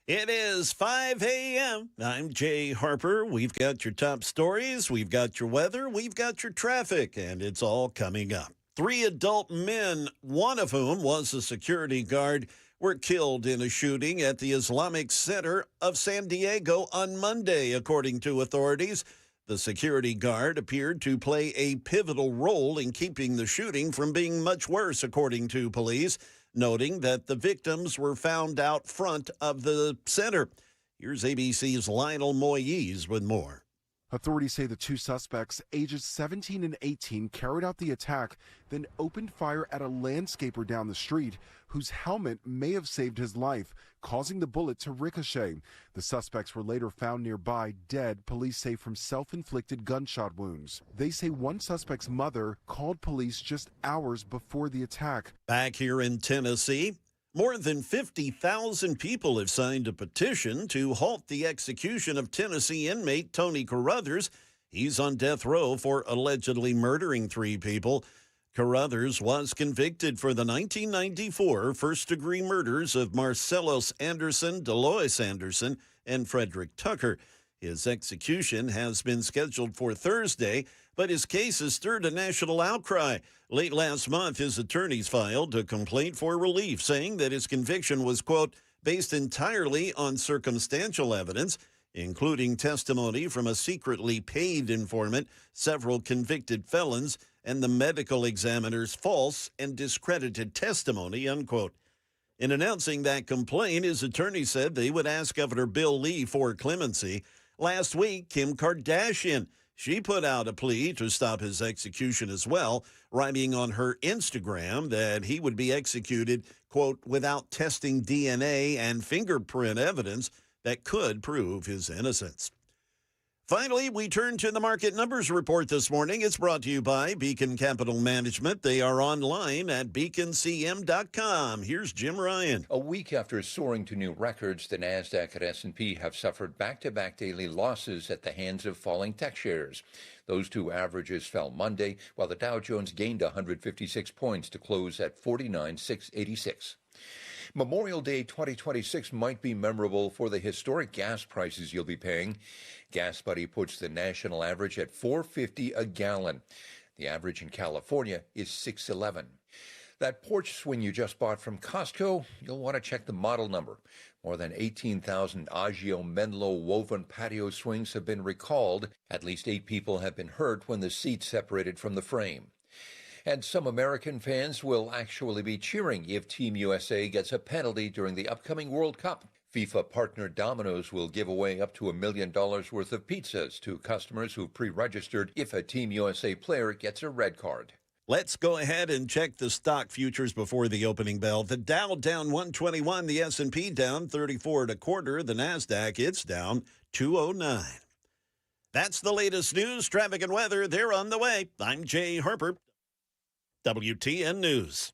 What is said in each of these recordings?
It is 5 a.m. I'm Jay Harper. We've got your top stories, we've got your weather, we've got your traffic, and it's all coming up. Three adult men, one of whom was a security guard, were killed in a shooting at the Islamic Center of San Diego on Monday, according to authorities. The security guard appeared to play a pivotal role in keeping the shooting from being much worse, according to police, noting that the victims were found out front of the center. Here's ABC's Lionel Moyes with more. Authorities say the two suspects, ages 17 and 18, carried out the attack, then opened fire at a landscaper down the street, whose helmet may have saved his life, causing the bullet to ricochet. The suspects were later found nearby, dead, police say, from self-inflicted gunshot wounds. They say one suspect's mother called police just hours before the attack. Back here in Tennessee, more than 50,000 people have signed a petition to halt the execution of Tennessee inmate Tony Carruthers. He's on death row for allegedly murdering three people. Carruthers was convicted for the 1994 first-degree murders of Marcellus Anderson, Delois Anderson, and Frederick Tucker. His execution has been scheduled for Thursday, but his case has stirred a national outcry. Late last month, his attorneys filed a complaint for relief, saying that his conviction was, quote, based entirely on circumstantial evidence, including testimony from a secretly paid informant, several convicted felons, and the medical examiner's false and discredited testimony, unquote. In announcing that complaint, his attorney said they would ask Governor Bill Lee for clemency. Last week, Kim Kardashian, she put out a plea to stop his execution as well, writing on her Instagram that he would be executed, quote, without testing DNA and fingerprint evidence that could prove his innocence. Finally, we turn to the market numbers report this morning. It's brought to you by Beacon Capital Management. They are online at beaconcm.com. Here's Jim Ryan. A week after soaring to new records, the Nasdaq and S&P have suffered back-to-back daily losses at the hands of falling tech shares. Those two averages fell Monday, while the Dow Jones gained 156 points to close at 49,686. Memorial Day 2026 might be memorable for the historic gas prices you'll be paying. GasBuddy puts the national average at $4.50 a gallon. The average in California is $6.11. That porch swing you just bought from Costco, you'll want to check the model number. More than 18,000 Agio Menlo woven patio swings have been recalled. At least 8 people have been hurt when the seat separated from the frame. And some American fans will actually be cheering if Team USA gets a penalty during the upcoming World Cup. FIFA partner Domino's will give away up to $1 million worth of pizzas to customers who pre-registered if a Team USA player gets a red card. Let's go ahead and check the stock futures before the opening bell. The Dow down 121, the S&P down 34 1/4, the Nasdaq, it's down 209. That's the latest news, traffic, and weather. They're on the way. I'm Jay Harper, WTN News.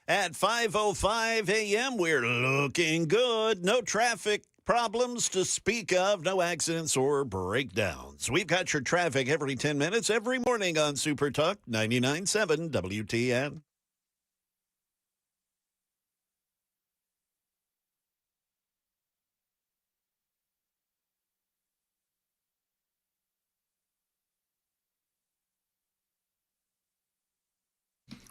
At 5:05 a.m., we're looking good. No traffic problems to speak of, no accidents or breakdowns. We've got your traffic every 10 minutes, every morning on Super Talk 99.7 WTN.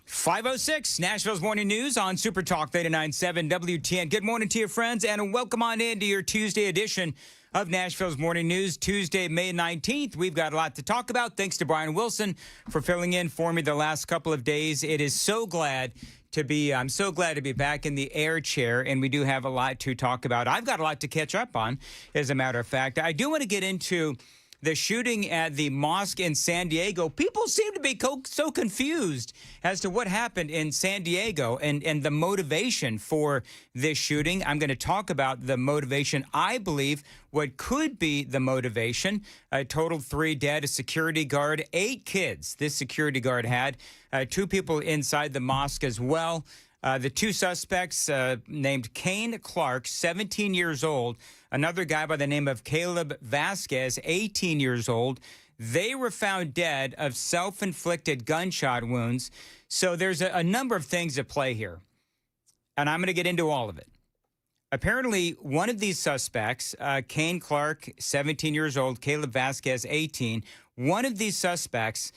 .506 Nashville's Morning News on Super Talk 99.7 WTN. Good morning to you, friends, and welcome on into your Tuesday edition of Nashville's Morning News, Tuesday, May 19th. We've got a lot to talk about. Thanks to Brian Wilson for filling in for me the last couple of days. I'm so glad to be back in the air chair, and we do have a lot to talk about. I've got a lot to catch up on, as a matter of fact. I do want to get into the shooting at the mosque in San Diego. People seem to be so confused as to what happened in San Diego and the motivation for this shooting. I'm going to talk about the motivation, I believe, what could be the motivation. A total 3 dead, a security guard, 8 kids this security guard had, 2 people inside the mosque as well. The 2 suspects named Kane Clark, 17 years old, another guy by the name of Caleb Vasquez, 18 years old. They were found dead of self-inflicted gunshot wounds. So there's a number of things at play here, and I'm going to get into all of it. Apparently, one of these suspects, Kane Clark, 17 years old, Caleb Vasquez, 18, one of these suspects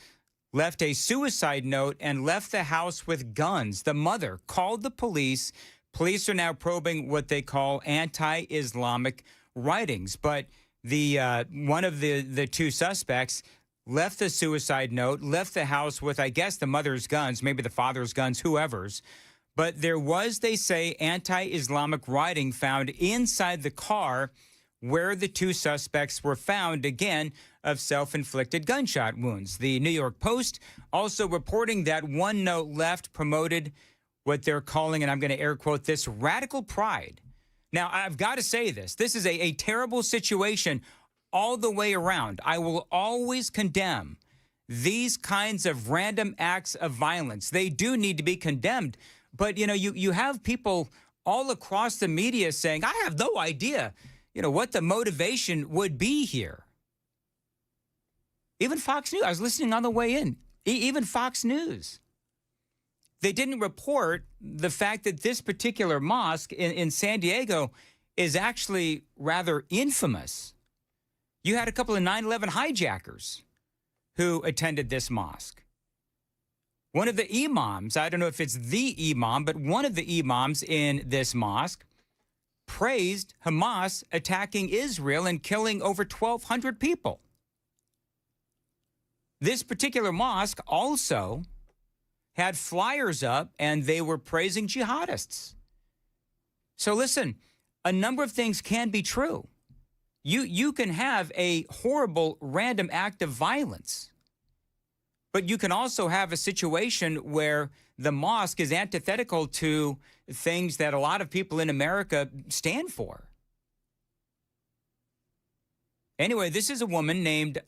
left a suicide note and left the house with guns. The mother called the police. Police are now probing what they call anti-Islamic writings. But the one of the 2 suspects left the suicide note, left the house with, I guess, the mother's guns, maybe the father's guns, whoever's. But there was, they say, anti-Islamic writing found inside the car where the 2 suspects were found, again, of self-inflicted gunshot wounds. The New York Post also reporting that one note left promoted what they're calling, and I'm going to air quote this, radical pride. Now, I've got to say this. This is a terrible situation all the way around. I will always condemn these kinds of random acts of violence. They do need to be condemned. But, you have people all across the media saying, I have no idea, what the motivation would be here. Even Fox News, I was listening on the way in, even Fox News. They didn't report the fact that this particular mosque in San Diego is actually rather infamous. You had a couple of 9/11 hijackers who attended this mosque. One of the imams, I don't know if it's the imam, but one of the imams in this mosque praised Hamas attacking Israel and killing over 1,200 people. This particular mosque also had flyers up, and they were praising jihadists. So listen, a number of things can be true. You can have a horrible random act of violence, but you can also have a situation where the mosque is antithetical to things that a lot of people in America stand for. Anyway, this is a woman named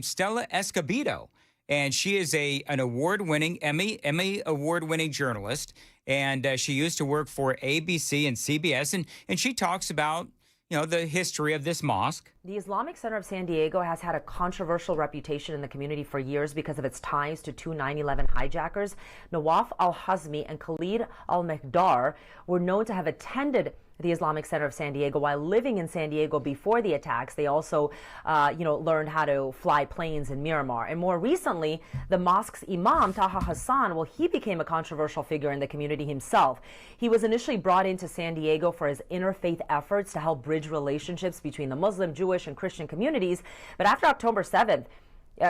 Stella Escobedo, and she is an award-winning Emmy award-winning journalist, and she used to work for ABC and CBS, and she talks about the history of this mosque. The Islamic Center of San Diego has had a controversial reputation in the community for years because of its ties to 2 9/11 hijackers. Nawaf al-Hazmi and Khalid al-Mekdar were known to have attended the Islamic Center of San Diego while living in San Diego before the attacks. They also, learned how to fly planes in Miramar. And more recently, the mosque's imam, Taha Hassan, he became a controversial figure in the community himself. He was initially brought into San Diego for his interfaith efforts to help bridge relationships between the Muslim, Jewish, and Christian communities. But after October 7th,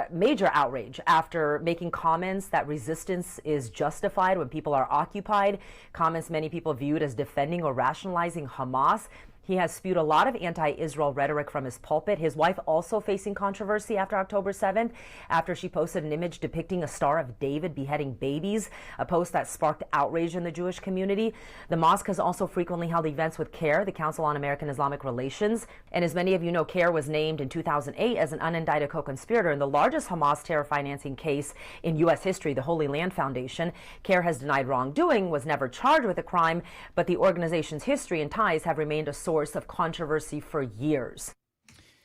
major outrage after making comments that resistance is justified when people are occupied, comments many people viewed as defending or rationalizing Hamas. He has spewed a lot of anti-Israel rhetoric from his pulpit. His wife also facing controversy after October 7th, after she posted an image depicting a Star of David beheading babies, a post that sparked outrage in the Jewish community. The mosque has also frequently held events with CAIR, the Council on American Islamic Relations. And as many of you know, CAIR was named in 2008 as an unindicted co-conspirator in the largest Hamas terror financing case in U.S. history, the Holy Land Foundation. CAIR has denied wrongdoing, was never charged with a crime, but the organization's history and ties have remained a source of controversy for years.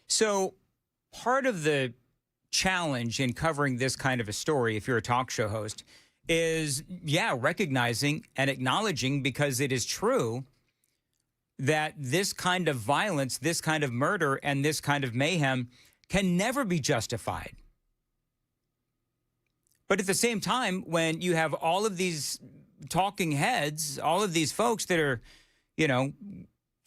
So part of the challenge in covering this kind of a story, if you're a talk show host, is, recognizing and acknowledging, because it is true, that this kind of violence, this kind of murder, and this kind of mayhem can never be justified. But at the same time, when you have all of these talking heads, all of these folks that are,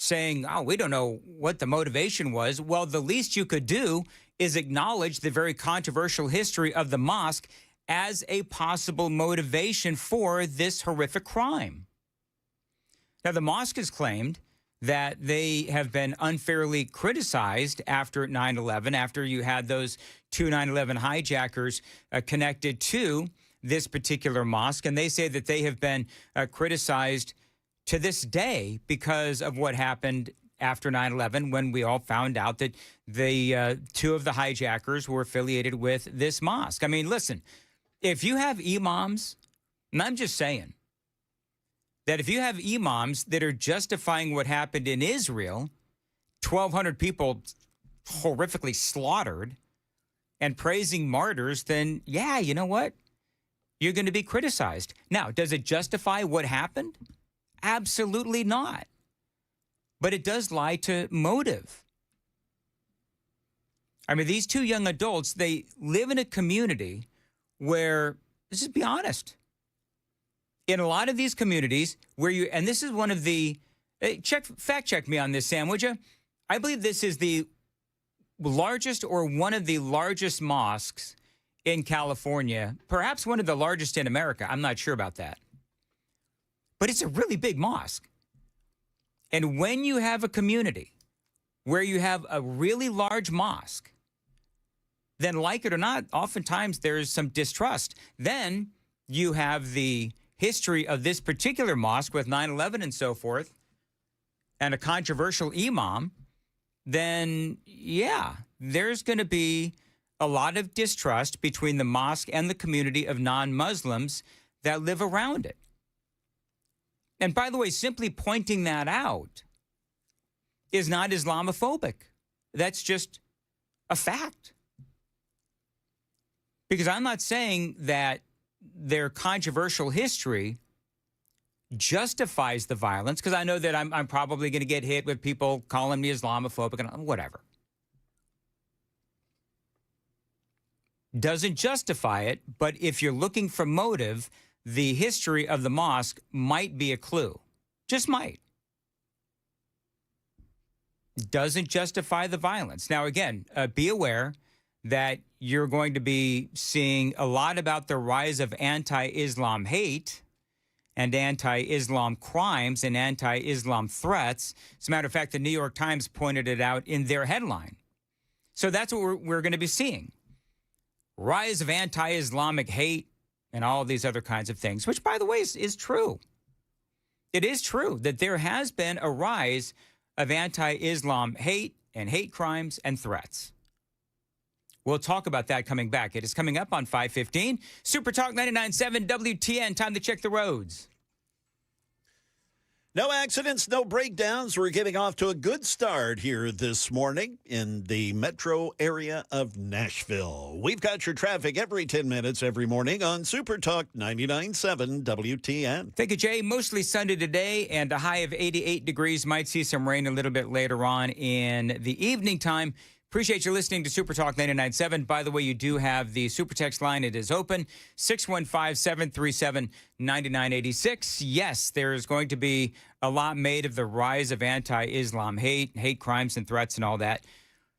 saying, oh, we don't know what the motivation was. Well, the least you could do is acknowledge the very controversial history of the mosque as a possible motivation for this horrific crime. Now, the mosque has claimed that they have been unfairly criticized after 9/11, after you had those two 9/11 hijackers connected to this particular mosque. And they say that they have been criticized to this day because of what happened after 9/11, when we all found out that the two of the hijackers were affiliated with this mosque. I mean, listen, if you have imams, and I'm just saying that if you have imams that are justifying what happened in Israel, 1,200 people horrifically slaughtered, and praising martyrs, then, you know what? You're going to be criticized. Now, does it justify what happened? Absolutely not. But it does lie to motive. I mean, these two young adults, they live in a community where, let's just be honest, in a lot of these communities where and this is one of the, fact check me on this, Sam, would you? I believe this is the largest or one of the largest mosques in California, perhaps one of the largest in America. I'm not sure about that. But it's a really big mosque. And when you have a community where you have a really large mosque, then, like it or not, oftentimes there's some distrust. Then you have the history of this particular mosque with 9/11 and so forth, and a controversial imam, then, there's going to be a lot of distrust between the mosque and the community of non-Muslims that live around it. And by the way, simply pointing that out is not Islamophobic. That's just a fact. Because I'm not saying that their controversial history justifies the violence, because I know that I'm probably going to get hit with people calling me Islamophobic and whatever. Doesn't justify it, but if you're looking for motive, the history of the mosque might be a clue. Just might. Doesn't justify the violence. Now, again, be aware that you're going to be seeing a lot about the rise of anti-Islam hate and anti-Islam crimes and anti-Islam threats. As a matter of fact, the New York Times pointed it out in their headline. So that's what we're going to be seeing. Rise of anti-Islamic hate and all of these other kinds of things, which, by the way, is true. It is true that there has been a rise of anti-Islam hate and hate crimes and threats. We'll talk about that coming back. It is coming up on 5:15. Super Talk 99.7 WTN. Time to check the roads. No accidents, no breakdowns. We're getting off to a good start here this morning in the metro area of Nashville. We've got your traffic every 10 minutes every morning on Super Talk 99.7 WTN. Thank you, Jay. Mostly sunny today and a high of 88 degrees. Might see some rain a little bit later on in the evening time. Appreciate you listening to Super Talk 99.7. By the way, you do have the Super Text line. It is open, 615-737-9986. Yes, there is going to be a lot made of the rise of anti-Islam hate crimes and threats and all that.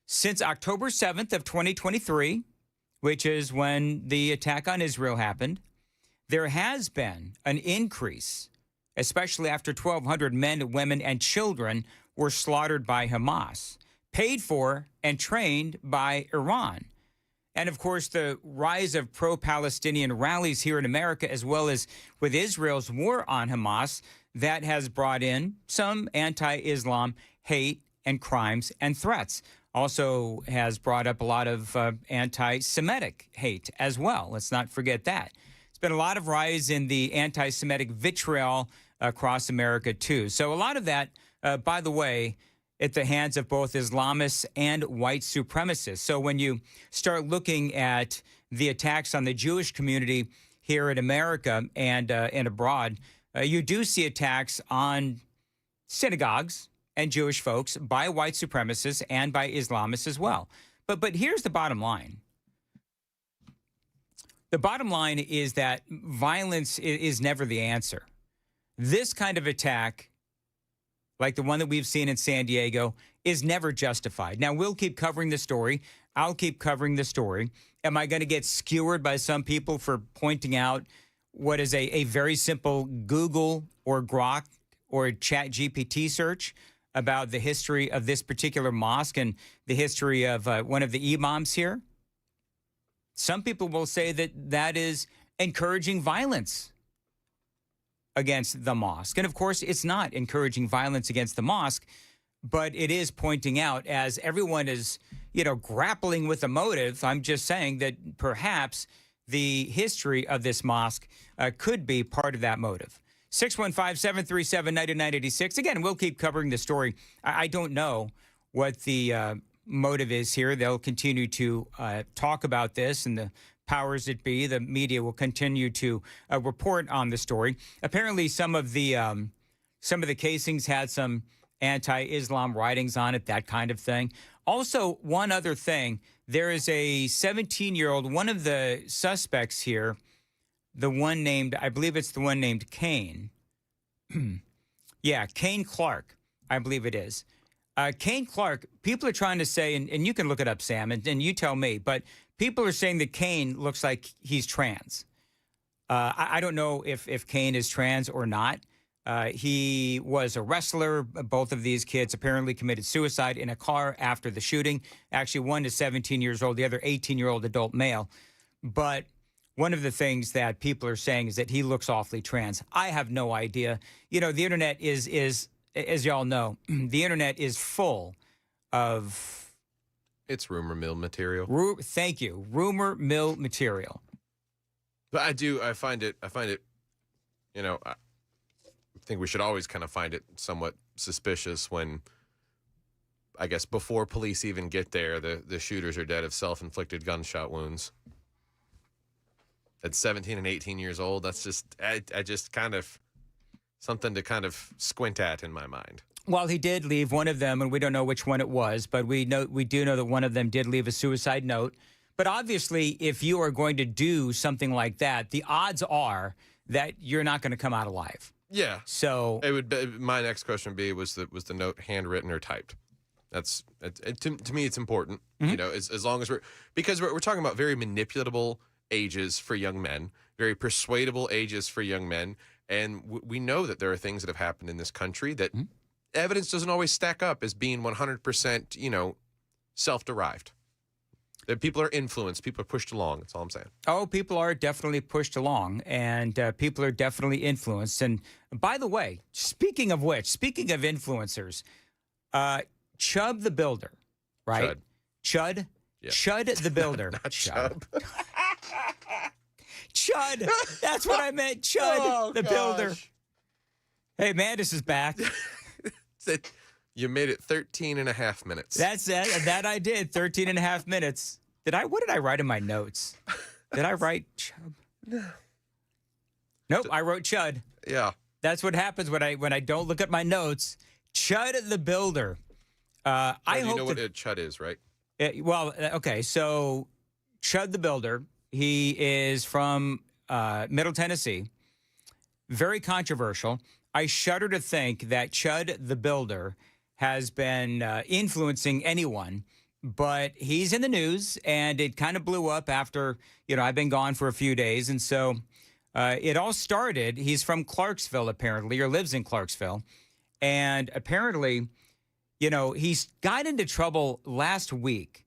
Since October 7th of 2023, which is when the attack on Israel happened, there has been an increase, especially after 1,200 men, women, and children were slaughtered by Hamas, paid for and trained by Iran. And of course, the rise of pro-Palestinian rallies here in America, as well as with Israel's war on Hamas, that has brought in some anti-Islam hate and crimes and threats. Also has brought up a lot of anti-Semitic hate as well. Let's not forget that. There's been a lot of rise in the anti-Semitic vitriol across America, too. So a lot of that, by the way, at the hands of both Islamists and white supremacists. So when you start looking at the attacks on the Jewish community here in America and abroad, you do see attacks on synagogues and Jewish folks by white supremacists and by Islamists as well. But here's the bottom line. The bottom line is that violence is never the answer. This kind of attack, like the one that we've seen in San Diego, is never justified. Now, we'll keep covering the story. I'll keep covering the story. Am I going to get skewered by some people for pointing out what is a very simple Google or Grok or Chat GPT search about the history of this particular mosque and the history of one of the imams here? Some people will say that that is encouraging violence against the mosque. And of course, it's not encouraging violence against the mosque, but it is pointing out, as everyone is, grappling with a motive, I'm just saying that perhaps the history of this mosque could be part of that motive. 615-737-9986. Again, we'll keep covering the story. I don't know what the motive is here. They'll continue to talk about this, and the powers that be, the media, will continue to report on the story. Apparently, some of the casings had some anti-Islam writings on it, that kind of thing. Also, one other thing, there is a 17-year-old, one of the suspects here, the one named, I believe it's the one named Kane. Yeah, Kane Clark, I believe it is. Kane Clark, people are trying to say, and you can look it up, Sam, and you tell me, but people are saying that Kane looks like he's trans. I don't know if Kane is trans or not. He was a wrestler. Both of these kids apparently committed suicide in a car after the shooting. Actually, one is 17 years old, the other 18-year-old adult male. But one of the things that people are saying is that he looks awfully trans. I have no idea. The internet is as y'all know, the internet is full of... It's rumor mill material. Thank you. Rumor mill material. But I find it, I think we should always kind of find it somewhat suspicious when, I guess, before police even get there, the shooters are dead of self-inflicted gunshot wounds. At 17 and 18 years old, that's just, I just kind of, something to kind of squint at in my mind. Well, he did leave one of them, and we don't know which one it was, but we do know that one of them did leave a suicide note. But obviously, if you are going to do something like that, the odds are that you're not going to come out alive. Yeah. So it would be, my next question would be, was the note handwritten or typed? That's to me, it's important. Mm-hmm. As long as because we're talking about very manipulatable ages for young men, very persuadable ages for young men, and we know that there are things that have happened in this country that evidence doesn't always stack up as being 100%, self-derived. That people are influenced, people are pushed along. That's all I'm saying. Oh, people are definitely pushed along, and people are definitely influenced. And by the way, speaking of influencers, Chub the Builder, right? Chud? Yeah. Chud the Builder. Not Chub. Chud. That's what I meant. Chud the Builder. Hey, Mandis is back. You made it 13 and a half minutes. That's it. That I did. 13 and a half minutes. What did I write in my notes? Did I write Chub? No. Nope, I wrote Chud. Yeah. That's what happens when I don't look at my notes. Chud the Builder. I hope you know what a Chud is, right? Okay. So Chud the Builder, he is from Middle Tennessee. Very controversial. I shudder to think that Chud the Builder has been influencing anyone, but he's in the news, and it kind of blew up after, I've been gone for a few days. And so it all started, he's from Clarksville, apparently, or lives in Clarksville. And apparently he's got into trouble last week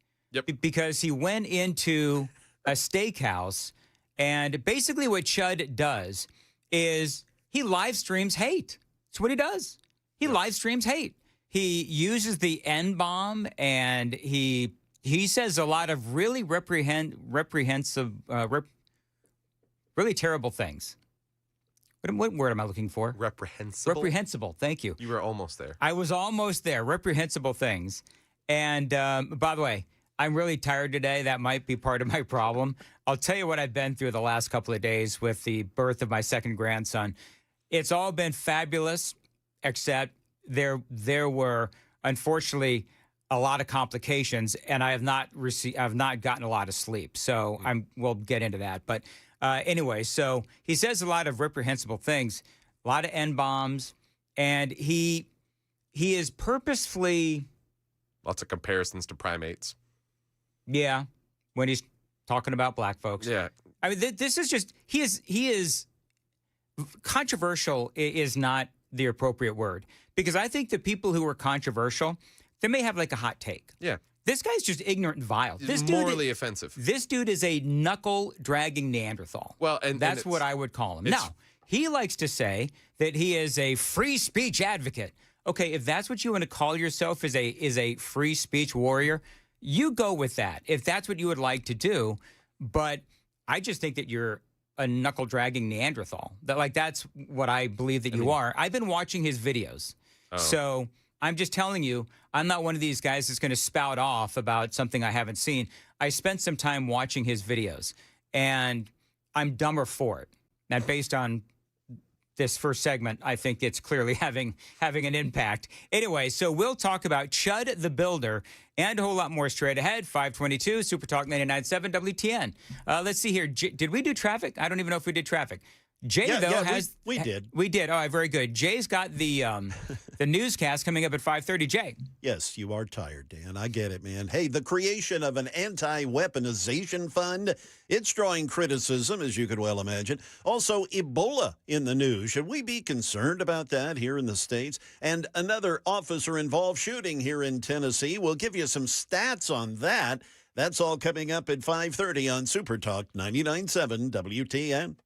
because he went into a steakhouse, and basically what Chud does is he live streams hate. That's what he does. He live streams hate. He uses the N-bomb, and he says a lot of really reprehensive, really terrible things. What word am I looking for? Reprehensible. Reprehensible. Thank you. You were almost there. I was almost there. Reprehensible things. And by the way, I'm really tired today. That might be part of my problem. I'll tell you what I've been through the last couple of days with the birth of my second grandson. It's all been fabulous, except there were, unfortunately, a lot of complications, and I've not gotten a lot of sleep. So we'll get into that. But anyway, so he says a lot of reprehensible things, a lot of N-bombs, and he is purposefully... Lots of comparisons to primates. Yeah, when he's talking about black folks. Yeah. I mean, this is just... He is... Controversial is not the appropriate word, because I think the people who are controversial, they may have like a hot take. Yeah. This guy's just ignorant and vile. This morally offensive. This dude is a knuckle-dragging Neanderthal. Well, and that's what I would call him. Now, he likes to say that he is a free speech advocate. Okay, if that's what you want to call yourself, is a free speech warrior, you go with that. If that's what you would like to do, but I just think that you're a knuckle-dragging Neanderthal. That's what I believe that you are. I've been watching his videos, so I'm just telling you, I'm not one of these guys that's going to spout off about something I haven't seen. I spent some time watching his videos, and I'm dumber for it. Now, based on this first segment, I think it's clearly having an impact. Anyway, so we'll talk about ChudtheBuilder and a whole lot more straight ahead. 522, Super Talk 99.7 WTN. Let's see here. Did we do traffic? I don't even know if we did traffic. Jay, has... We did. We did. All right, very good. Jay's got the newscast coming up at 5:30. Jay. Yes, you are tired, Dan. I get it, man. Hey, the creation of an anti-weaponization fund, it's drawing criticism, as you could well imagine. Also, Ebola in the news. Should we be concerned about that here in the States? And another officer-involved shooting here in Tennessee. We'll give you some stats on that. That's all coming up at 5:30 on Super Talk 99.7 WTN.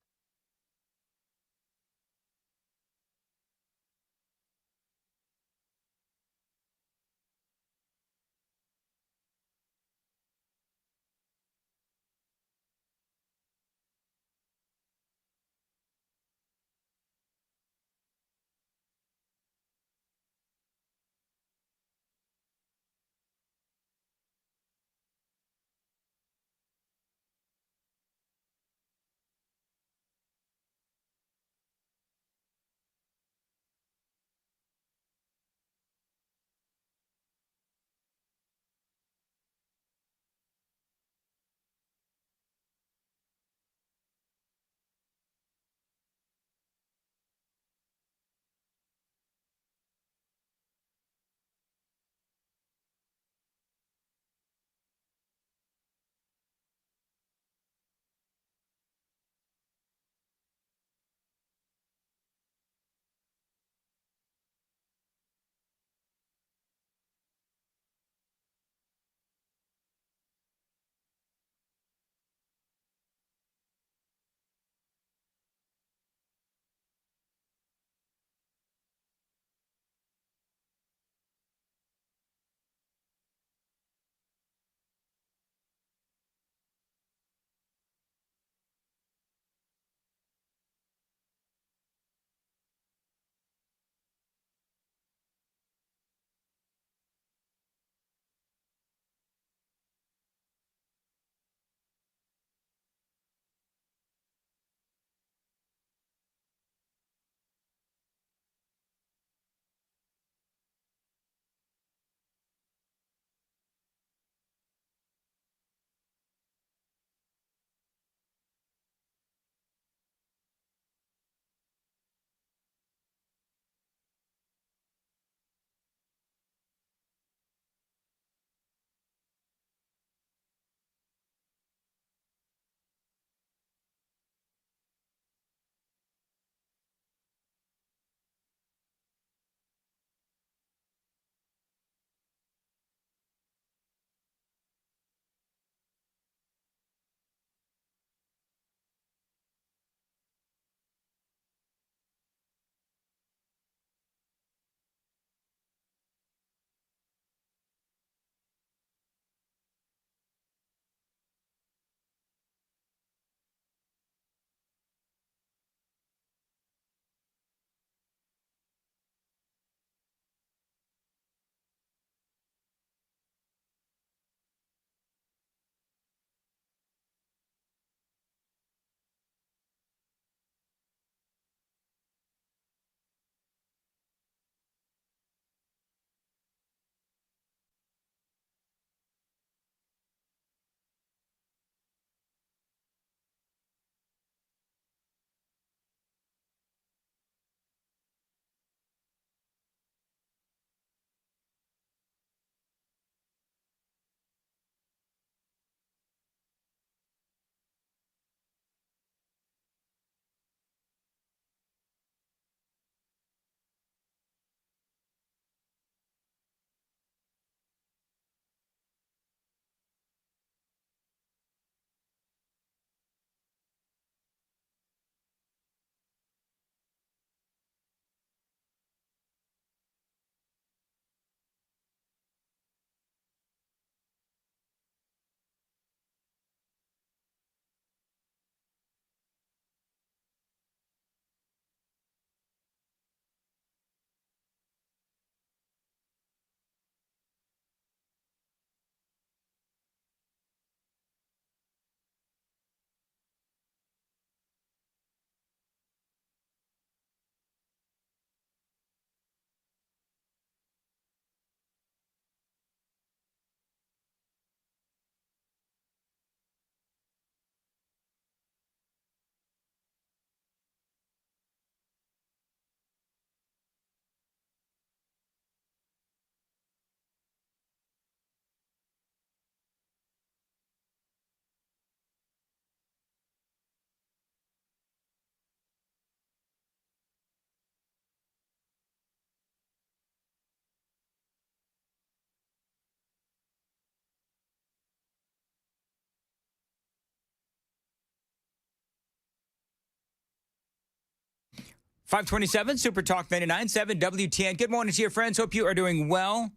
527 Super Talk 99.7 WTN. Good morning to your friends. Hope you are doing well.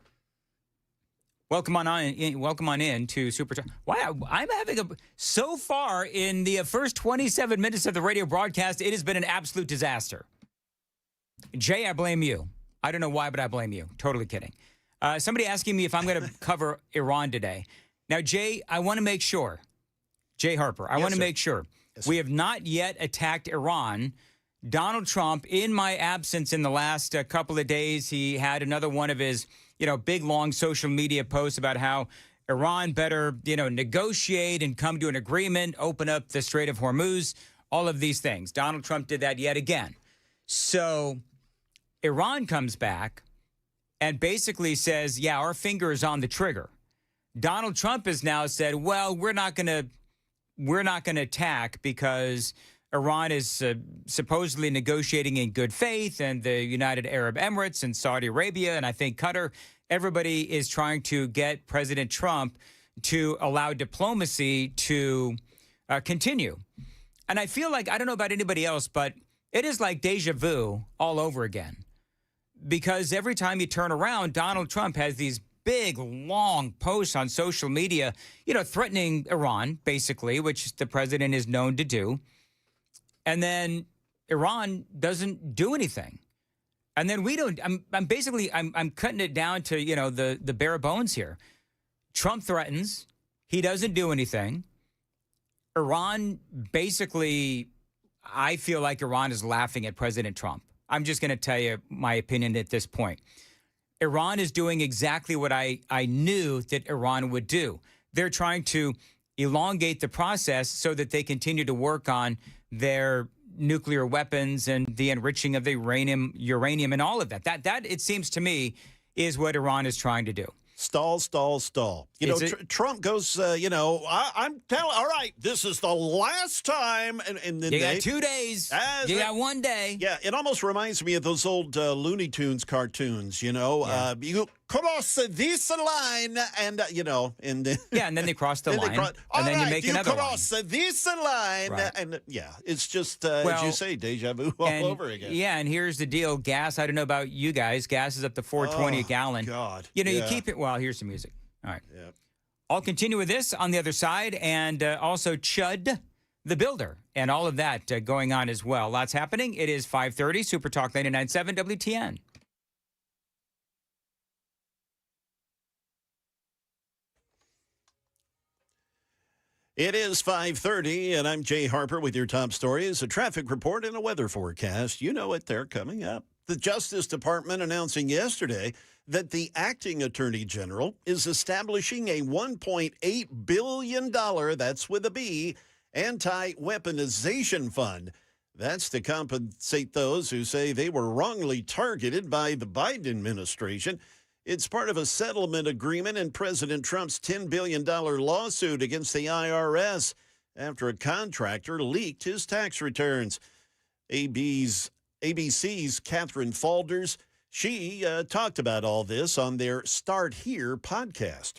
Welcome on in to Super Talk. Wow, I'm having so far in the first 27 minutes of the radio broadcast, it has been an absolute disaster. Jay, I blame you. I don't know why, but I blame you. Totally kidding. Somebody asking me if I'm going to cover Iran today. Now, Jay, I want to make sure. Jay Harper, I want to make sure. We have not yet attacked Iran. Donald Trump, in my absence in the last couple of days, he had another one of his, big, long social media posts about how Iran better, negotiate and come to an agreement, open up the Strait of Hormuz, all of these things. Donald Trump did that yet again. So Iran comes back and basically says, yeah, our finger is on the trigger. Donald Trump has now said, well, we're not going to attack because Iran is supposedly negotiating in good faith, and the United Arab Emirates and Saudi Arabia, and I think Qatar, everybody is trying to get President Trump to allow diplomacy to continue. And I feel like, I don't know about anybody else, but it is like deja vu all over again. Because every time you turn around, Donald Trump has these big, long posts on social media, threatening Iran, basically, which the president is known to do. And then Iran doesn't do anything. And then we don't. I'm cutting it down to, the bare bones here. Trump threatens. He doesn't do anything. Iran basically, I feel like Iran is laughing at President Trump. I'm just going to tell you my opinion at this point. Iran is doing exactly what I knew that Iran would do. They're trying to elongate the process so that they continue to work on their nuclear weapons and the enriching of the uranium and all of that. That, it seems to me, is what Iran is trying to do. Stall, stall, stall. Trump goes, I'm telling, all right, this is the last time. And then you got 2 days. You got 1 day. Yeah, it almost reminds me of those old Looney Tunes cartoons, Yeah. You cross this line and, and then. Yeah, and then they cross the line. And then you make another line. You cross this line. Right. And, it's just, as you say, deja vu all over again. Yeah, and here's the deal. Gas, I don't know about you guys. Gas is up to $4.20 a gallon. God. You keep it. Well, here's some music. All right. Yeah. I'll continue with this on the other side, and also ChudtheBuilder and all of that going on as well. Lots happening. It is 5:30, Super Talk 99.7 WTN. It is 5:30, and I'm Jay Harper with your top stories, a traffic report and a weather forecast. You know it, they're coming up. The Justice Department announcing yesterday that the acting attorney general is establishing a $1.8 billion, that's with a B, anti-weaponization fund. That's to compensate those who say they were wrongly targeted by the Biden administration. It's part of a settlement agreement in President Trump's $10 billion lawsuit against the IRS after a contractor leaked his tax returns. ABC's Catherine Falders, she talked about all this on their Start Here podcast.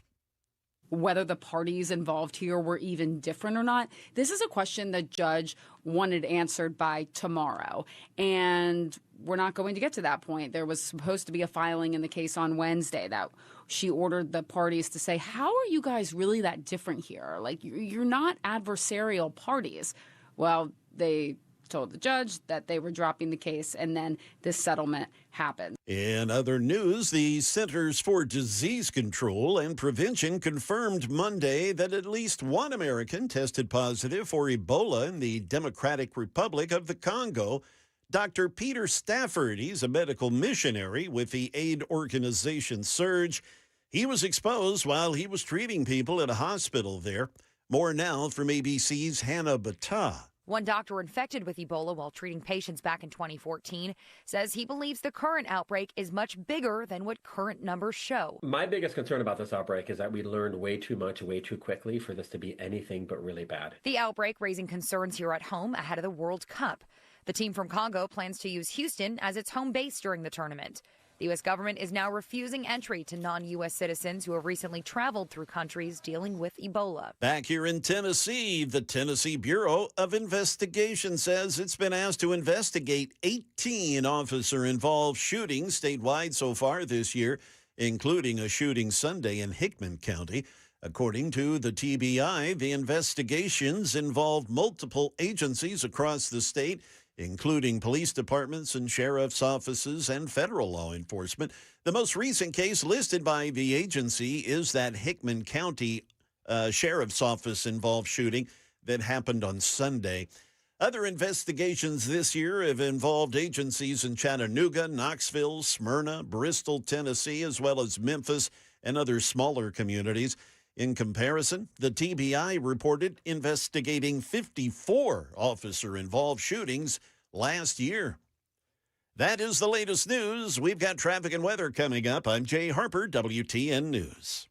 Whether the parties involved here were even different or not, this is a question the judge wanted answered by tomorrow. And we're not going to get to that point. There was supposed to be a filing in the case on Wednesday that she ordered the parties to say, how are you guys really that different here? Like, you're not adversarial parties. Well, they told the judge that they were dropping the case, and then this settlement happened. In other news, the Centers for Disease Control and Prevention confirmed Monday that at least one American tested positive for Ebola in the Democratic Republic of the Congo. Dr. Peter Stafford, he's a medical missionary with the aid organization Surge. He was exposed while he was treating people at a hospital there. More now from ABC's Hannah Battah. One doctor infected with Ebola while treating patients back in 2014 says he believes the current outbreak is much bigger than what current numbers show. My biggest concern about this outbreak is that we learned way too much, way too quickly for this to be anything but really bad. The outbreak raising concerns here at home ahead of the World Cup. The team from Congo plans to use Houston as its home base during the tournament. The U.S. government is now refusing entry to non-U.S. citizens who have recently traveled through countries dealing with Ebola. Back here in Tennessee, the Tennessee Bureau of Investigation says it's been asked to investigate 18 officer-involved shootings statewide so far this year, including a shooting Sunday in Hickman County. According to the TBI, the investigations involved multiple agencies across the state, including police departments and sheriff's offices and federal law enforcement. The most recent case listed by the agency is that Hickman County sheriff's office involved shooting that happened on Sunday. Other investigations this year have involved agencies in Chattanooga, Knoxville, Smyrna, Bristol, Tennessee, as well as Memphis and other smaller communities. In comparison, the TBI reported investigating 54 officer-involved shootings last year. That is the latest news. We've got traffic and weather coming up. I'm Jay Harper, WTN News.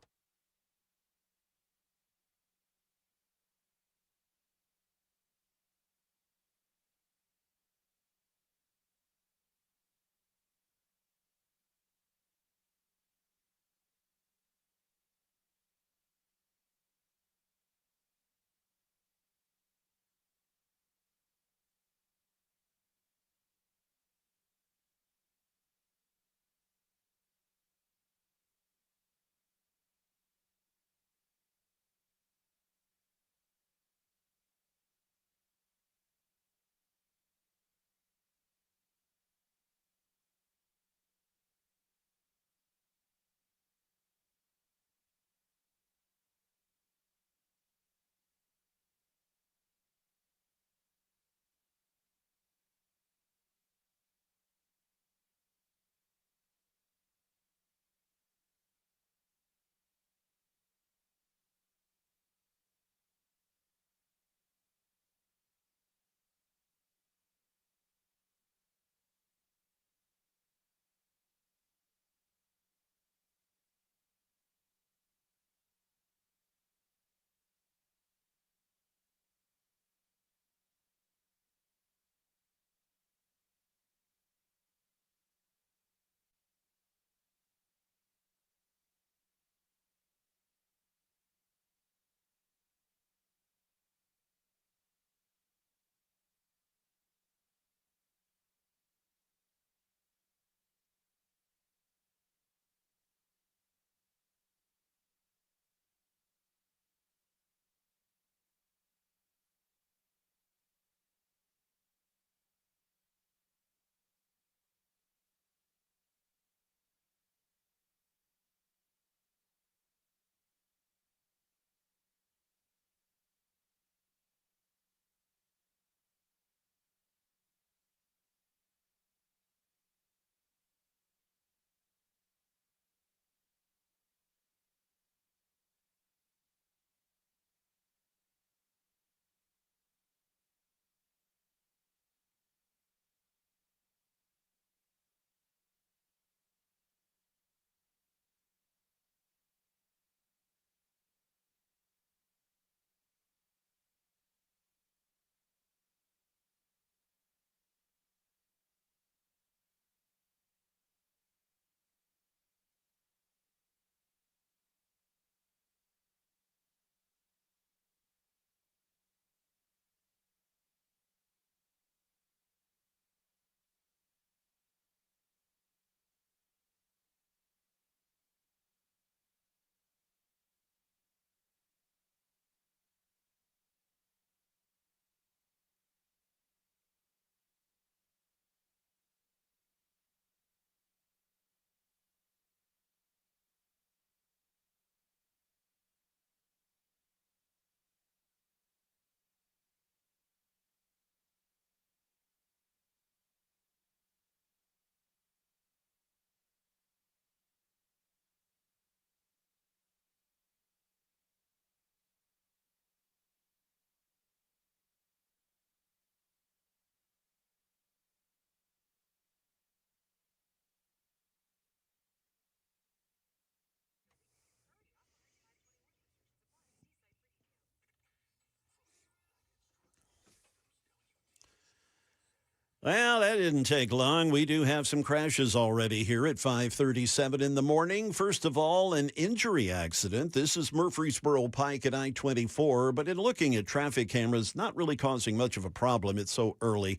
Well, that didn't take long. We do have some crashes already here at 5:37 in the morning. First of all, an injury accident. This is Murfreesboro Pike at I-24, but in looking at traffic cameras, not really causing much of a problem. It's so early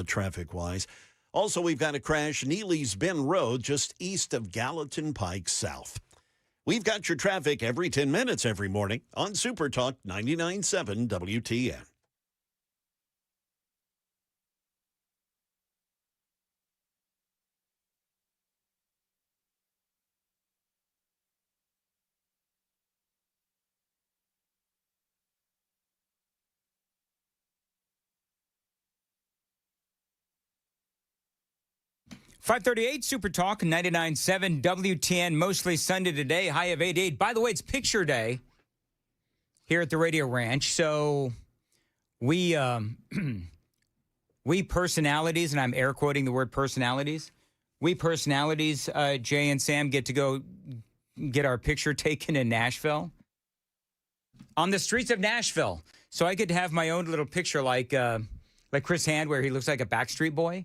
traffic-wise. Also, we've got a crash, Neely's Bend Road, just east of Gallatin Pike South. We've got your traffic every 10 minutes every morning on Super Talk 99.7 WTN. .538 Super Talk 99.7 WTN. Mostly sunny today. High of 88. By the way, it's picture day here at the Radio Ranch. So we personalities, and I'm air quoting the word personalities. We personalities, Jay and Sam, get to go get our picture taken in Nashville, on the streets of Nashville. So I could have my own little picture, like Chris Hand, where he looks like a Backstreet Boy.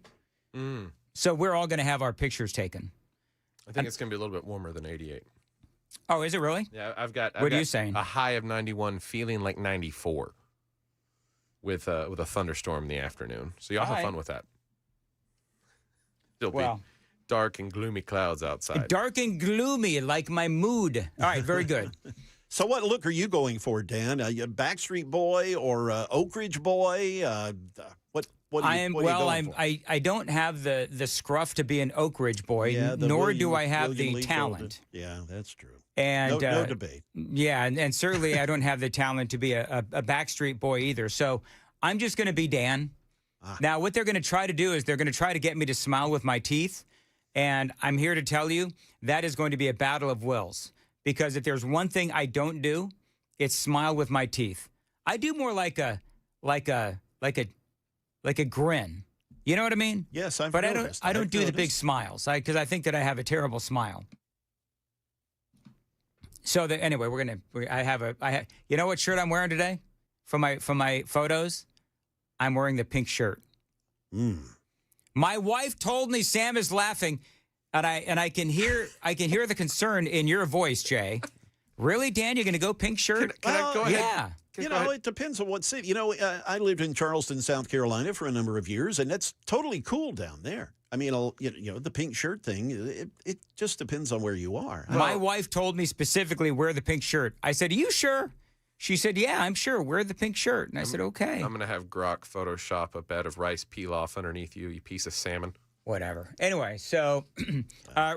Mm. So we're all going to have our pictures taken. I think it's going to be a little bit warmer than 88. Oh, is it really? Yeah, I've got What are you saying? A high of 91, feeling like 94 with a thunderstorm in the afternoon. So y'all have fun with that. There'll be dark and gloomy clouds outside. Dark and gloomy, like my mood. All right, very good. So what look are you going for, Dan? A Backstreet Boy or Oak Ridge Boy? What are you going for? I don't have the scruff to be an Oak Ridge Boy, nor do I have the talent. Yeah, that's true. And no debate. Yeah, and certainly I don't have the talent to be a Backstreet Boy either. So I'm just going to be Dan. Now, what they're going to try to do is they're going to try to get me to smile with my teeth. And I'm here to tell you that is going to be a battle of wills. Because if there's one thing I don't do, it's smile with my teeth. I do more like a grin. You know what I mean? Yes, I've but noticed. I don't do the big smiles because I think that I have a terrible smile. So anyway, you know what shirt I'm wearing today? For my photos, I'm wearing the pink shirt. My wife told me Sam is laughing, and I can hear the concern in your voice, Jay. Really, Dan? You're going to go pink shirt? Can I go ahead? Yeah. It depends on what city. I lived in Charleston, South Carolina for a number of years, and it's totally cool down there. I mean, the pink shirt thing, it just depends on where you are. My wife told me specifically wear the pink shirt. I said, are you sure? She said, yeah, I'm sure. Wear the pink shirt. And I said, okay. I'm going to have Grok Photoshop a bed of rice peel-off underneath you piece of salmon. Whatever. Anyway, so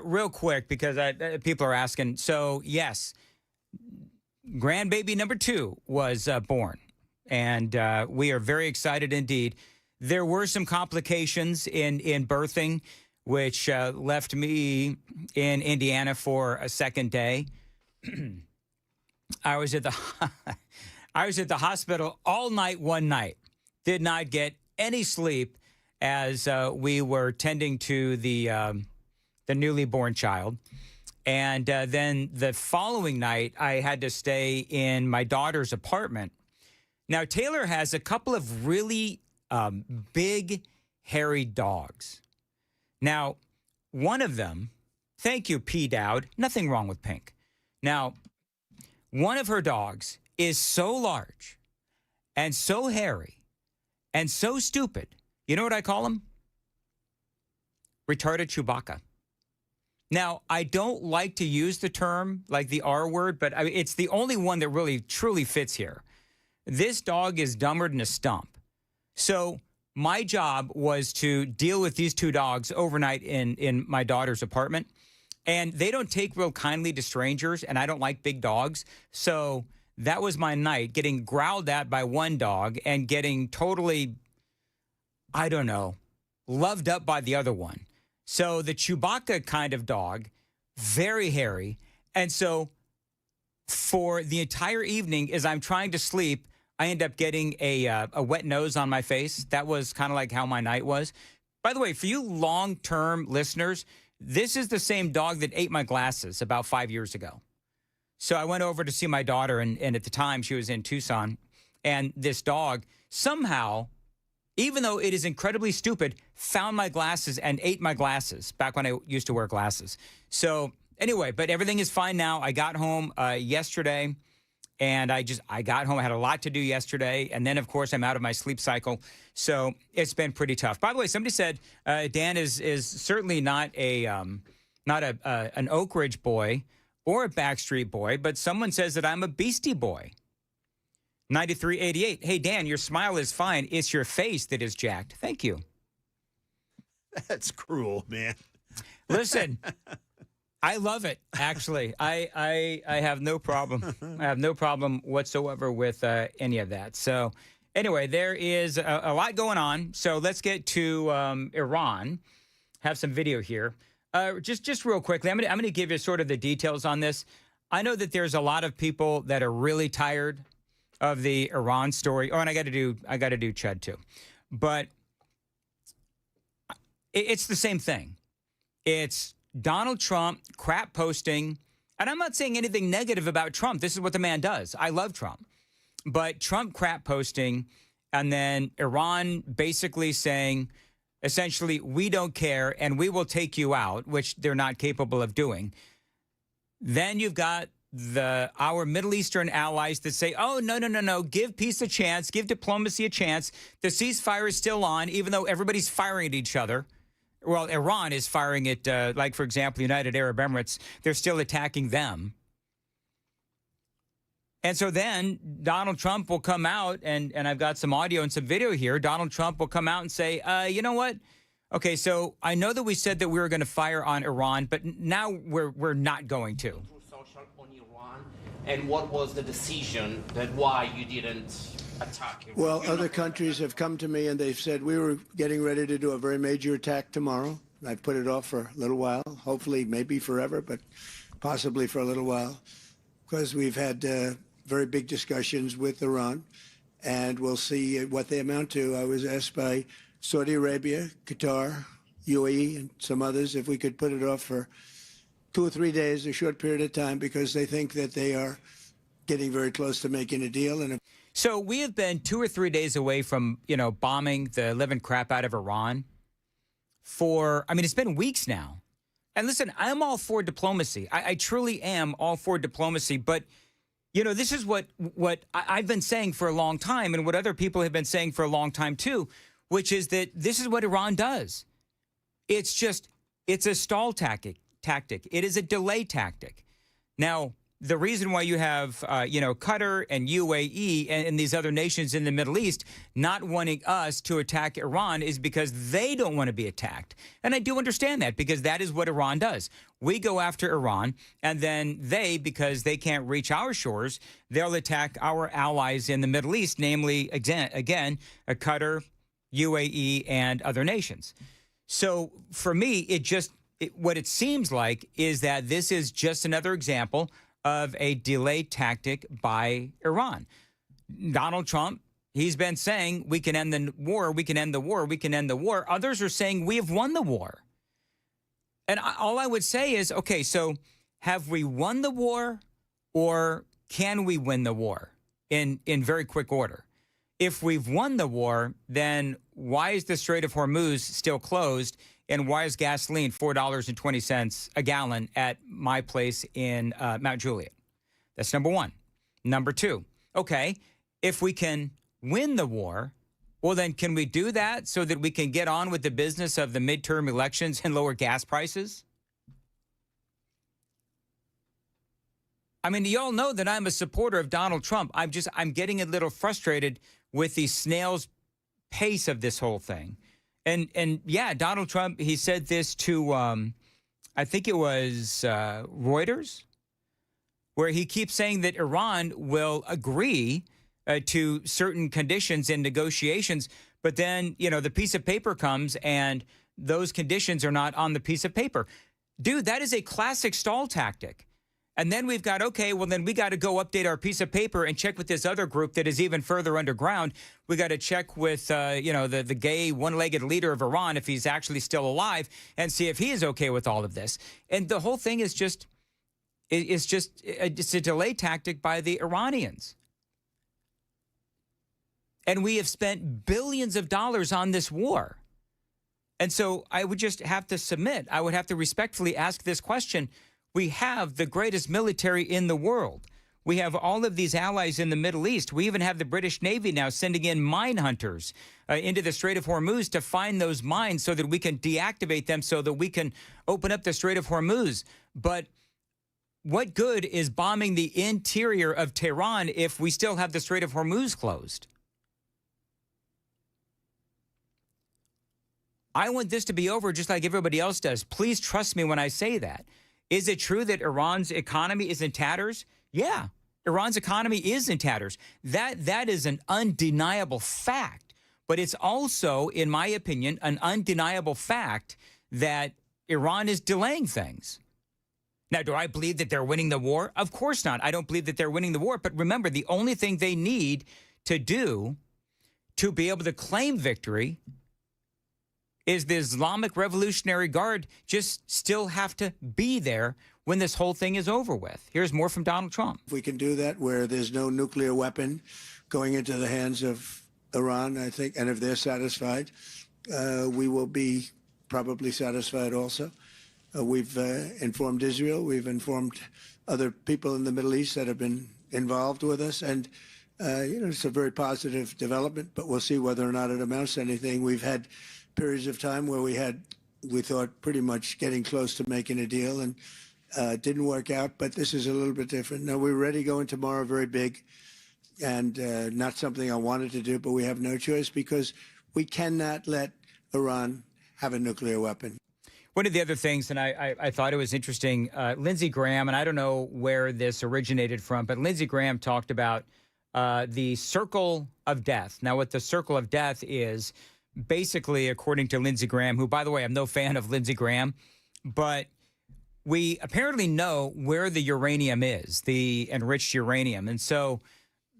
real quick, because people are asking. So, yes, grandbaby number 2 was born, and we are very excited indeed. There were some complications in birthing, which left me in Indiana for a second day. I was at the hospital all night one night. Did not get any sleep as we were tending to the newly born child. And then the following night, I had to stay in my daughter's apartment. Now, Taylor has a couple of really big, hairy dogs. Now, one of them, thank you, P. Dowd, nothing wrong with Pink. Now, one of her dogs is so large and so hairy and so stupid. You know what I call him? Retarded Chewbacca. Now, I don't like to use the term like the R word, but it's the only one that really truly fits here. This dog is dumber than a stump. So my job was to deal with these 2 dogs overnight in my daughter's apartment. And they don't take real kindly to strangers, and I don't like big dogs. So that was my night, getting growled at by one dog and getting totally, I don't know, loved up by the other one. So the Chewbacca kind of dog, very hairy. And so for the entire evening, as I'm trying to sleep, I end up getting a wet nose on my face. That was kind of like how my night was. By the way, for you long-term listeners, this is the same dog that ate my glasses about 5 years ago. So I went over to see my daughter, and at the time she was in Tucson. And this dog somehow even though it is incredibly stupid, found my glasses and ate my glasses back when I used to wear glasses. So anyway, but everything is fine now. I got home yesterday, and I got home. I had a lot to do yesterday, and then, of course, I'm out of my sleep cycle. So it's been pretty tough. By the way, somebody said Dan is certainly not an Oak Ridge boy or a Backstreet boy, but someone says that I'm a Beastie Boy. 9388. Hey, Dan, your smile is fine. It's your face that is jacked. Thank you. That's cruel, man. Listen, I love it, actually. I have no problem. I have no problem whatsoever with any of that. So anyway, there is a lot going on. So let's get to Iran. Have some video here. Just real quickly, I'm going to give you sort of the details on this. I know that there's a lot of people that are really tired of the Iran story. Oh, and I got to do Chud too. But it's the same thing. It's Donald Trump crap posting. And I'm not saying anything negative about Trump. This is what the man does. I love Trump. But Trump crap posting, and then Iran basically saying, essentially, we don't care and we will take you out, which they're not capable of doing. Then you've got our Middle Eastern allies that say, oh, no, give peace a chance, give diplomacy a chance. The ceasefire is still on, even though everybody's firing at each other. Well, Iran is firing at, like, for example, United Arab Emirates. They're still attacking them. And so then Donald Trump will come out, and I've got some audio and some video here. Donald Trump will come out and say, you know what? Okay, so I know that we said that we were going to fire on Iran, but now we're not going to. And what was the decision that why you didn't attack Iran? Well, other countries have come to me and they've said we were getting ready to do a very major attack tomorrow. I've put it off for a little while, hopefully maybe forever, but possibly for a little while, because we've had very big discussions with Iran, and we'll see what they amount to. I was asked by Saudi Arabia, Qatar, UAE, and some others if we could put it off for 2 or 3 days, a short period of time, because they think that they are getting very close to making a deal. And so we have been 2 or 3 days away from, bombing the living crap out of Iran it's been weeks now. And listen, I'm all for diplomacy. I truly am all for diplomacy. But, this is what I've been saying for a long time, and what other people have been saying for a long time too, which is that this is what Iran does. It's a stall tactic. It is a delay tactic. Now, the reason why you have, Qatar and UAE and these other nations in the Middle East not wanting us to attack Iran is because they don't want to be attacked. And I do understand that, because that is what Iran does. We go after Iran, and then because they can't reach our shores, they'll attack our allies in the Middle East, namely, again, Qatar, UAE, and other nations. So for me, what it seems like is that this is just another example of a delay tactic by Iran. Donald Trump, he's been saying we can end the war, we can end the war, we can end the war. Others are saying we have won the war. And all I would say is, okay, so have we won the war, or can we win the war in very quick order? If we've won the war, then why is the Strait of Hormuz still closed? And why is gasoline $4.20 a gallon at my place in Mount Juliet? That's number one. Number two, okay, if we can win the war, well, then can we do that so that we can get on with the business of the midterm elections and lower gas prices? You all know that I'm a supporter of Donald Trump. I'm getting a little frustrated with the snail's pace of this whole thing. And yeah, Donald Trump, he said this to, I think it was Reuters, where he keeps saying that Iran will agree to certain conditions in negotiations, but then, the piece of paper comes and those conditions are not on the piece of paper. Dude, that is a classic stall tactic. And then we've got, okay, well, then we got to go update our piece of paper and check with this other group that is even further underground. We got to check with, the gay one-legged leader of Iran, if he's actually still alive, and see if he is okay with all of this. And the whole thing is it's a delay tactic by the Iranians. And we have spent billions of dollars on this war. And so I would just have to submit. I would have to respectfully ask this question. We have the greatest military in the world. We have all of these allies in the Middle East. We even have the British Navy now sending in mine hunters into the Strait of Hormuz to find those mines so that we can deactivate them so that we can open up the Strait of Hormuz. But what good is bombing the interior of Tehran if we still have the Strait of Hormuz closed? I want this to be over just like everybody else does. Please trust me when I say that. Is it true that Iran's economy is in tatters? Yeah, Iran's economy is in tatters. That is an undeniable fact. But it's also, in my opinion, an undeniable fact that Iran is delaying things. Now, do I believe that they're winning the war? Of course not. I don't believe that they're winning the war. But remember, the only thing they need to do to be able to claim victory is the Islamic Revolutionary Guard just still have to be there when this whole thing is over with. Here's more from Donald Trump. If we can do that where there's no nuclear weapon going into the hands of Iran, I think, and if they're satisfied, we will be probably satisfied also. We've informed Israel. We've informed other people in the Middle East that have been involved with us. And, it's a very positive development, but we'll see whether or not it amounts to anything. We've had periods of time where we thought pretty much getting close to making a deal, and it didn't work out. But this is a little bit different. Now, we're ready going tomorrow, very big, and not something I wanted to do, but we have no choice because we cannot let Iran have a nuclear weapon. One of the other things, and I thought it was interesting, Lindsey Graham, and I don't know where this originated from, but Lindsey Graham talked about the circle of death. Now, what the circle of death is, basically, according to Lindsey Graham, who, by the way, I'm no fan of Lindsey Graham, but we apparently know where the uranium is, the enriched uranium. And so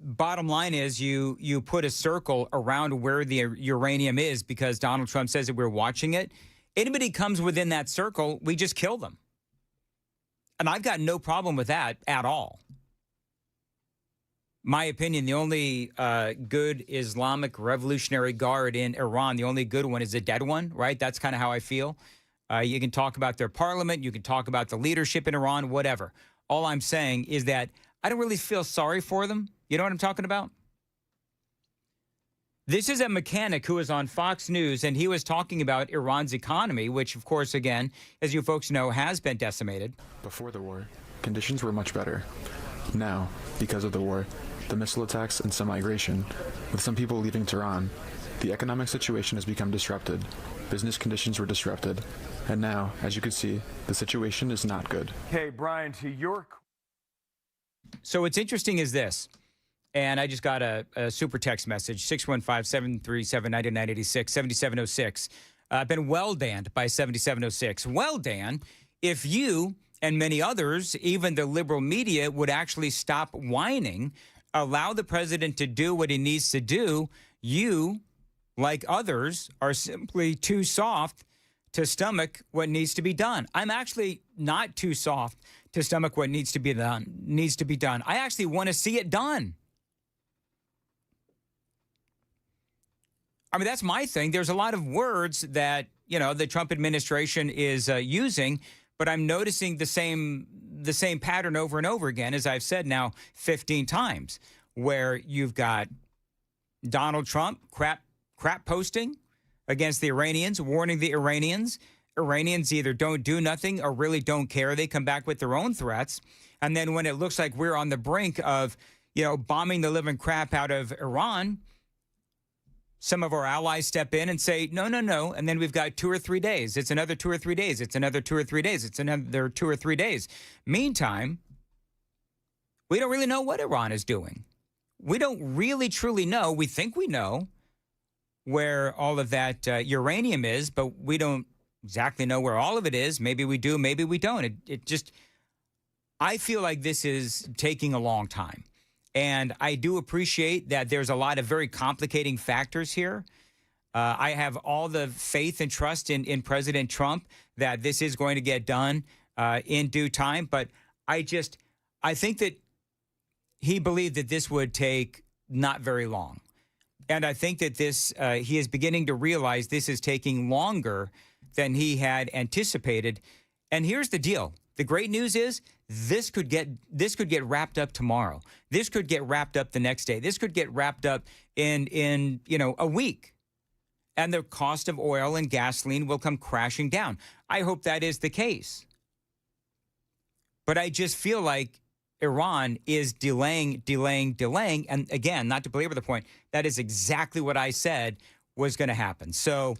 bottom line is you put a circle around where the uranium is because Donald Trump says that we're watching it. Anybody comes within that circle, we just kill them. And I've got no problem with that at all. My opinion, the only good Islamic Revolutionary Guard in Iran, the only good one is a dead one, right? That's kind of how I feel. You can talk about their parliament. You can talk about the leadership in Iran, whatever. All I'm saying is that I don't really feel sorry for them. You know what I'm talking about? This is a mechanic who was on Fox News, and he was talking about Iran's economy, which, of course, again, as you folks know, has been decimated. Before the war, conditions were much better. Now, because of the war, the missile attacks and some migration, with some people leaving Tehran, the economic situation has become disrupted. Business conditions were disrupted. And now, as you can see, the situation is not good. Okay, Brian, to your... So what's interesting is this, and I just got a super text message, 615-737-9986, 7706. I've been well-danned by 7706. Well, Dan, if you and many others, even the liberal media, would actually stop whining, allow the president to do what he needs to do, you, like others, are simply too soft to stomach what needs to be done. I'm actually not too soft to stomach what needs to be done. I actually want to see it done. I mean, that's my thing. There's a lot of words that, the Trump administration is using, but I'm noticing the same pattern over and over again, as I've said now 15 times, where you've got Donald Trump crap posting against the Iranians, warning the Iranians. Iranians either don't do nothing or really don't care. They come back with their own threats. And then when it looks like we're on the brink of, bombing the living crap out of Iran, some of our allies step in and say, no. And then we've got 2 or 3 days. It's another 2 or 3 days. It's another 2 or 3 days. It's another 2 or 3 days. Meantime, we don't really know what Iran is doing. We don't really truly know. We think we know where all of that uranium is, but we don't exactly know where all of it is. Maybe we do, maybe we don't. I feel like this is taking a long time. And I do appreciate that there's a lot of very complicating factors here. I have all the faith and trust in President Trump that this is going to get done in due time. But I think that he believed that this would take not very long. And I think that he is beginning to realize this is taking longer than he had anticipated. And here's the deal. The great news is this could get wrapped up tomorrow. This could get wrapped up the next day. This could get wrapped up in a week. And the cost of oil and gasoline will come crashing down. I hope that is the case. But I just feel like Iran is delaying. And again, not to belabor the point, that is exactly what I said was going to happen. So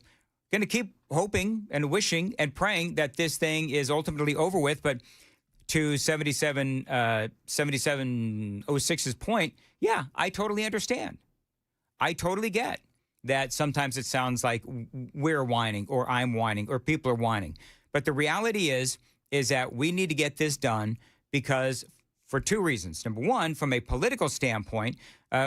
going to keep hoping and wishing and praying that this thing is ultimately over with. But to 7706's point, yeah, I totally understand. I totally get that sometimes it sounds like we're whining or I'm whining or people are whining. But the reality is that we need to get this done because for two reasons. Number one, from a political standpoint,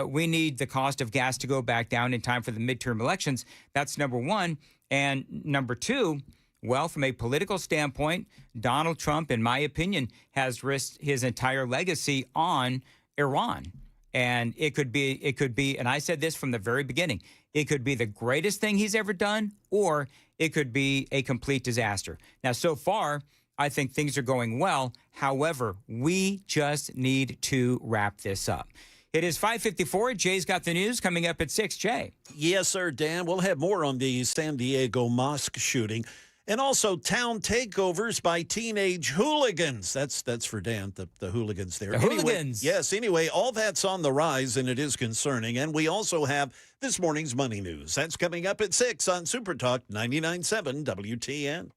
we need the cost of gas to go back down in time for the midterm elections. That's number one. And number two, well, from a political standpoint, Donald Trump, in my opinion, has risked his entire legacy on Iran. And it could be, and I said this from the very beginning, it could be the greatest thing he's ever done, or it could be a complete disaster. Now, so far, I think things are going well. However, we just need to wrap this up. It is 5:54. Jay's got the news coming up at 6. Jay. Yes, sir, Dan. We'll have more on the San Diego Mosque shooting. And also town takeovers by teenage hooligans. That's for Dan, the hooligans there. The hooligans. Anyway, all that's on the rise, and it is concerning. And we also have this morning's money news. That's coming up at 6 on Super Talk 99.7 WTN.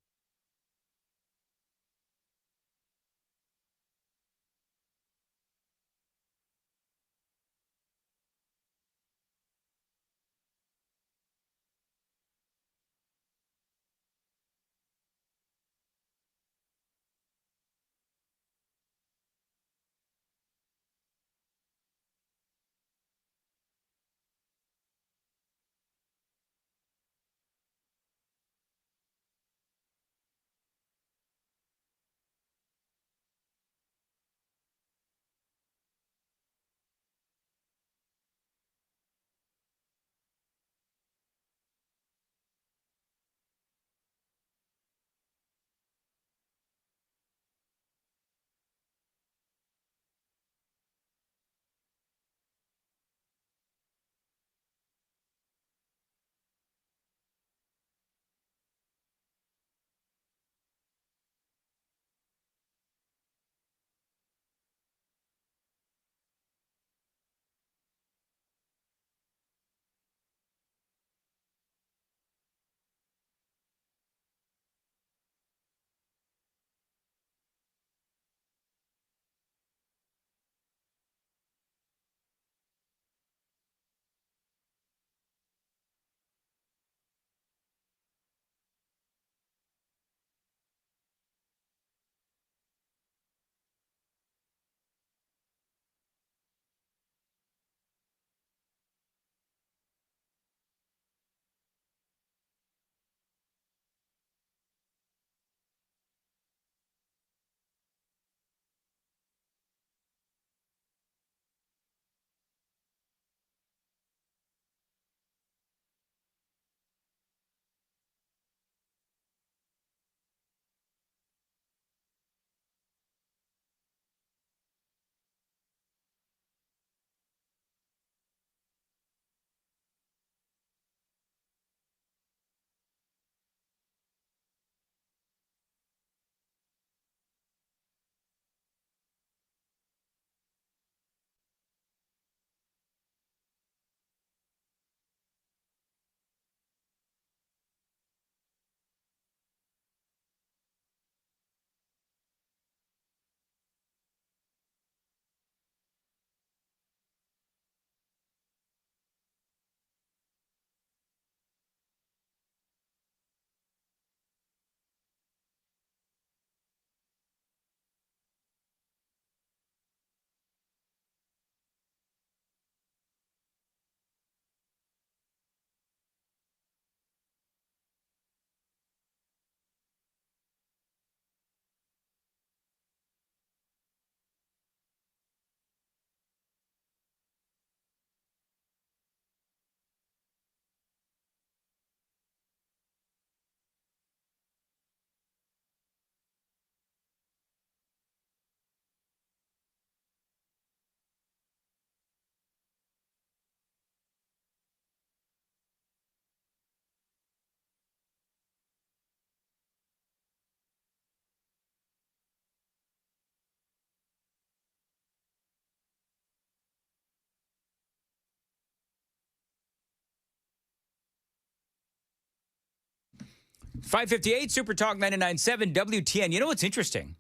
558 Super Talk 99.7 WTN. You know what's interesting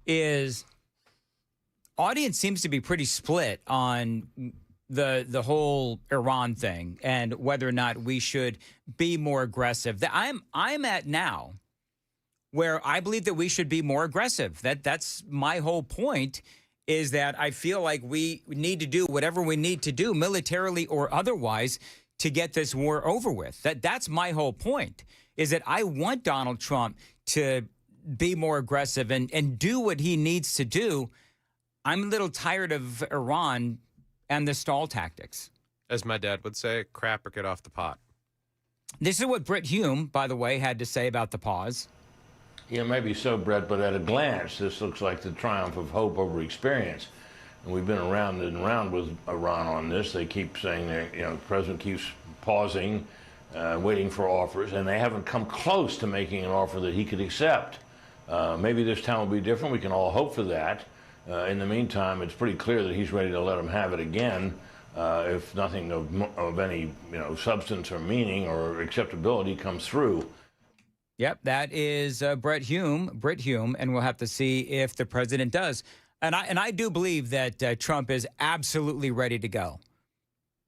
is audience seems to be pretty split on the whole Iran thing and whether or not we should be more aggressive. I'm at now where I believe that we should be more aggressive. That's my whole point, is that I feel like we need to do whatever we need to do, militarily or otherwise, to get this war over with. That's my whole point, is that I want Donald Trump to be more aggressive and do what he needs to do. I'm a little tired of Iran and the stall tactics. As my dad would say, crap or get off the pot. This is what Britt Hume, by the way, had to say about the pause. Yeah, maybe so, Brett, but at a glance, this looks like the triumph of hope over experience. And we've been around and around with Iran on this. They keep saying that, the president keeps pausing, waiting for offers, and they haven't come close to making an offer that he could accept. Maybe this time will be different. We can all hope for that. In the meantime, it's pretty clear that he's ready to let him have it again, if nothing of any substance or meaning or acceptability comes through. Yep, that is Britt Hume, and we'll have to see if the president does. And I do believe that Trump is absolutely ready to go.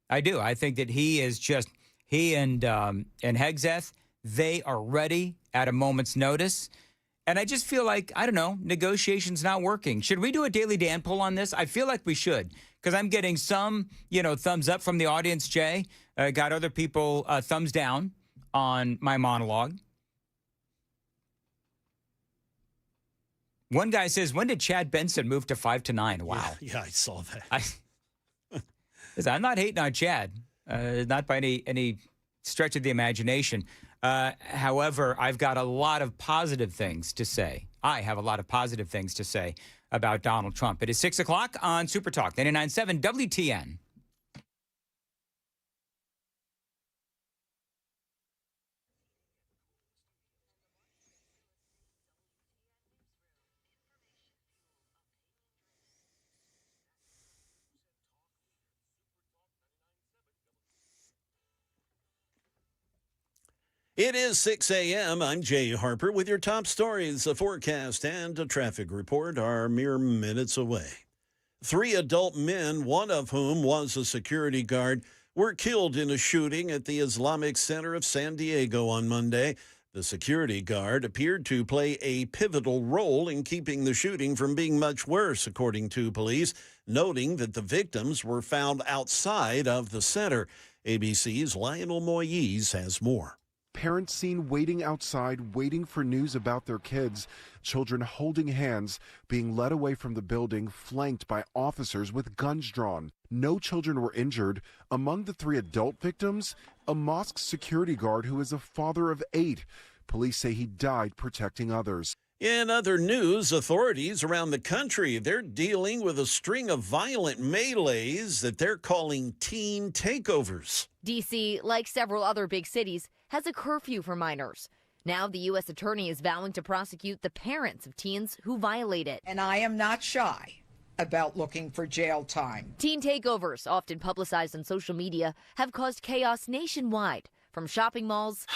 I do. I think that he and Hegseth, they are ready at a moment's notice. And I just feel like, I don't know, negotiations not working. Should we do a Daily Dan poll on this? I feel like we should, because I'm getting some, thumbs up from the audience, Jay. Got other people thumbs down on my monologue. One guy says, when did Chad Benson move to 5 to 9? Wow. Yeah, I saw that. I'm not hating on Chad, not by any stretch of the imagination. However, I've got a lot of positive things to say. I have a lot of positive things to say about Donald Trump. It is 6 o'clock on Super Talk 99.7 WTN. It is 6 a.m. I'm Jay Harper with your top stories. A forecast and a traffic report are mere minutes away. 3 adult men, one of whom was a security guard, were killed in a shooting at the Islamic Center of San Diego on Monday. The security guard appeared to play a pivotal role in keeping the shooting from being much worse, according to police, noting that the victims were found outside of the center. ABC's Lionel Moyes has more. Parents seen waiting outside, waiting for news about their kids. Children holding hands, being led away from the building, flanked by officers with guns drawn. No children were injured. Among the 3 adult victims, a mosque security guard who is a father of 8. Police say he died protecting others. In other news, authorities around the country, they're dealing with a string of violent melees that they're calling teen takeovers. D.C., like several other big cities, has a curfew for minors. Now the U.S. attorney is vowing to prosecute the parents of teens who violate it. And I am not shy about looking for jail time. Teen takeovers, often publicized on social media, have caused chaos nationwide, from shopping malls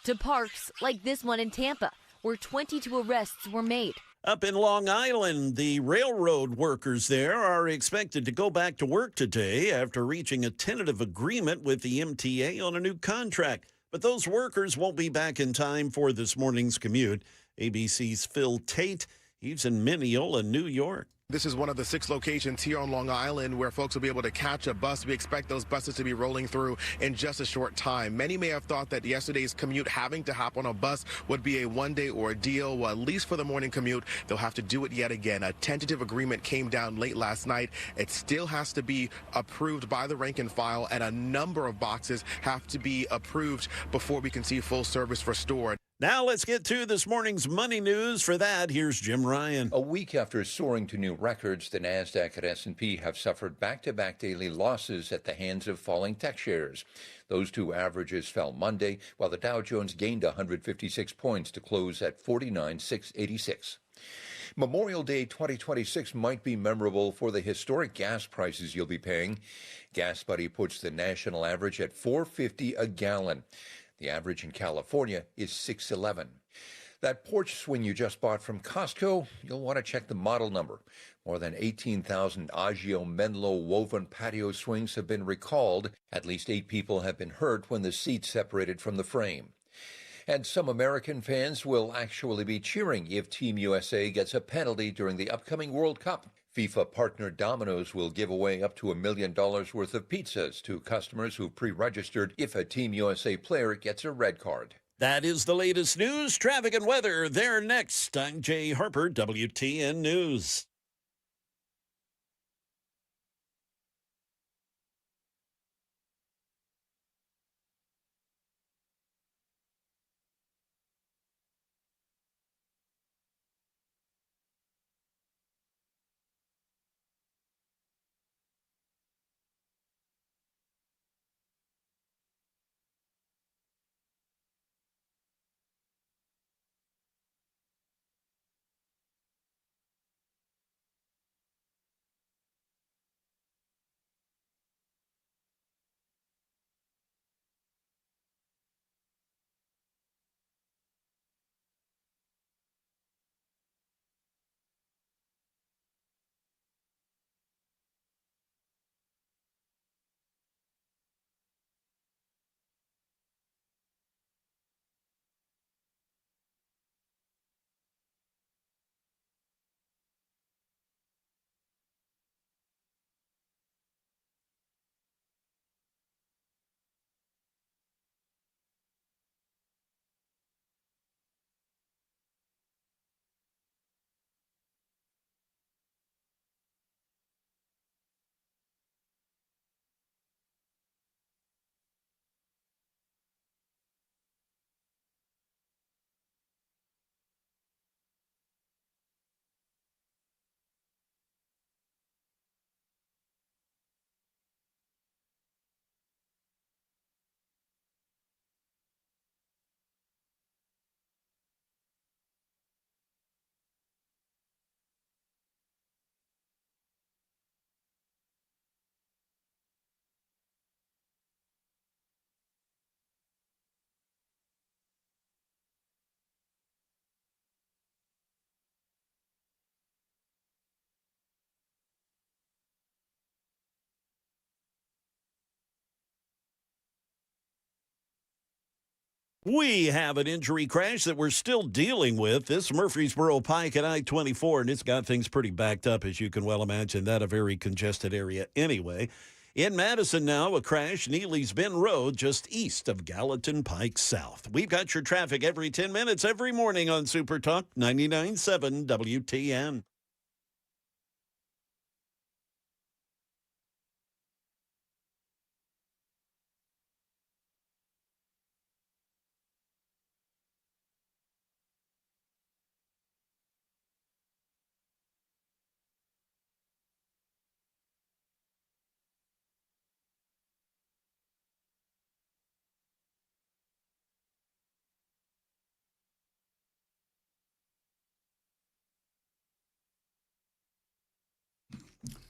to parks like this one in Tampa, where 22 arrests were made. Up in Long Island, the railroad workers there are expected to go back to work today after reaching a tentative agreement with the MTA on a new contract. But those workers won't be back in time for this morning's commute. ABC's Phil Tate, he's in Mineola, New York. This is one of the 6 locations here on Long Island where folks will be able to catch a bus. We expect those buses to be rolling through in just a short time. Many may have thought that yesterday's commute, having to hop on a bus, would be a one-day ordeal. Well, at least for the morning commute, they'll have to do it yet again. A tentative agreement came down late last night. It still has to be approved by the rank and file, and a number of boxes have to be approved before we can see full service restored. Now let's get to this morning's money news. For that, here's Jim Ryan. A week after soaring to new records, the NASDAQ and S&P have suffered back-to-back daily losses at the hands of falling tech shares. Those 2 averages fell Monday, while the Dow Jones gained 156 points to close at 49,686. Memorial Day 2026 might be memorable for the historic gas prices you'll be paying. GasBuddy puts the national average at $4.50 a gallon. The average in California is 611. That porch swing you just bought from Costco, you'll want to check the model number. More than 18,000 Agio Menlo woven patio swings have been recalled. At least 8 people have been hurt when the seat separated from the frame. And some American fans will actually be cheering if Team USA gets a penalty during the upcoming World Cup. FIFA partner Domino's will give away up to $1 million worth of pizzas to customers who pre-registered if a Team USA player gets a red card. That is the latest news, traffic, and weather. There next. I'm Jay Harper, WTN News. We have an injury crash that we're still dealing with. This Murfreesboro Pike at I-24, and it's got things pretty backed up, as you can well imagine. That a very congested area anyway. In Madison now, a crash, Neely's Bend Road, just east of Gallatin Pike South. We've got your traffic every 10 minutes, every morning on Super Talk 99.7 WTN.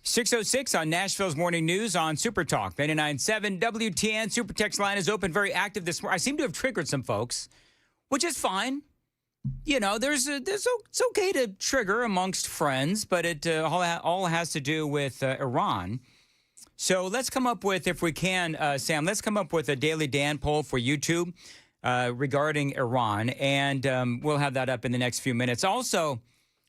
.606 on Nashville's Morning News on Super Talk 99.7 WTN. Super Text line is open, very active this morning. I seem to have triggered some folks, which is fine. You know, it's okay to trigger amongst friends, but it all has to do with Iran. So let's come up with, if we can, Sam, let's come up with a Daily Dan poll for YouTube regarding Iran, and we'll have that up in the next few minutes. Also,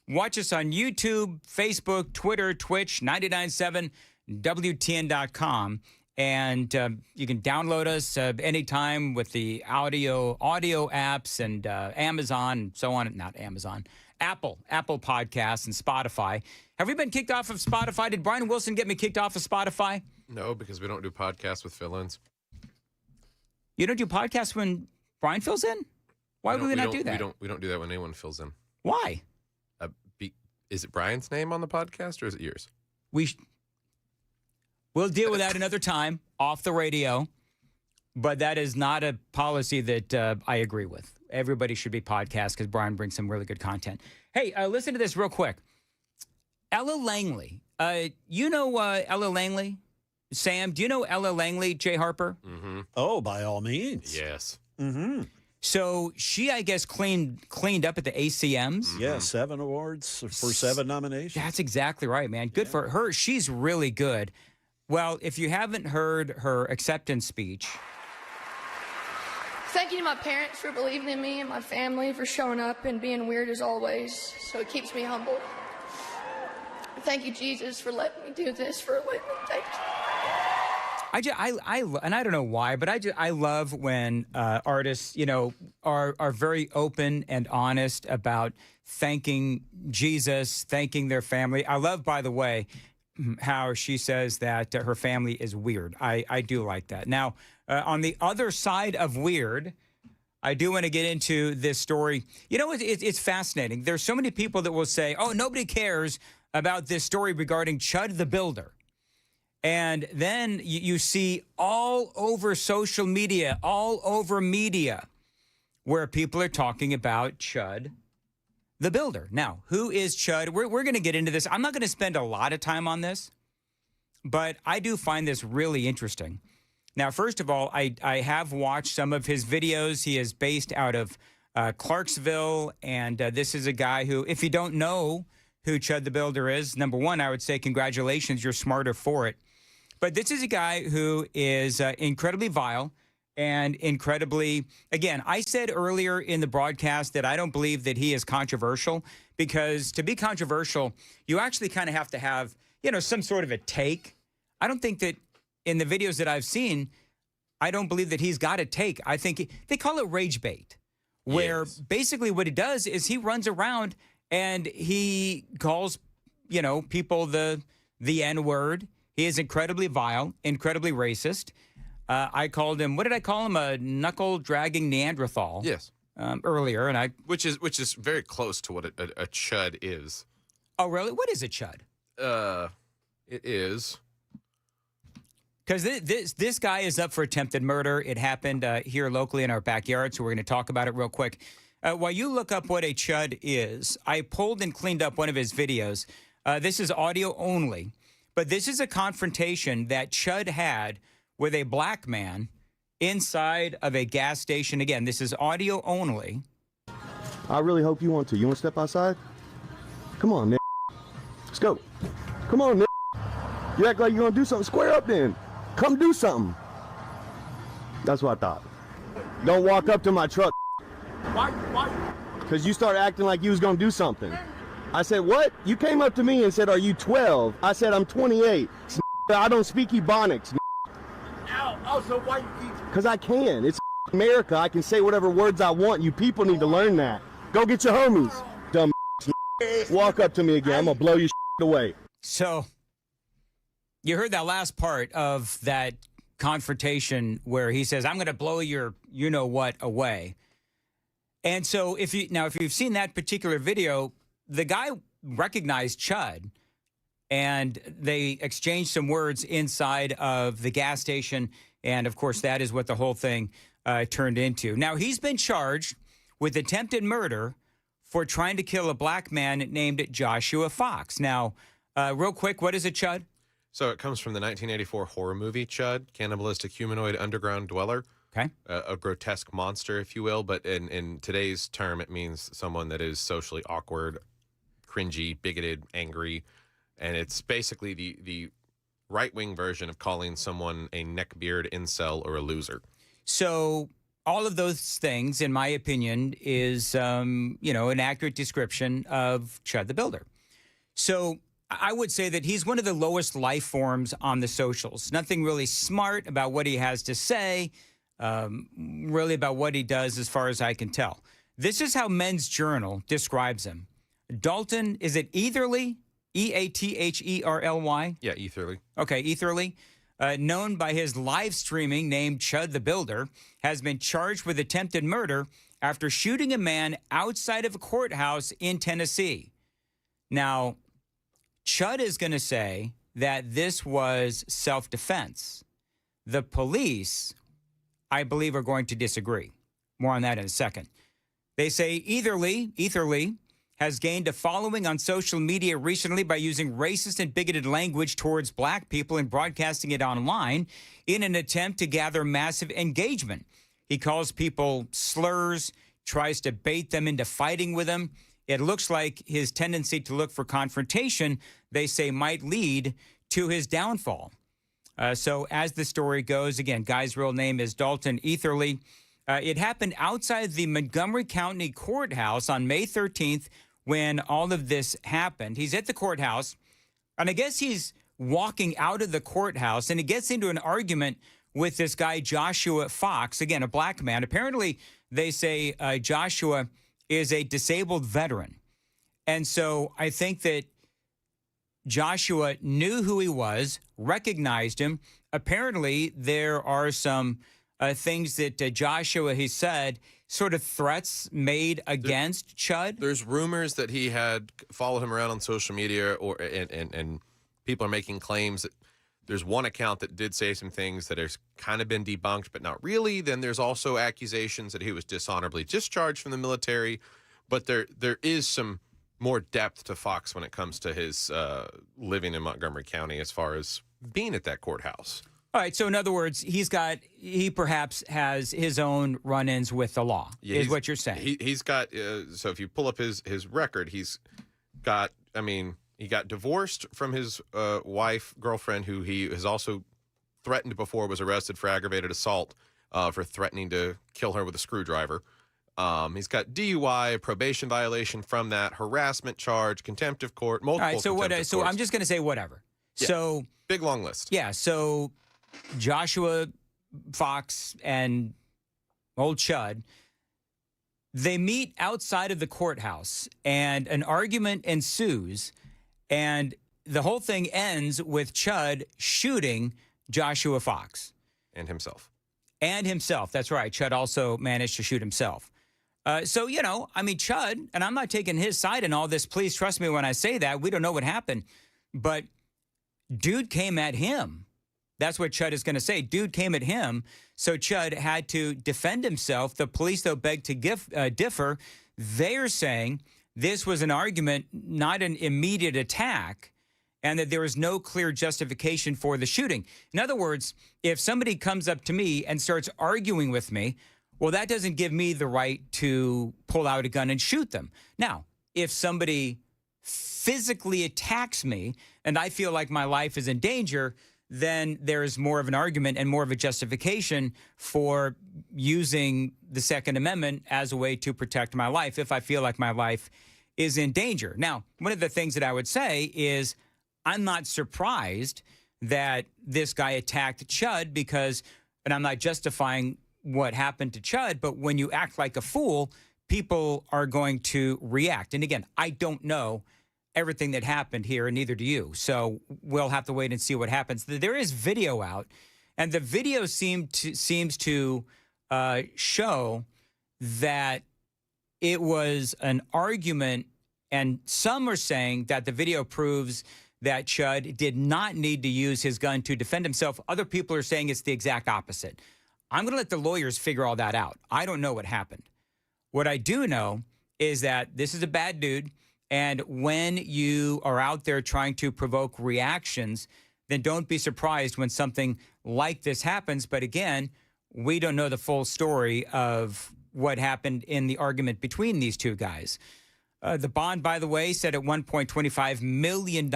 watch us on YouTube, Facebook, Twitter, Twitch, 997WTN.com. And you can download us anytime with the audio apps and Amazon and so on. Not Amazon. Apple Podcasts and Spotify. Have we been kicked off of Spotify? Did Brian Wilson get me kicked off of Spotify? No, because we don't do podcasts with fill-ins. You don't do podcasts when Brian fills in? Why would we not do that? We don't do that when anyone fills in. Why? Is it Brian's name on the podcast or is it yours? We'll deal with that another time off the radio, but that is not a policy that I agree with. Everybody should be podcast because Brian brings some really good content. Hey, listen to this real quick. Ella Langley. You know Ella Langley? Sam, do you know Ella Langley, Jay Harper? Mm-hmm. Oh, by all means. Yes. Mm-hmm. So she, I guess, cleaned up at the ACMs. Yeah, 7 awards for 7 nominations. That's exactly right, man. Good for her. She's really good. Well, if you haven't heard her acceptance speech. Thank you to my parents for believing in me and my family for showing up and being weird as always, so it keeps me humble. Thank you, Jesus, for letting me do this for a living. Thank you. And I don't know why, but I love when artists, are very open and honest about thanking Jesus, thanking their family. I love, by the way, how she says that her family is weird. I do like that. Now, on the other side of weird, I do want to get into this story. It's fascinating. There's so many people that will say, oh, nobody cares about this story regarding ChudtheBuilder. And then you see all over social media, all over media, where people are talking about ChudtheBuilder. Now, who is Chud? We're going to get into this. I'm not going to spend a lot of time on this, but I do find this really interesting. Now, first of all, I have watched some of his videos. He is based out of Clarksville, and this is a guy who, if you don't know who ChudtheBuilder is, number one, I would say congratulations, you're smarter for it. But this is a guy who is incredibly vile and incredibly, again, I said earlier in the broadcast that I don't believe that he is controversial, because to be controversial, you actually kind of have to have, some sort of a take. I don't think that in the videos that I've seen, I don't believe that he's got a take. I think they call it rage bait, where basically what he does is he runs around and he calls, people the N-word. He is incredibly vile, incredibly racist. I called him, what did I call him? A knuckle-dragging Neanderthal. Yes. Earlier, and which is very close to what a chud is. Oh, really? What is a chud? It is. Because this guy is up for attempted murder. It happened here locally in our backyard, so we're going to talk about it real quick. While you look up what a chud is, I pulled and cleaned up one of his videos. This is audio only. But this is a confrontation that Chud had with a black man inside of a gas station. Again, this is audio only. I really hope you want to. You want to step outside? Come on, Nick. Let's go. Come on, Nick. You act like you're going to do something. Square up then. Come do something. That's what I thought. Don't walk up to my truck. Why? Because you started acting like you was going to do something. I said, what? You came up to me and said, are you 12? I said, I'm 28. I don't speak Ebonics. Ow, so why you keep... Because I can. It's America. I can say whatever words I want. You people need to learn that. Go get your homies, dumb. Walk up to me again. I'm going to blow your away. So, you heard that last part of that confrontation where he says, I'm going to blow your you-know-what away. And so, if you've seen that particular video, the guy recognized Chud, and they exchanged some words inside of the gas station, and of course, that is what the whole thing turned into. Now, he's been charged with attempted murder for trying to kill a black man named Joshua Fox. Now, real quick, what is a Chud? So it comes from the 1984 horror movie Chud, cannibalistic humanoid underground dweller. Okay. A grotesque monster, if you will, but in today's term, it means someone that is socially awkward, cringy, bigoted, angry, and it's basically the right-wing version of calling someone a neckbeard, incel, or a loser. So all of those things, in my opinion, is an accurate description of ChudtheBuilder. So I would say that he's one of the lowest life forms on the socials. Nothing really smart about what he has to say, really about what he does as far as I can tell. This is how Men's Journal describes him. Dalton, is it Etherly? E-A-T-H-E-R-L-Y? Yeah, Etherly. Okay, Etherly. Known by his live streaming name ChudtheBuilder, has been charged with attempted murder after shooting a man outside of a courthouse in Tennessee. Now, Chud is going to say that this was self-defense. The police, I believe, are going to disagree. More on that in a second. They say Etherly has gained a following on social media recently by using racist and bigoted language towards black people and broadcasting it online in an attempt to gather massive engagement. He calls people slurs, tries to bait them into fighting with him. It looks like his tendency to look for confrontation, they say, might lead to his downfall. So as the story goes, again, guy's real name is Dalton Etherly. It happened outside the Montgomery County Courthouse on May 13th when all of this happened. He's at the courthouse, and I guess he's walking out of the courthouse, and he gets into an argument with this guy, Joshua Fox, again, a black man. Apparently, they say Joshua is a disabled veteran. And so I think that Joshua knew who he was, recognized him. Apparently, there are some things that Joshua, he said, sort of threats made against Chud. There's rumors that he had followed him around on social media, and people are making claims that there's one account that did say some things that has kind of been debunked, but not really. Then there's also accusations that he was dishonorably discharged from the military. But there is some more depth to Fox when it comes to his living in Montgomery County as far as being at that courthouse. All right. So in other words, he perhaps has his own run-ins with the law, is what you're saying. He's got, so if you pull up his record, he's got, he got divorced from his girlfriend, who he has also threatened before, was arrested for aggravated assault for threatening to kill her with a screwdriver. He's got DUI, a probation violation from that, harassment charge, contempt of court, multiple. All right, so I'm just going to say whatever. Yeah, so big long list. Yeah. So Joshua Fox and old Chud, they meet outside of the courthouse, and an argument ensues, and the whole thing ends with Chud shooting Joshua Fox. And himself. That's right. Chud also managed to shoot himself. So, Chud, and I'm not taking his side in all this. Please trust me when I say that. We don't know what happened. But dude came at him. That's what Chud is going to say. Dude came at him. So Chud had to defend himself. The police, though, begged to differ. They're saying this was an argument, not an immediate attack, and that there was no clear justification for the shooting. In other words, if somebody comes up to me and starts arguing with me, well, that doesn't give me the right to pull out a gun and shoot them. Now, if somebody physically attacks me and I feel like my life is in danger, then there's more of an argument and more of a justification for using the Second Amendment as a way to protect my life if I feel like my life is in danger. Now, one of the things that I would say is I'm not surprised that this guy attacked Chud because, and I'm not justifying what happened to Chud, but when you act like a fool, people are going to react. And again, I don't know everything that happened here, and neither do you. So we'll have to wait and see what happens. There is video out, and the video seems to show that it was an argument, and some are saying that the video proves that Chud did not need to use his gun to defend himself. Other people are saying it's the exact opposite. I'm going to let the lawyers figure all that out. I don't know what happened. What I do know is that this is a bad dude, and when you are out there trying to provoke reactions, then don't be surprised when something like this happens. But again, we don't know the full story of what happened in the argument between these two guys. The bond, by the way, set at $1.25 million.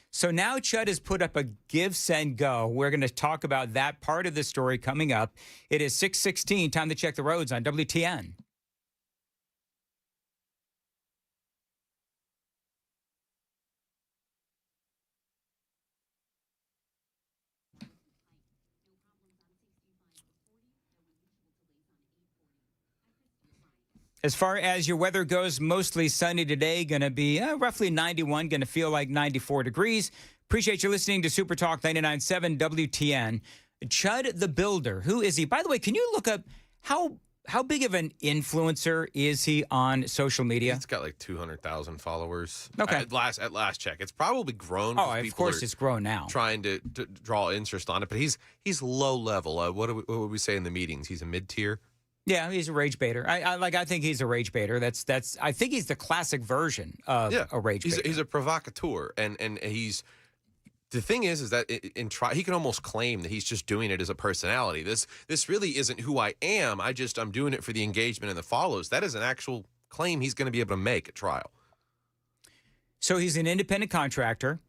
So now Chud has put up a give, send, go. We're going to talk about that part of the story coming up. It is 6:16. Time to check the roads on WTN. As far as your weather goes, mostly sunny today. Going to be roughly 91. Going to feel like 94 degrees. Appreciate you listening to Super Talk 99.7 WTN. ChudtheBuilder. Who is he? By the way, can you look up how big of an influencer is he on social media? He's got like 200,000 followers. Okay. At last check. It's probably grown. Oh, of course it's grown now. Trying to draw interest on it. But he's low level. What would we say in the meetings? He's a mid-tier? Yeah, he's a rage baiter. I think he's a rage baiter. I think he's the classic version of a rage baiter. He's a provocateur, and he's The thing is that he can almost claim that he's just doing it as a personality. This really isn't who I am. I'm doing it for the engagement and the follows. That is an actual claim he's going to be able to make at trial. So he's an independent contractor.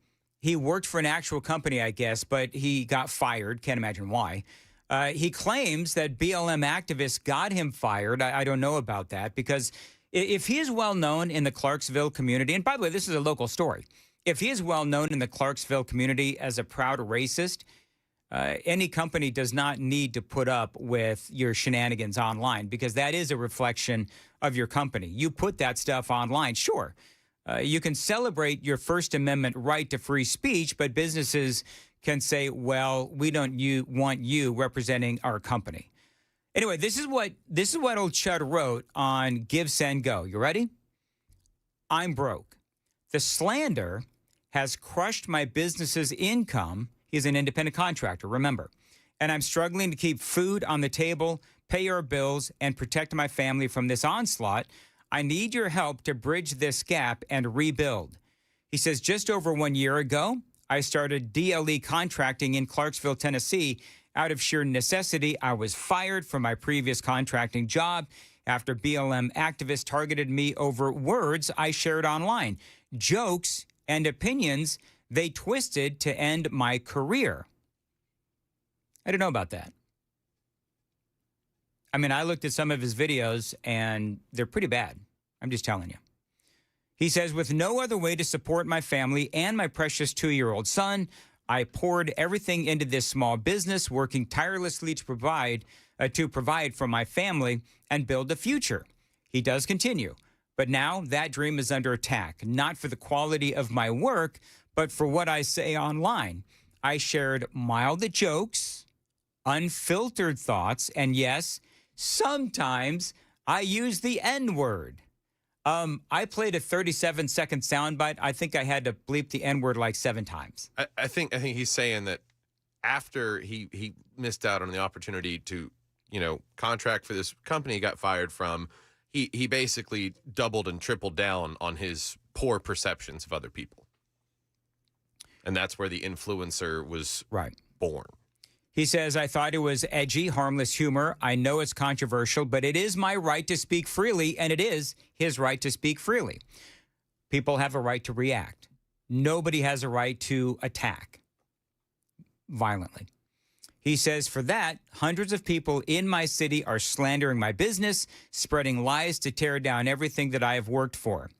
He worked for an actual company, I guess, but he got fired. Can't imagine why. He claims that BLM activists got him fired. I don't know about that, because if he is well known in the Clarksville community, and by the way, this is a local story. If he is well known in the Clarksville community as a proud racist, any company does not need to put up with your shenanigans online, because that is a reflection of your company. You put that stuff online, sure. You can celebrate your First Amendment right to free speech, but businesses can say, well, we don't want you representing our company. Anyway, this is what old Chud wrote on Give, Send, Go. You ready? I'm broke. The slander has crushed my business's income. He's an independent contractor, remember. And I'm struggling to keep food on the table, pay our bills, and protect my family from this onslaught. I need your help to bridge this gap and rebuild. He says, just over 1 year ago, I started DLE contracting in Clarksville, Tennessee. Out of sheer necessity, I was fired from my previous contracting job after BLM activists targeted me over words I shared online, jokes and opinions they twisted to end my career. I don't know about that. I mean, I looked at some of his videos, and they're pretty bad. I'm just telling you. He says, with no other way to support my family and my precious 2-year-old son, I poured everything into this small business, working tirelessly to provide for my family and build a future. He does continue. But now that dream is under attack, not for the quality of my work, but for what I say online. I shared mild jokes, unfiltered thoughts, and yes, sometimes I use the N-word. I played a 37-second soundbite. I think I had to bleep the N-word like 7 times. I think he's saying that after he missed out on the opportunity to, contract for this company he got fired from, he basically doubled and tripled down on his poor perceptions of other people. And that's where the influencer was born. He says, I thought it was edgy, harmless humor. I know it's controversial, but it is my right to speak freely, and it is his right to speak freely. People have a right to react. Nobody has a right to attack violently. He says, for that, hundreds of people in my city are slandering my business, spreading lies to tear down everything that I have worked for.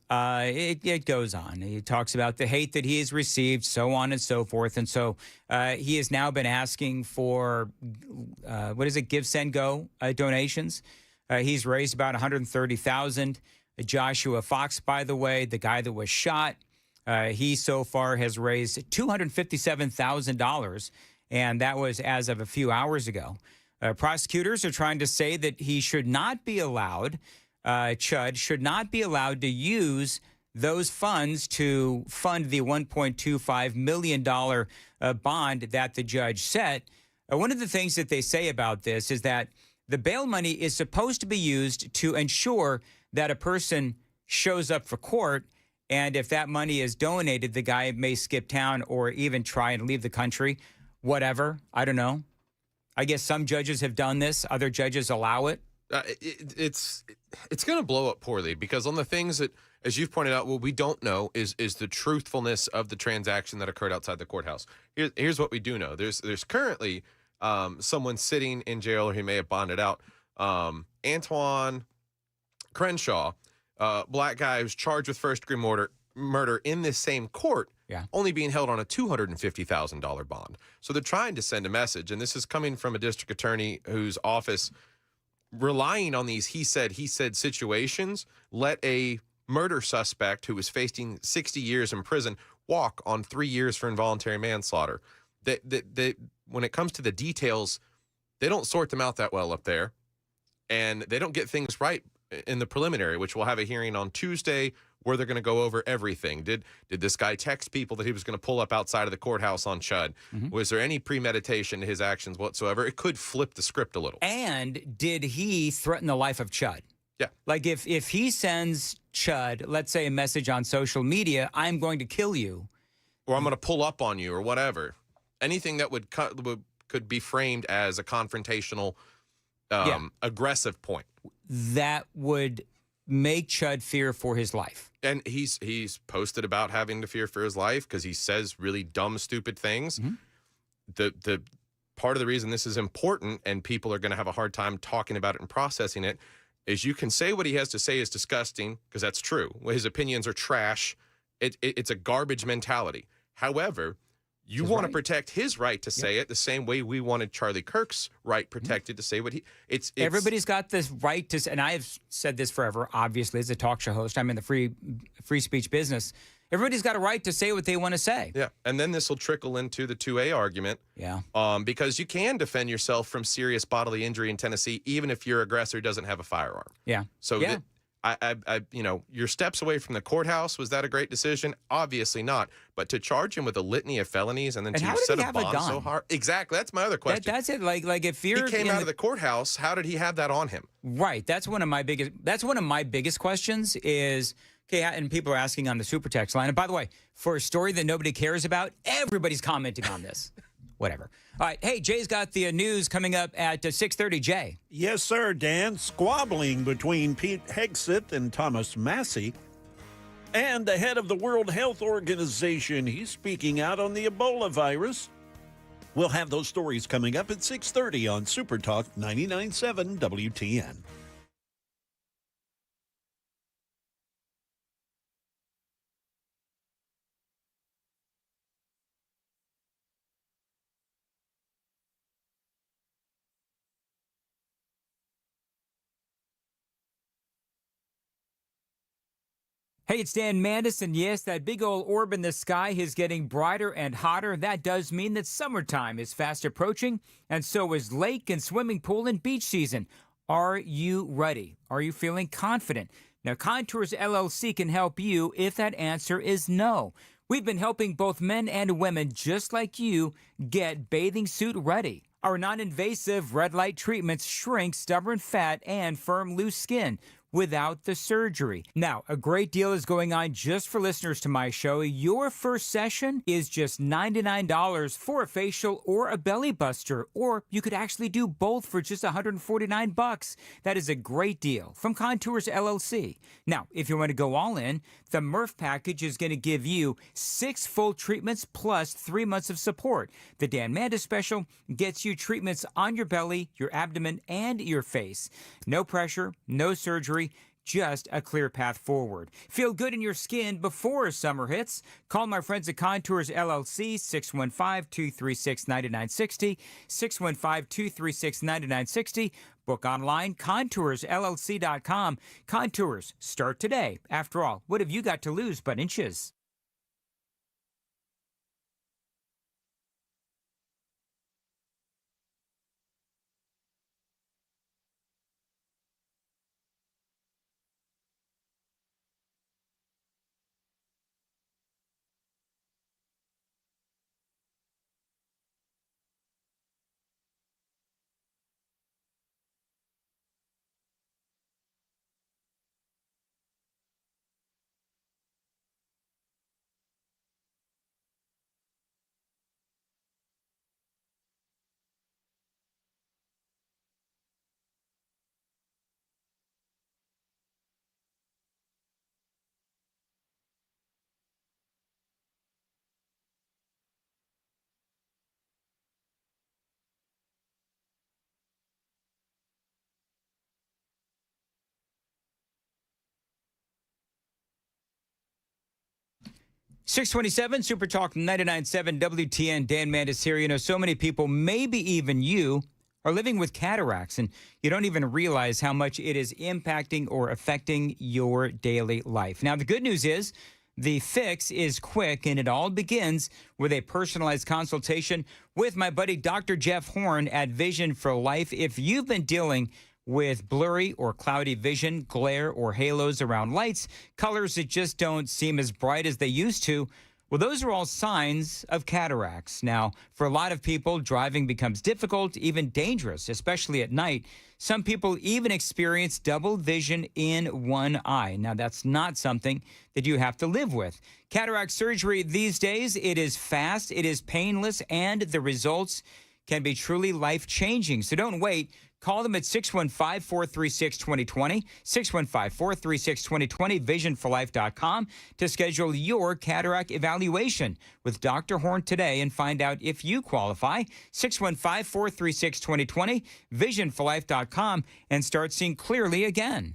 It goes on. He talks about the hate that he has received, so on and so forth. And so he has now been asking for, Give, Send, Go donations. He's raised about $130,000. Joshua Fox, by the way, the guy that was shot, he so far has raised $257,000. And that was as of a few hours ago. Prosecutors are trying to say that he should not be allowed, Chud should not be allowed to use those funds to fund the $1.25 million bond that the judge set. One of the things that they say about this is that the bail money is supposed to be used to ensure that a person shows up for court, and if that money is donated, the guy may skip town or even try and leave the country. Whatever. I don't know. I guess some judges have done this. Other judges allow it. It's going to blow up poorly, because on the things that, as you've pointed out, what we don't know is the truthfulness of the transaction that occurred outside the courthouse. Here's what we do know. There's currently someone sitting in jail, or he may have bonded out. Antoine Crenshaw, black guy who's charged with first-degree murder in this same court. Yeah. Only being held on a $250,000 bond. So they're trying to send a message, and this is coming from a district attorney whose office, relying on these he said situations, let a murder suspect who was facing 60 years in prison walk on 3 years for involuntary manslaughter. They, when it comes to the details, they don't sort them out that well up there, and they don't get things right in the preliminary, which we'll have a hearing on Tuesday where they're going to go over everything. Did this guy text people that he was going to pull up outside of the courthouse on Chud? Mm-hmm. Was there any premeditation to his actions whatsoever? It could flip the script a little. And did he threaten the life of Chud? Yeah. Like if he sends Chud, let's say, a message on social media, I'm going to kill you. or I'm going to pull up on you or whatever. Anything that could be framed as a confrontational, aggressive point. That would make Chud fear for his life. And he's posted about having to fear for his life because he says really dumb, stupid things. Mm-hmm. The part of the reason this is important and people are going to have a hard time talking about it and processing it is you can say what he has to say is disgusting because that's true. His opinions are trash. It's a garbage mentality. However, you want to protect his right to say it the same way we wanted Charlie Kirk's right protected to say what he. It's everybody's got this right to, and I have said this forever. Obviously, as a talk show host, I'm in the free speech business. Everybody's got a right to say what they want to say. Yeah, and then this will trickle into the 2A argument. Yeah. Because you can defend yourself from serious bodily injury in Tennessee, even if your aggressor doesn't have a firearm. Yeah. So yeah. Your steps away from the courthouse, was that a great decision? Obviously not. But to charge him with a litany of felonies and then to set a bond so hard. Exactly. That's my other question. That's it. Like if you're he came out of the courthouse, how did he have that on him? Right. That's one of my biggest questions is. Okay, and people are asking on the super text line. And by the way, for a story that nobody cares about, everybody's commenting on this. Whatever. All right. Hey, Jay's got the news coming up at 6:30. Jay. Yes, sir, Dan. Squabbling between Pete Hegseth and Thomas Massey. And the head of the World Health Organization, he's speaking out on the Ebola virus. We'll have those stories coming up at 6:30 on Super Talk 99.7 WTN. Hey, it's Dan Mandis, and yes, that big old orb in the sky is getting brighter and hotter. That does mean that summertime is fast approaching, and so is lake and swimming pool and beach season. Are you ready? Are you feeling confident? Now, Contours LLC can help you if that answer is no. We've been helping both men and women just like you get bathing suit ready. Our non-invasive red light treatments shrink stubborn fat and firm loose skin without the surgery. Now, a great deal is going on just for listeners to my show. Your first session is just $99 for a facial or a belly buster, or you could actually do both for just $149. That is a great deal from Contours LLC. Now, if you want to go all in, the Murph package is going to give you 6 full treatments plus 3 months of support. The Dan Mandis special gets you treatments on your belly, your abdomen, and your face. No pressure, no surgery, just a clear path forward. Feel good in your skin before summer hits. Call my friends at Contours LLC, 615-236-9960, 615-236-9960. Book online, ContoursLLC.com. Contours, start today. After all, what have you got to lose but inches? .627 Super Talk 99.7 WTN. Dan Mandis here. You know, so many people, maybe even you, are living with cataracts, and you don't even realize how much it is impacting or affecting your daily life. Now, the good news is the fix is quick, and it all begins with a personalized consultation with my buddy Dr. Jeff Horn at Vision for Life. If you've been dealing with blurry or cloudy vision, glare or halos around lights, colors that just don't seem as bright as they used to, Well, those are all signs of cataracts. Now, for a lot of people, driving becomes difficult, even dangerous, especially at night. Some people even experience double vision in one eye. Now, that's not something that you have to live with. Cataract surgery these days, it is fast, it is painless, and the results can be truly life-changing. So don't wait. Call them at 615-436-2020, 615-436-2020, visionforlife.com to schedule your cataract evaluation with Dr. Horn today and find out if you qualify. 615-436-2020, visionforlife.com, and start seeing clearly again.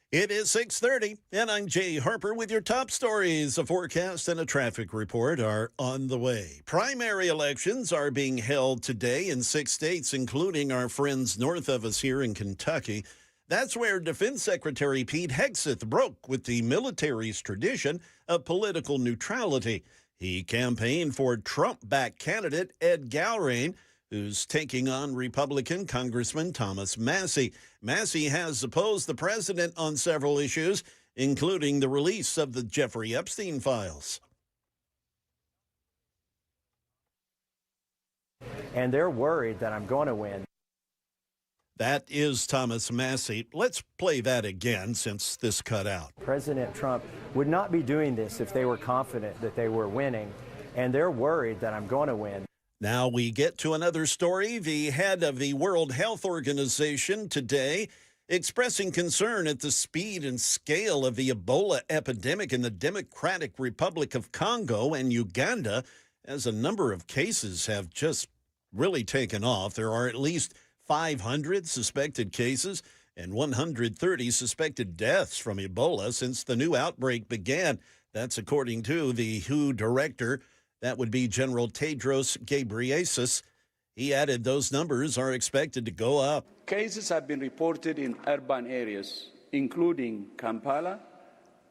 It is 6:30, and I'm Jay Harper with your top stories. A forecast and a traffic report are on the way. Primary elections are being held today in 6 states, including our friends north of us here in Kentucky. That's where Defense Secretary Pete Hegseth broke with the military's tradition of political neutrality. He campaigned for Trump-backed candidate Ed Gowrain, who's taking on Republican Congressman Thomas Massie. Massie has opposed the president on several issues, including the release of the Jeffrey Epstein files. And they're worried that I'm going to win. That is Thomas Massie. Let's play that again since this cut out. President Trump would not be doing this if they were confident that they were winning, and they're worried that I'm going to win. Now we get to another story. The head of the World Health Organization today expressing concern at the speed and scale of the Ebola epidemic in the Democratic Republic of Congo and Uganda, as a number of cases have just really taken off. There are at least 500 suspected cases and 130 suspected deaths from Ebola since the new outbreak began. That's according to the WHO director. That would be General Tedros Ghebreyesus. He added those numbers are expected to go up. Cases have been reported in urban areas, including Kampala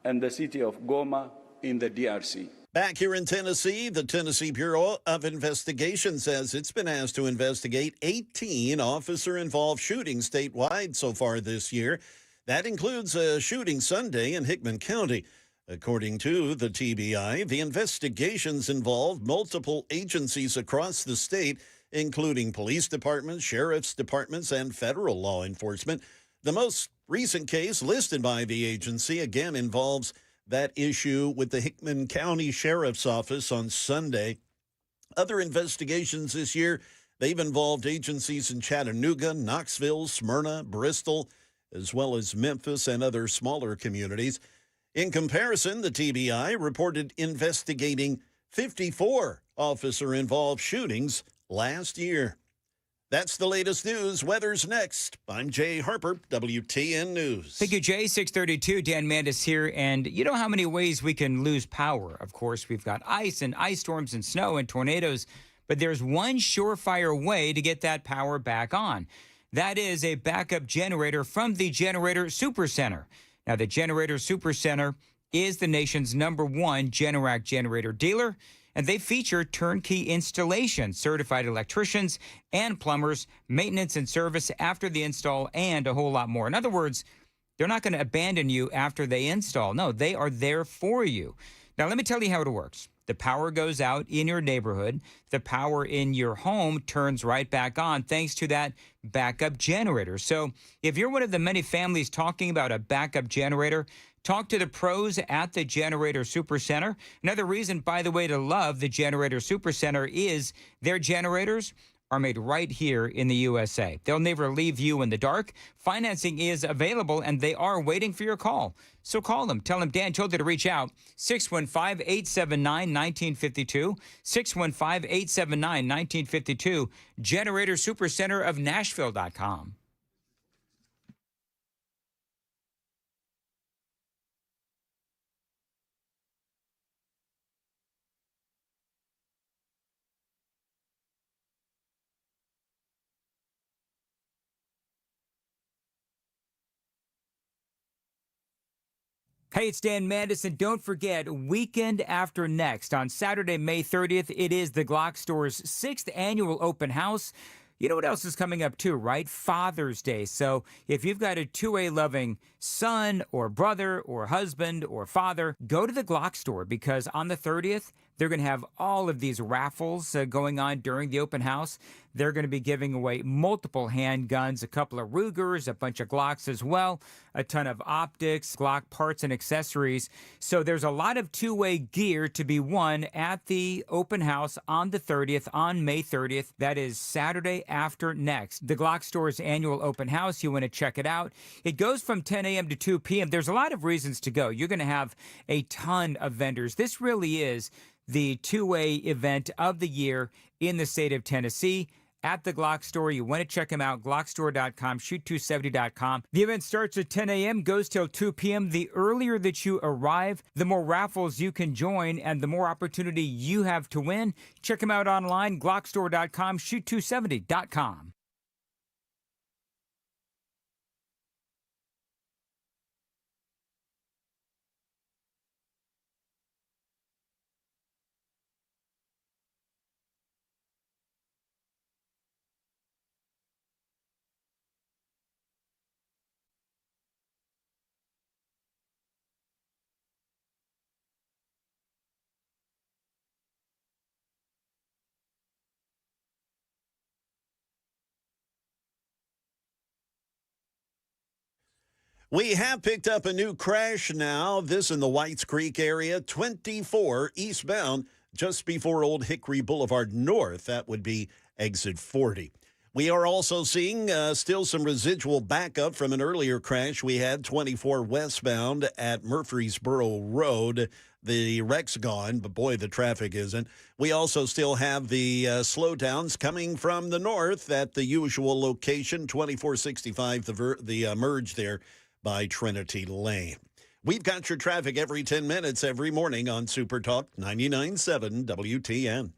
and the city of Goma in the DRC. Back here in Tennessee, the Tennessee Bureau of Investigation says it's been asked to investigate 18 officer-involved shootings statewide so far this year. That includes a shooting Sunday in Hickman County. According to the TBI, the investigations involve multiple agencies across the state, including police departments, sheriff's departments, and federal law enforcement. The most recent case listed by the agency, again, involves that issue with the Hickman County Sheriff's Office on Sunday. Other investigations this year, they've involved agencies in Chattanooga, Knoxville, Smyrna, Bristol, as well as Memphis and other smaller communities. In comparison, the TBI reported investigating 54 officer-involved shootings last year. That's the latest news. Weather's next. I'm Jay Harper, WTN News. Thank you, Jay. 632, Dan Mandis here. And you know how many ways we can lose power. Of course, we've got ice and ice storms and snow and tornadoes. But there's one surefire way to get that power back on. That is a backup generator from the Generator Supercenter. Now, the Generator Supercenter is the nation's #1 Generac generator dealer, and they feature turnkey installation, certified electricians and plumbers, maintenance and service after the install, and a whole lot more. In other words, they're not going to abandon you after they install. No, they are there for you. Now, let me tell you how it works. The power goes out in your neighborhood. The power in your home turns right back on thanks to that backup generator. So if you're one of the many families talking about a backup generator, talk to the pros at the Generator Supercenter. Another reason, by the way, to love the Generator Supercenter is their generators are made right here in the USA. They'll never leave you in the dark. Financing is available, and they are waiting for your call. So call them. Tell them Dan told you to reach out. 615-879-1952. 615-879-1952. Generator Supercenter of Nashville.com. Hey, it's Dan Mandis. Don't forget, weekend after next, on Saturday, May 30th, it is the Glock Store's 6th annual open house. You know what else is coming up too, right? Father's Day. So if you've got a 2A loving son or brother or husband or father, go to the Glock Store, because on the 30th, they're going to have all of these raffles going on during the open house. They're going to be giving away multiple handguns, a couple of Rugers, a bunch of Glocks as well, a ton of optics, Glock parts and accessories. So there's a lot of two-way gear to be won at the open house on the 30th, on May 30th. That is Saturday after next. The Glock Store's annual open house, you want to check it out. It goes from 10 a.m. to 2 p.m. There's a lot of reasons to go. You're going to have a ton of vendors. This really is the two-way event of the year in the state of Tennessee at the Glock Store. You want to check them out, glockstore.com, shoot270.com. The event starts at 10 a.m., goes till 2 p.m. The earlier that you arrive, the more raffles you can join and the more opportunity you have to win. Check them out online, glockstore.com, shoot270.com. We have picked up a new crash now. This in the Whites Creek area, 24 eastbound, just before Old Hickory Boulevard North. That would be exit 40. We are also seeing still some residual backup from an earlier crash we had, 24 westbound at Murfreesboro Road. The wreck's gone, but boy, the traffic isn't. We also still have the slowdowns coming from the north at the usual location, 2465, the merge there by Trinity Lane. We've got your traffic every 10 minutes every morning on Super Talk 99.7 WTN.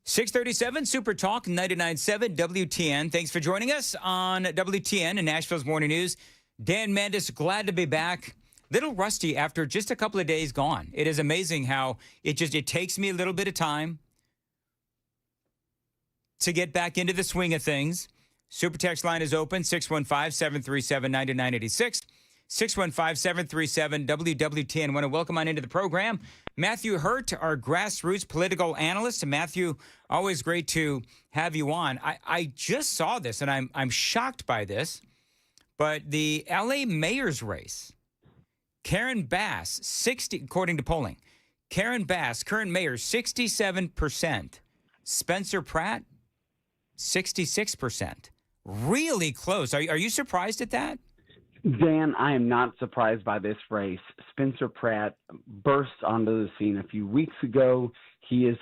.637 Super Talk 99.7 WTN. Thanks for joining us on WTN and Nashville's Morning News. Dan Mandis, glad to be back. Little rusty after just a couple of days gone. It is amazing how it takes me a little bit of time to get back into the swing of things. Super text line is open, 615-737-9986. 615-737-WWTN. I want to welcome on into the program Matthew Hurt, our grassroots political analyst. And Matthew, always great to have you on. I just saw this, and I'm shocked by this. But the LA mayor's race, Karen Bass, according to polling, Karen Bass, current mayor, 67%. Spencer Pratt, 66%. Really close. Are you surprised at that? Dan, I am not surprised by this race. Spencer Pratt burst onto the scene a few weeks ago. He is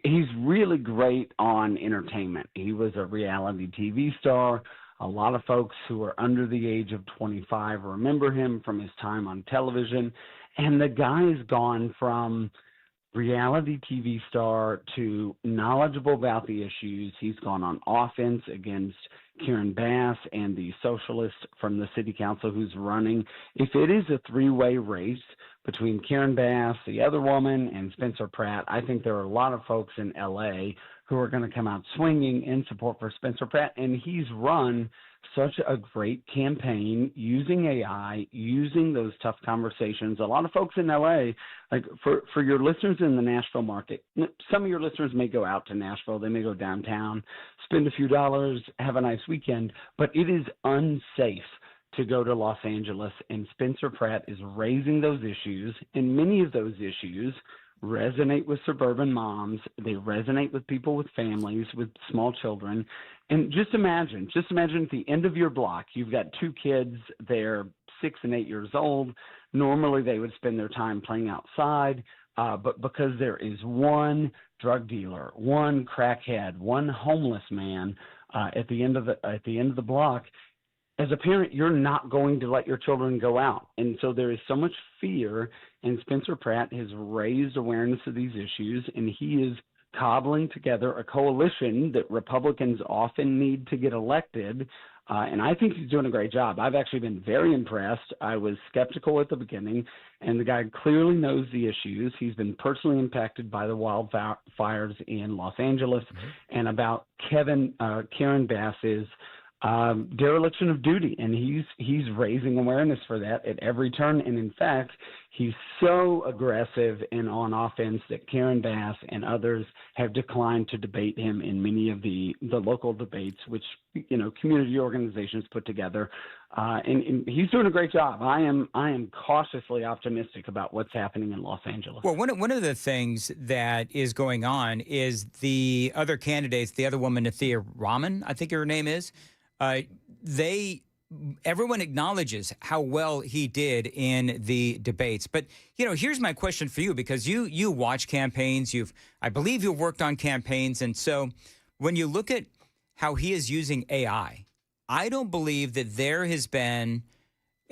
he's really great on entertainment. He was a reality TV star. A lot of folks who are under the age of 25 remember him from his time on television. And the guy has gone from reality TV star to knowledgeable about the issues. He's gone on offense against Karen Bass and the socialist from the city council who's running. If it is a three-way race between Karen Bass, the other woman, and Spencer Pratt, I think there are a lot of folks in LA who are going to come out swinging in support for Spencer Pratt. And he's run such a great campaign using AI, using those tough conversations. A lot of folks in LA, like for your listeners in the Nashville market, some of your listeners may go out to Nashville. They may go downtown, spend a few dollars, have a nice weekend, but it is unsafe to go to Los Angeles. And Spencer Pratt is raising those issues, and many of those issues resonate with suburban moms. They resonate with people with families, with small children. And just imagine at the end of your block, you've got two kids, they're 6 and 8 years old. Normally they would spend their time playing outside, but because there is one drug dealer, one crackhead, one homeless man at the end of the block, as a parent, you're not going to let your children go out. And so there is so much fear, and Spencer Pratt has raised awareness of these issues, and he is cobbling together a coalition that Republicans often need to get elected. And I think he's doing a great job. I've actually been very impressed. I was skeptical at the beginning, and the guy clearly knows the issues. He's been personally impacted by the wildfires in Los Angeles, and about Karen Bass's dereliction of duty, and he's raising awareness for that at every turn. And in fact, he's so aggressive and on offense that Karen Bass and others have declined to debate him in many of the local debates, which community organizations put together. And he's doing a great job. I am cautiously optimistic about what's happening in Los Angeles. Well, one of the things that is going on is the other candidates, the other woman, Nathia Rahman, I think her name is. Everyone acknowledges how well he did in the debates. But, here's my question for you, because you watch campaigns. I believe you've worked on campaigns. And so when you look at how he is using AI, I don't believe that there has been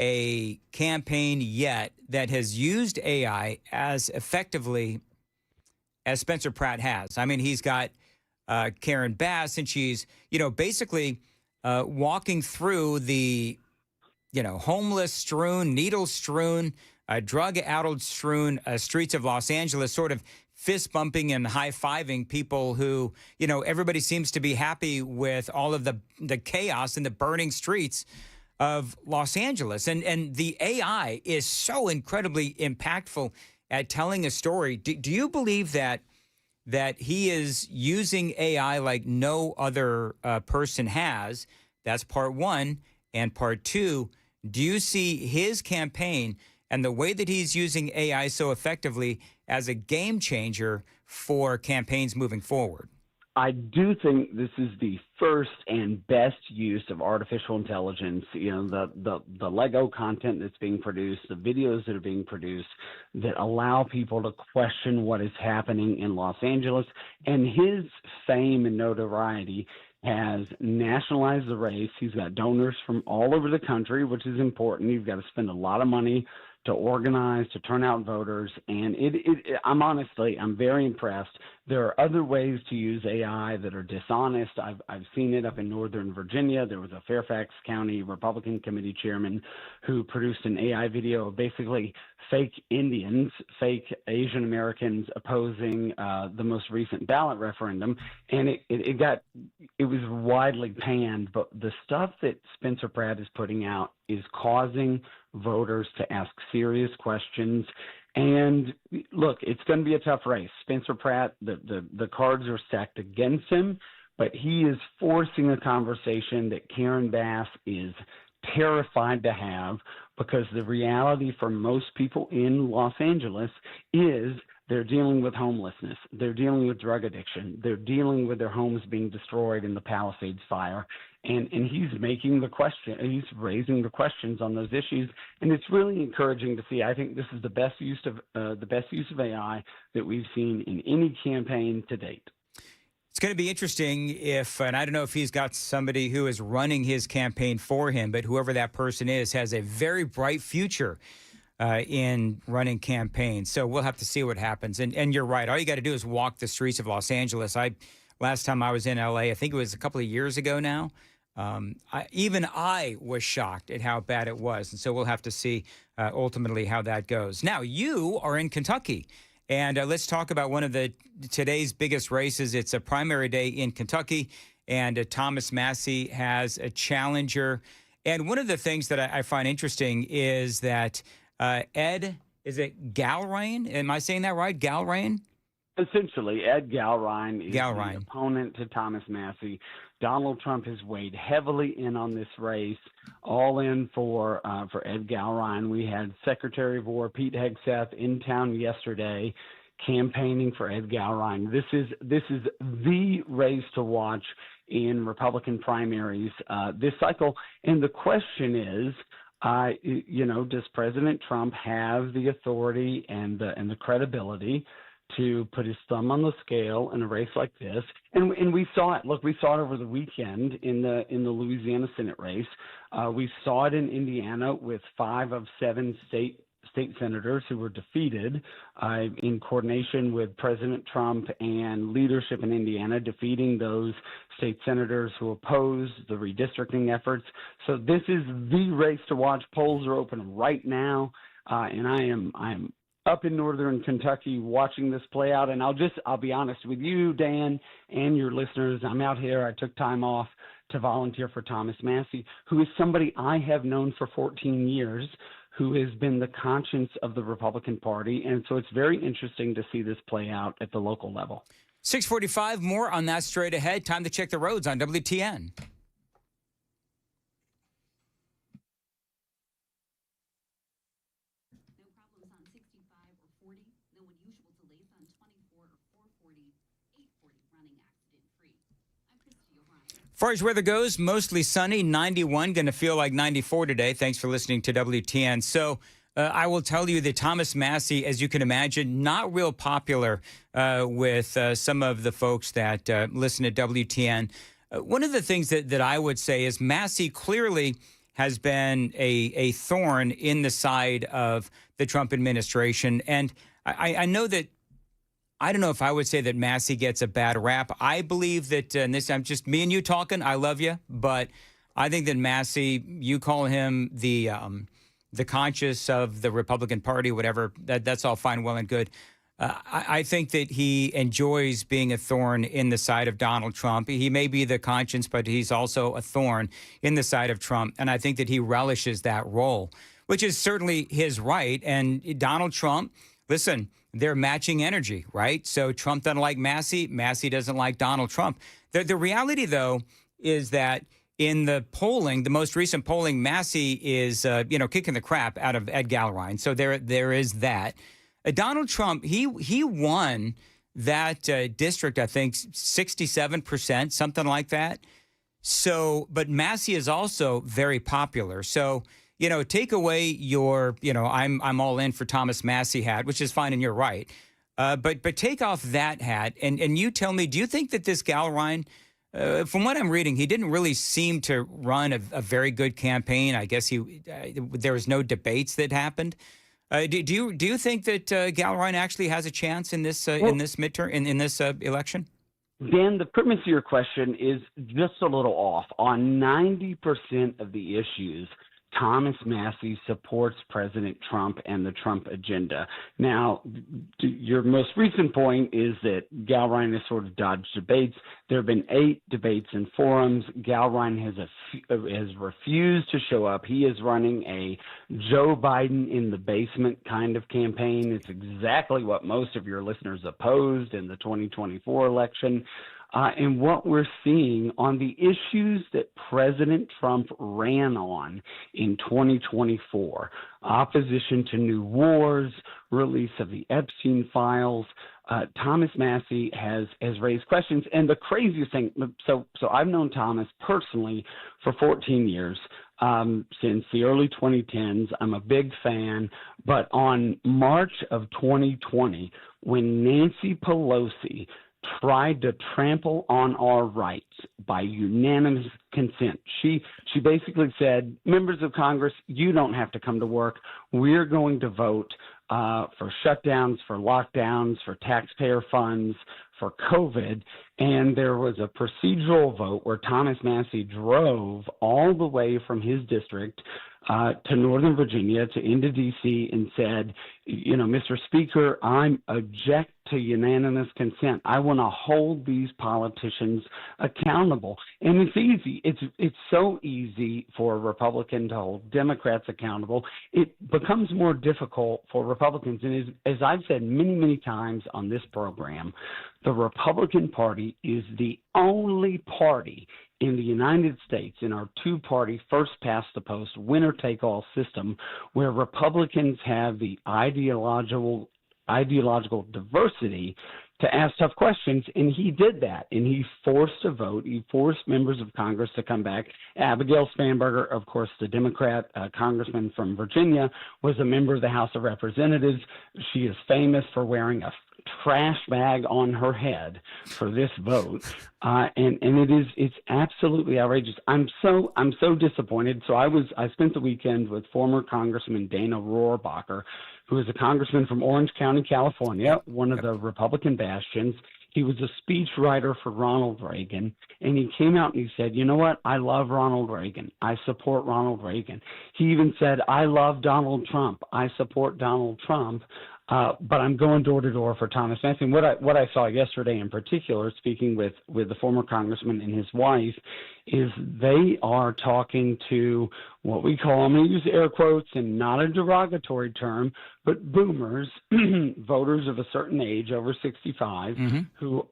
a campaign yet that has used AI as effectively as Spencer Pratt has. I mean, he's got Karen Bass, and she's, basically walking through the, homeless-strewn, needle-strewn, drug-addled-strewn streets of Los Angeles, sort of fist-bumping and high-fiving people who, everybody seems to be happy with all of the chaos and the burning streets of Los Angeles. And the AI is so incredibly impactful at telling a story. Do you believe that he is using AI like no other person has? That's part one. And part two, do you see his campaign and the way that he's using AI so effectively as a game changer for campaigns moving forward? I do think this is the first and best use of artificial intelligence. The Lego content that's being produced, the videos that are being produced that allow people to question what is happening in Los Angeles. And his fame and notoriety has nationalized the race. He's got donors from all over the country, which is important. You've got to spend a lot of money to organize, to turn out voters. And I'm very impressed. There are other ways to use AI that are dishonest. I've seen it up in Northern Virginia. There was a Fairfax County Republican committee chairman who produced an AI video of basically fake Indians, fake Asian Americans opposing the most recent ballot referendum. And it was widely panned, but the stuff that Spencer Pratt is putting out is causing voters to ask serious questions. And look, it's going to be a tough race. Spencer Pratt, the cards are stacked against him, but he is forcing a conversation that Karen Bass is terrified to have, because the reality for most people in Los Angeles is they're dealing with homelessness, they're dealing with drug addiction, they're dealing with their homes being destroyed in the Palisades fire, and he's making the question, he's raising the questions on those issues, and it's really encouraging to see. I think this is the best use of AI that we've seen in any campaign to date. It's going to be interesting if, and I don't know if he's got somebody who is running his campaign for him, but whoever that person is has a very bright future in running campaigns. So we'll have to see what happens. And you're right. All you got to do is walk the streets of Los Angeles. Last time I was in L.A., I think it was a couple of years ago now, even I was shocked at how bad it was. And so we'll have to see ultimately how that goes. Now, you are in Kentucky. And let's talk about one of today's biggest races. It's a primary day in Kentucky, and Thomas Massie has a challenger. And one of the things that I find interesting is that is it Galrain? Am I saying that right? Galrain? Essentially, Ed Galrain is the opponent to Thomas Massie. Donald Trump has weighed heavily in on this race, all in for Ed Galrain. We had Secretary of War Pete Hegseth in town yesterday campaigning for Ed Galrain. This is the race to watch in Republican primaries this cycle. And the question is, does President Trump have the authority and the credibility to put his thumb on the scale in a race like this? And we saw it. Look, we saw it over the weekend in the Louisiana Senate race. We saw it in Indiana with 5 of 7 state senators who were defeated in coordination with President Trump and leadership in Indiana, defeating those state senators who opposed the redistricting efforts. So this is the race to watch. Polls are open right now, and I am up in northern Kentucky watching this play out. And I'll be honest with you, Dan, and your listeners. I'm out here. I took time off to volunteer for Thomas Massie, who is somebody I have known for 14 years, who has been the conscience of the Republican Party. And so it's very interesting to see this play out at the local level. 6:45, more on that straight ahead. Time to check the roads on WTN. As far as weather goes, mostly sunny, 91, going to feel like 94 today. Thanks for listening to WTN. So I will tell you that Thomas Massie, as you can imagine, not real popular with some of the folks that listen to WTN. One of the things that I would say is Massie clearly has been a thorn in the side of the Trump administration. And I know that, I don't know if I would say that Massie gets a bad rap. I believe that, and this, I'm just me and you talking, I love you, but I think that Massie, you call him the conscience of the Republican Party, whatever, that's all fine, well and good. I think that he enjoys being a thorn in the side of Donald Trump. He may be the conscience, but he's also a thorn in the side of Trump. And I think that he relishes that role, which is certainly his right. And Donald Trump, listen, they're matching energy, right? So Trump doesn't like Massie. Massie doesn't like Donald Trump. The reality, though, is that in the polling, the most recent polling, Massie is, kicking the crap out of Ed Galrain. So there is that. Donald Trump, he won that district, I think, 67%, something like that. So, but Massie is also very popular. So, take away your, I'm all in for Thomas Massie hat, which is fine, and you're right. But take off that hat, and you tell me, do you think that this Galrain, from what I'm reading, he didn't really seem to run a very good campaign. I guess there was no debates that happened. Do you think that Galrain actually has a chance in this midterm in this election? Dan, the premise of your question is just a little off. On 90% of the issues, Thomas Massie supports President Trump and the Trump agenda. Now, your most recent point is that Galrain has sort of dodged debates. There have been 8 debates and forums. Galrain has refused to show up. He is running a Joe Biden in the basement kind of campaign. It's exactly what most of your listeners opposed in the 2024 election. And what we're seeing on the issues that President Trump ran on in 2024, opposition to new wars, release of the Epstein files, Thomas Massie has raised questions. And the craziest thing, so I've known Thomas personally for 14 years, since the early 2010s. I'm a big fan. But on March of 2020, when Nancy Pelosi tried to trample on our rights by unanimous consent. She basically said, members of Congress, you don't have to come to work. We're going to vote for shutdowns, for lockdowns, for taxpayer funds, for COVID. And there was a procedural vote where Thomas Massie drove all the way from his district to Northern Virginia to into D.C. and said, Mr. Speaker, I object to unanimous consent. I want to hold these politicians accountable. And it's easy. It's so easy for a Republican to hold Democrats accountable. It becomes more difficult for Republicans. And as I've said many, many times on this program, the Republican Party is the only party in the United States, in our two-party first-past-the-post, winner-take-all system, where Republicans have the ideological diversity to ask tough questions, and he did that, and he forced a vote. He forced members of Congress to come back. Abigail Spanberger, of course, the Democrat congressman from Virginia, was a member of the House of Representatives. She is famous for wearing a trash bag on her head for this vote, and it's absolutely outrageous. I'm so disappointed. So I spent the weekend with former Congressman Dana Rohrabacher, who is a congressman from Orange County, California, one of the Republican bastions. He was a speechwriter for Ronald Reagan, and he came out and he said, you know what? I love Ronald Reagan. I support Ronald Reagan. He even said, I love Donald Trump. I support Donald Trump. But I'm going door to door for Thomas Massie. And what I saw yesterday in particular, speaking with the former congressman and his wife, is they are talking to what we call, I'm going to use air quotes and not a derogatory term, but boomers, voters of a certain age, over 65, who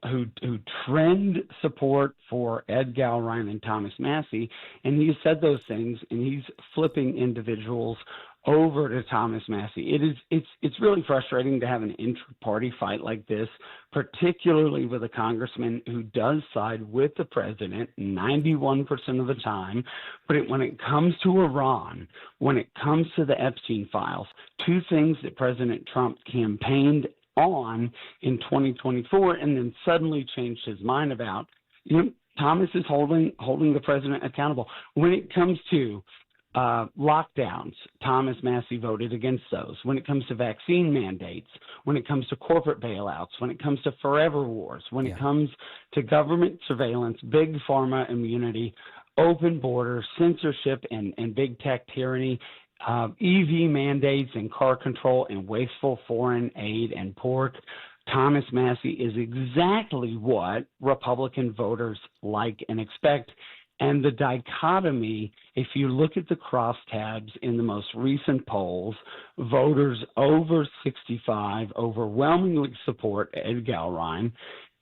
trend support for Ed Galrine and Thomas Massie. And he said those things, and he's flipping individuals over to Thomas Massie. It's really frustrating to have an inter-party fight like this, particularly with a congressman who does side with the president 91% of the time. But when it comes to Iran, when it comes to the Epstein files, two things that President Trump campaigned on in 2024 and then suddenly changed his mind about, Thomas is holding the president accountable. When it comes to lockdowns, Thomas Massie voted against those. When it comes to vaccine mandates, when it comes to corporate bailouts, when it comes to forever wars, when it comes to government surveillance, big pharma immunity, open borders, censorship and big tech tyranny, EV mandates and car control and wasteful foreign aid and pork, Thomas Massie is exactly what Republican voters like and expect. And the dichotomy, if you look at the crosstabs in the most recent polls, voters over 65 overwhelmingly support Ed Galrine,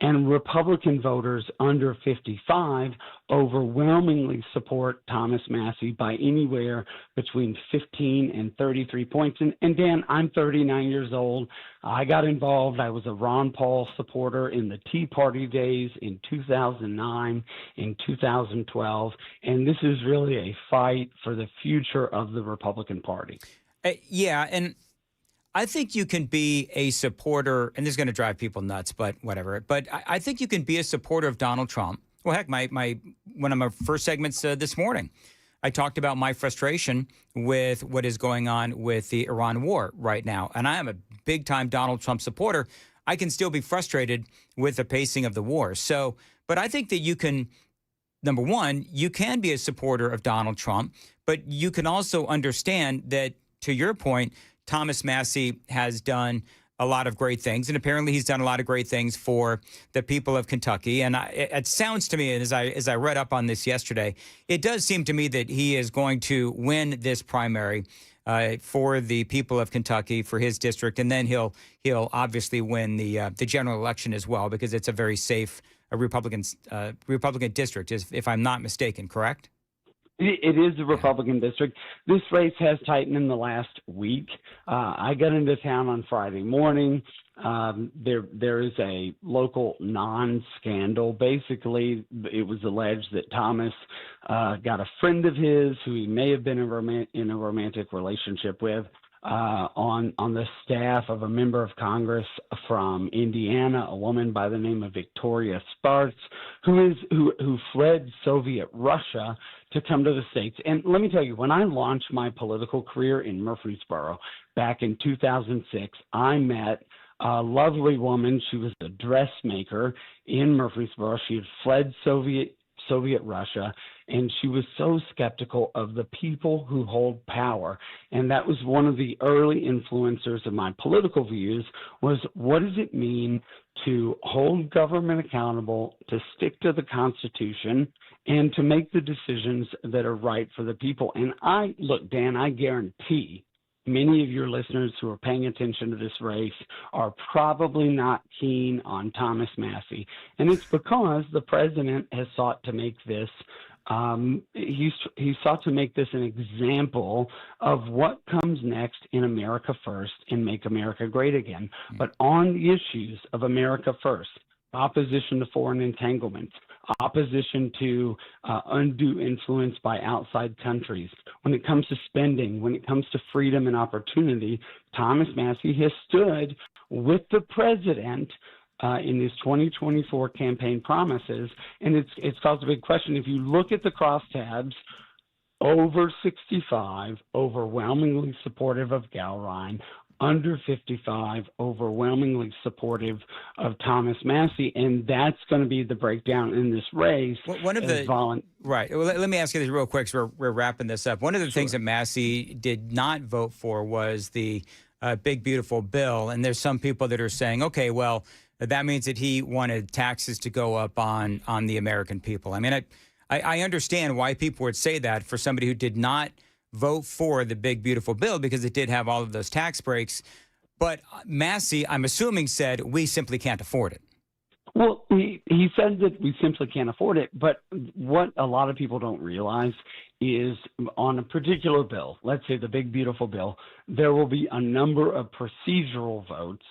and Republican voters under 55 overwhelmingly support Thomas Massie by anywhere between 15 and 33 points. And Dan, I'm 39 years old. I got involved. I was a Ron Paul supporter in the Tea Party days in 2009, in 2012. And this is really a fight for the future of the Republican Party. Yeah, and I think you can be a supporter, and this is going to drive people nuts, but whatever. But I think you can be a supporter of Donald Trump. Well, heck, one of my first segments this morning, I talked about my frustration with what is going on with the Iran war right now. And I am a big-time Donald Trump supporter. I can still be frustrated with the pacing of the war. So, but I think that you can, number one, you can be a supporter of Donald Trump, but you can also understand that, to your point, Thomas Massie has done a lot of great things, and apparently he's done a lot of great things for the people of Kentucky. And it sounds to me, and as I read up on this yesterday, it does seem to me that he is going to win this primary. for the people of Kentucky, for his district, and then he'll obviously win the general election as well, because it's a very safe Republican district, if I'm not mistaken, correct? It is a Republican district. This race has tightened in the last week. I got into town on Friday morning. There is a local non-scandal. Basically, it was alleged that Thomas got a friend of his who he may have been in a romantic relationship with on the staff of a member of Congress from Indiana, a woman by the name of Victoria Sparks, who fled Soviet Russia to come to the States. And let me tell you, when I launched my political career in Murfreesboro back in 2006, I met a lovely woman. She was a dressmaker in Murfreesboro. She had fled Soviet Russia, and she was so skeptical of the people who hold power. And that was one of the early influencers of my political views, was what does it mean to hold government accountable, to stick to the Constitution, and to make the decisions that are right for the people. And look, Dan, I guarantee many of your listeners who are paying attention to this race are probably not keen on Thomas Massie. And it's because the president has sought to make this he sought to make this an example of what comes next in America First and Make America Great Again. But on the issues of America First, opposition to foreign entanglements, opposition to undue influence by outside countries, when it comes to spending, when it comes to freedom and opportunity, Thomas Massie has stood with the president in his 2024 campaign promises, and it's caused a big question. If you look at the crosstabs, over 65, overwhelmingly supportive of Gowrine, under 55, overwhelmingly supportive of Thomas Massie, and that's going to be the breakdown in this race. One of the right. Well, let me ask you this real quick, so we're wrapping this up. One of the things that Massie did not vote for was the big beautiful bill, and there's some people that are saying, okay, well, that means that he wanted taxes to go up on the American people. I mean, I understand why people would say that for somebody who did not vote for the big beautiful bill, because it did have all of those tax breaks. But Massie, I'm assuming, said we simply can't afford it. Well, he said that we simply can't afford it. But what a lot of people don't realize is on a particular bill, let's say the big beautiful bill, there will be a number of procedural votes.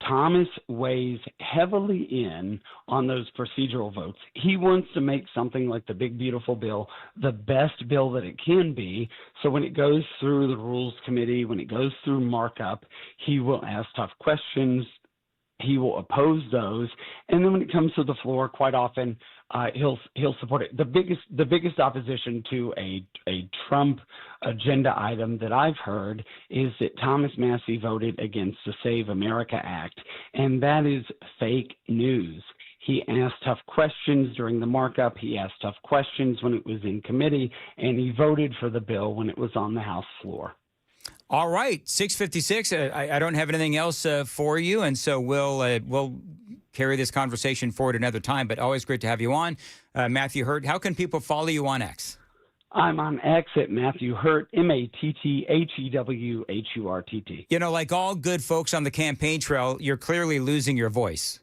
Thomas weighs heavily in on those procedural votes. He wants to make something like the big beautiful bill the best bill that it can be. So when it goes through the Rules Committee, when it goes through markup, he will ask tough questions. He will oppose those. And then when it comes to the floor, quite often he'll support it. The biggest opposition to a Trump agenda item that I've heard is that Thomas Massie voted against the Save America Act, and that is fake news. He asked tough questions during the markup. He asked tough questions when it was in committee, and he voted for the bill when it was on the House floor. All right, 6:56. I don't have anything else for you, and so we'll carry this conversation forward another time. But always great to have you on, Matthew Hurt. How can people follow you on X? I'm on X at Matthew Hurt, MattheWHurtt. You know, like all good folks on the campaign trail, you're clearly losing your voice.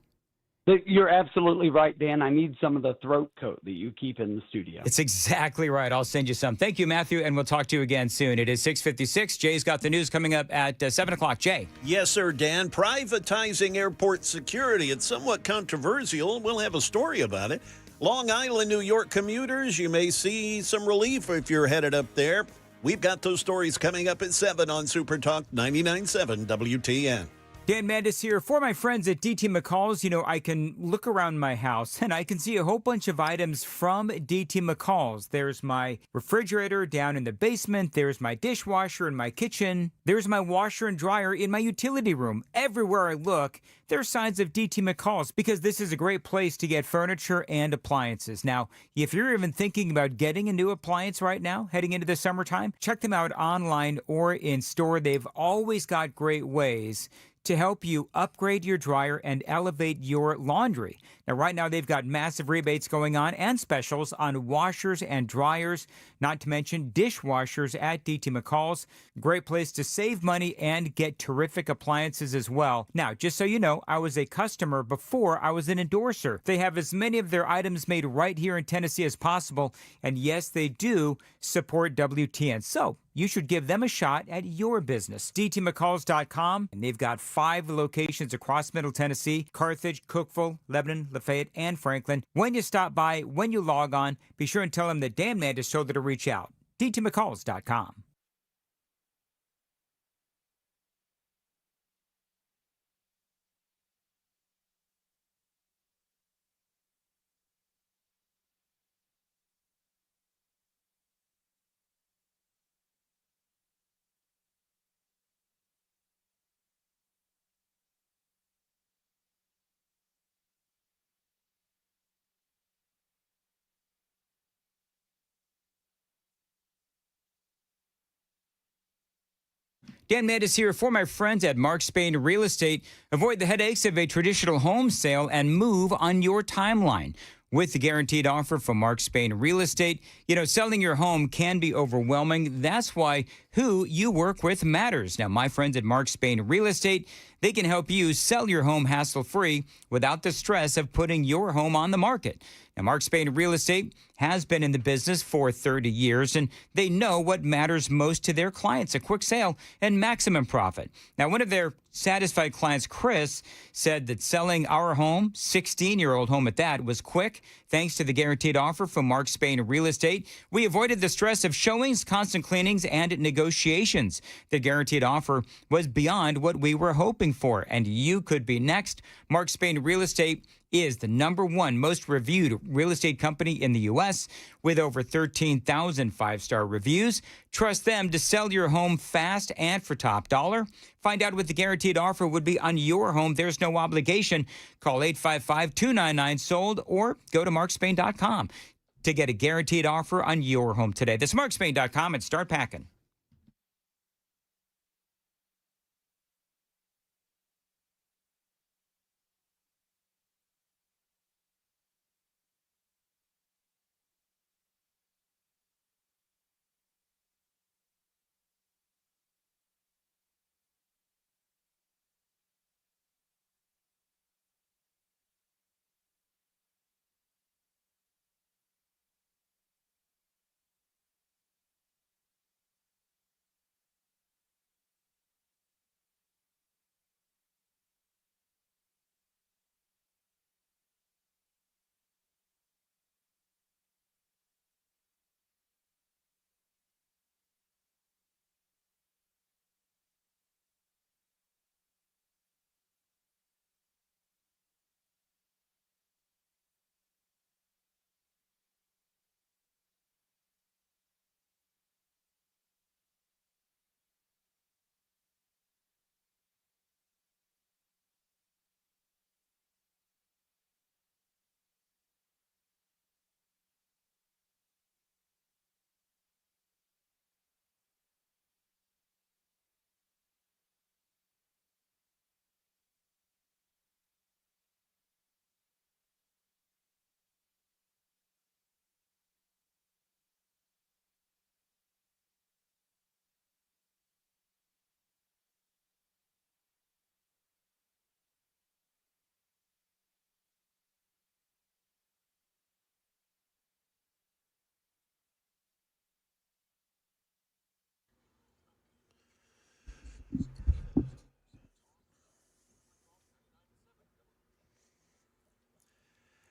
You're absolutely right, Dan. I need some of the throat coat that you keep in the studio. It's exactly right. I'll send you some. Thank you, Matthew, and we'll talk to you again soon. It is 6:56. Jay's got the news coming up at 7 o'clock. Jay. Yes, sir, Dan. Privatizing airport security. It's somewhat controversial. We'll have a story about it. Long Island, New York commuters, you may see some relief if you're headed up there. We've got those stories coming up at 7 on Super Talk 99.7 WTN. Dan Mandis here. For my friends at DT McCall's, you know, I can look around my house and I can see a whole bunch of items from DT McCall's. There's my refrigerator down in the basement. There's my dishwasher in my kitchen. There's my washer and dryer in my utility room. Everywhere I look, there are signs of DT McCall's, because this is a great place to get furniture and appliances. Now, if you're even thinking about getting a new appliance right now, heading into the summertime, check them out online or in store. They've always got great ways to help you upgrade your dryer and elevate your laundry. Now, right now, they've got massive rebates going on and specials on washers and dryers, not to mention dishwashers at DT McCall's. Great place to save money and get terrific appliances as well. Now, just so you know, I was a customer before I was an endorser. They have as many of their items made right here in Tennessee as possible, and yes, they do support WTN. So, you should give them a shot at your business. DTMcCalls.com, and they've got 5 locations across Middle Tennessee: Carthage, Cookeville, Lebanon, Lafayette, and Franklin. When you stop by, when you log on, be sure and tell them that Dan Mandis told you to reach out. DTMcCalls.com. Dan Mandis here for my friends at Mark Spain Real Estate. Avoid the headaches of a traditional home sale and move on your timeline. With the guaranteed offer from Mark Spain Real Estate, selling your home can be overwhelming. That's why who you work with matters. Now, my friends at Mark Spain Real Estate, they can help you sell your home hassle-free without the stress of putting your home on the market. Now, Mark Spain Real Estate has been in the business for 30 years, and they know what matters most to their clients: a quick sale and maximum profit. Now, one of their satisfied clients, Chris, said that selling our home, 16-year-old home at that, was quick. Thanks to the guaranteed offer from Mark Spain Real Estate, we avoided the stress of showings, constant cleanings, and negotiations. The guaranteed offer was beyond what we were hoping for, and you could be next. Mark Spain Real Estate is the #1 most reviewed real estate company in the U.S. with over 13,000 5-star reviews. Trust them to sell your home fast and for top dollar. Find out what the guaranteed offer would be on your home. There's no obligation. Call 855-299-SOLD or go to markspain.com to get a guaranteed offer on your home today. That's markspain.com and start packing.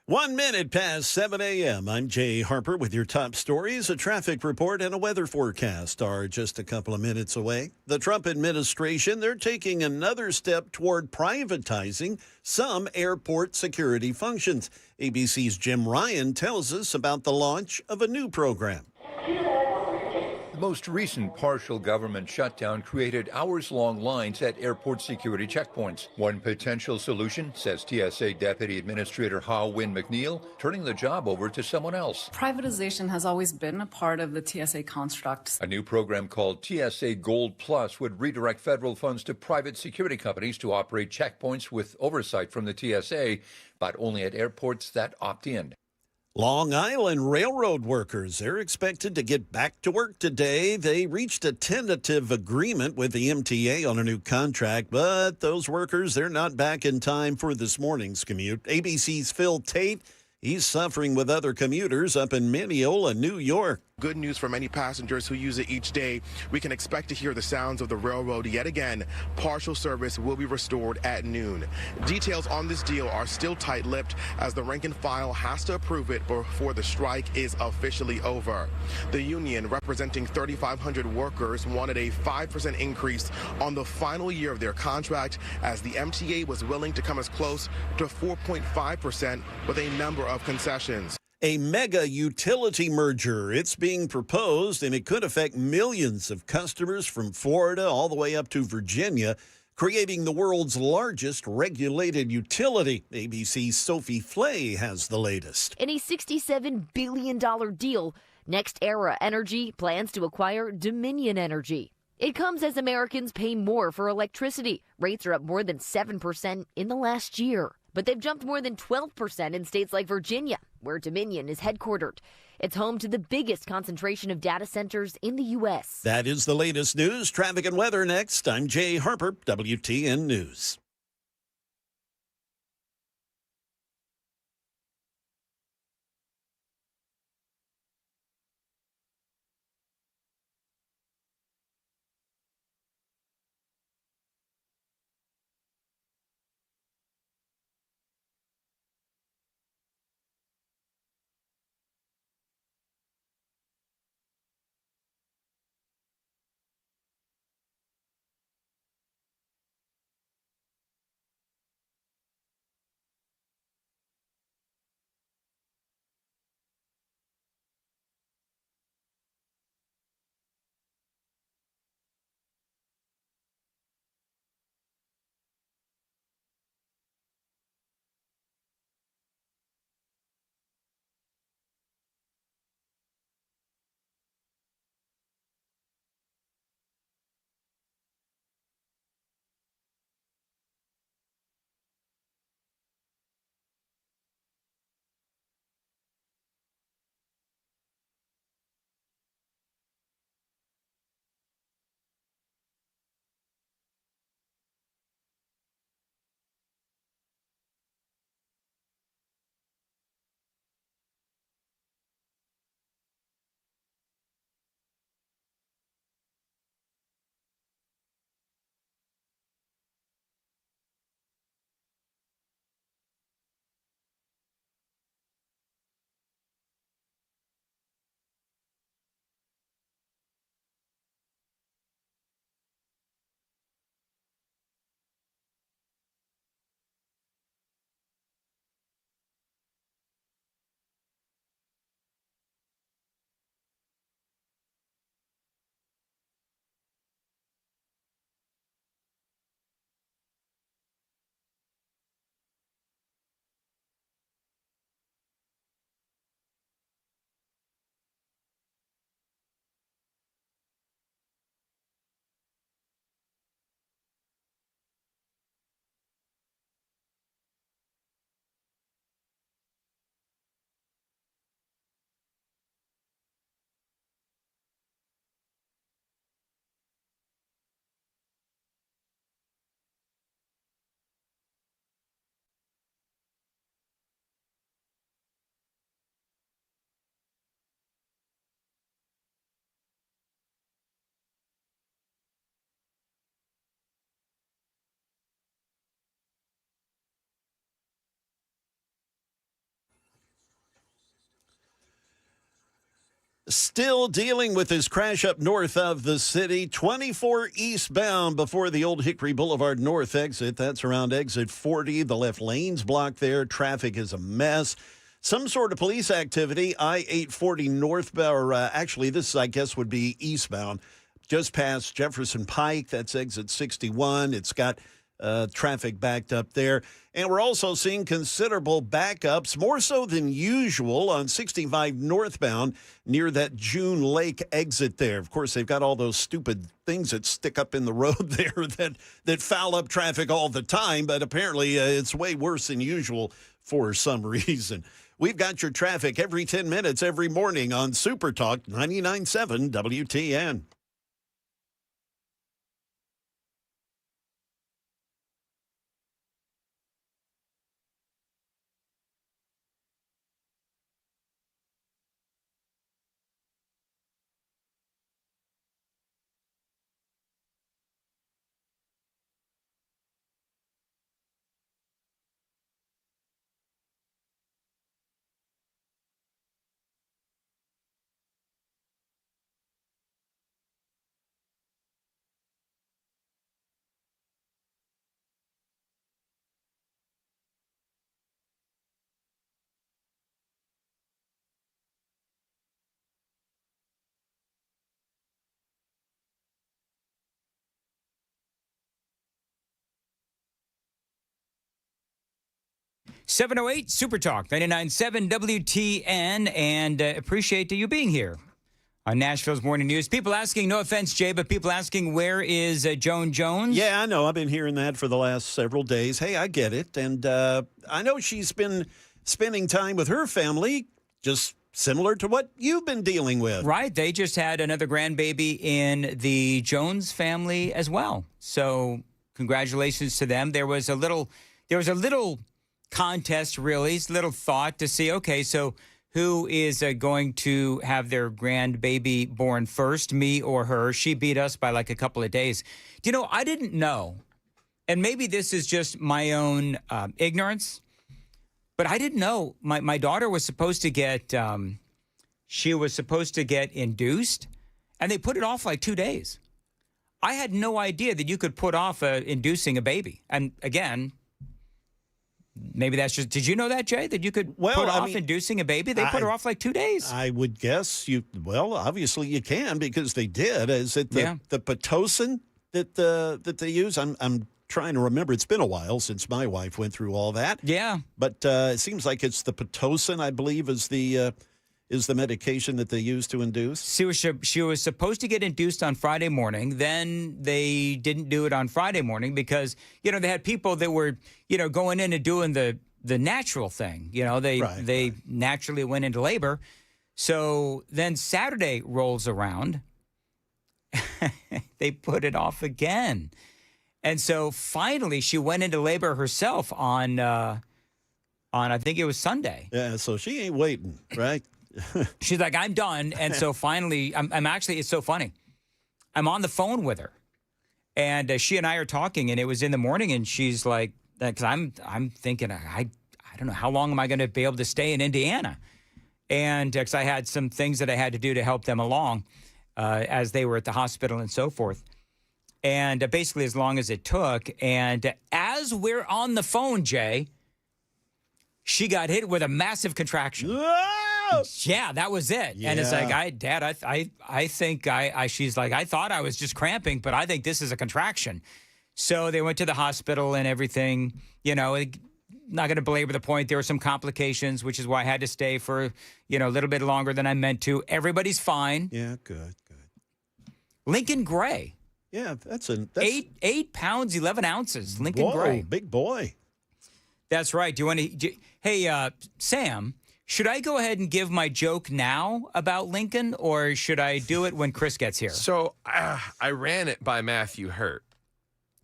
One minute past 7 a.m. I'm Jay Harper with your top stories. A traffic report and a weather forecast are just a couple of minutes away. The Trump administration, they're taking another step toward privatizing some airport security functions. ABC's Jim Ryan tells us about the launch of a new program. The most recent partial government shutdown created hours-long lines at airport security checkpoints. One potential solution, says TSA Deputy Administrator Ha-Win McNeil, turning the job over to someone else. Privatization has always been a part of the TSA construct. A new program called TSA Gold Plus would redirect federal funds to private security companies to operate checkpoints with oversight from the TSA, but only at airports that opt in. Long Island railroad workers, they're expected to get back to work today. They reached a tentative agreement with the MTA on a new contract, but those workers, they're not back in time for this morning's commute. ABC's Phil Tate, he's suffering with other commuters up in Mineola, New York. Good news for many passengers who use it each day. We can expect to hear the sounds of the railroad yet again. Partial service will be restored at noon. Details on this deal are still tight-lipped as the rank and file has to approve it before the strike is officially over. The union, representing 3,500 workers, wanted a 5% increase on the final year of their contract, as the MTA was willing to come as close to 4.5% with a number of concessions. A mega utility merger. It's being proposed, and it could affect millions of customers from Florida all the way up to Virginia, creating the world's largest regulated utility. ABC's Sophie Flay has the latest. In a $67 billion deal, Next Era Energy plans to acquire Dominion Energy. It comes as Americans pay more for electricity. Rates are up more than 7% in the last year. But they've jumped more than 12% in states like Virginia, where Dominion is headquartered. It's home to the biggest concentration of data centers in the U.S. That is the latest news. Traffic and weather next. I'm Jay Harper, WTN News. Still dealing with this crash up north of the city, 24 eastbound before the Old Hickory Boulevard North exit. That's around exit 40. The left lane's blocked there. Traffic is a mess. Some sort of police activity, I-840 northbound, or actually this, I guess, would be eastbound, just past Jefferson Pike. That's exit 61. It's got traffic backed up there. And we're also seeing considerable backups, more so than usual, on 65 northbound near that June Lake exit there. Of course, they've got all those stupid things that stick up in the road there that foul up traffic all the time, but apparently it's way worse than usual for some reason. We've got your traffic every 10 minutes every morning on Super Talk 99.7 WTN. .708 Super Talk 99.7 WTN, and appreciate you being here on Nashville's Morning News. People asking, no offense, Jay, but people asking, where is Joan Jones? Yeah, I know. I've been hearing that for the last several days. Hey, I get it. And I know she's been spending time with her family, just similar to what you've been dealing with. Right. They just had another grandbaby in the Jones family as well. So congratulations to them. There was a little contest, really, little thought to see, okay, so who is going to have their grandbaby born first, me or her? She beat us by like a couple of days. Do you know, I didn't know, and maybe this is just my own ignorance, but I didn't know my daughter was supposed to get, she was supposed to get induced, and they put it off like 2 days. I had no idea that you could put off inducing a baby. And again, maybe that's just, did you know that, Jay, that you could put off inducing a baby? They put her off like 2 days. I would guess obviously you can, because they did. Is it the Pitocin that they use? I'm trying to remember. It's been a while since my wife went through all that. Yeah. But it seems like it's the Pitocin, I believe, is the medication that they use to induce. She was supposed to get induced on Friday morning. Then they didn't do it on Friday morning because, they had people that were, going in and doing the natural thing. They naturally went into labor. So then Saturday rolls around. They put it off again. And so finally she went into labor herself on I think it was Sunday. Yeah, so she ain't waiting, right? She's like, I'm done. And so finally, I'm actually, it's so funny. I'm on the phone with her. And she and I are talking, and it was in the morning, and she's like, because I'm thinking, I don't know, how long am I going to be able to stay in Indiana? And because I had some things that I had to do to help them along as they were at the hospital and so forth. And basically as long as it took. And as we're on the phone, Jay, she got hit with a massive contraction. Yeah, that was it. Yeah. And it's like, Dad, I think she's like, I thought I was just cramping, but I think this is a contraction. So they went to the hospital and everything, not going to belabor the point. There were some complications, which is why I had to stay for, a little bit longer than I meant to. Everybody's fine. Yeah, good. Lincoln Gray. Yeah, that's 8 pounds, 11 ounces. Lincoln Gray. Big boy. That's right. Do you want to, hey, Sam, should I go ahead and give my joke now about Lincoln, or should I do it when Chris gets here? So I ran it by Matthew Hurt.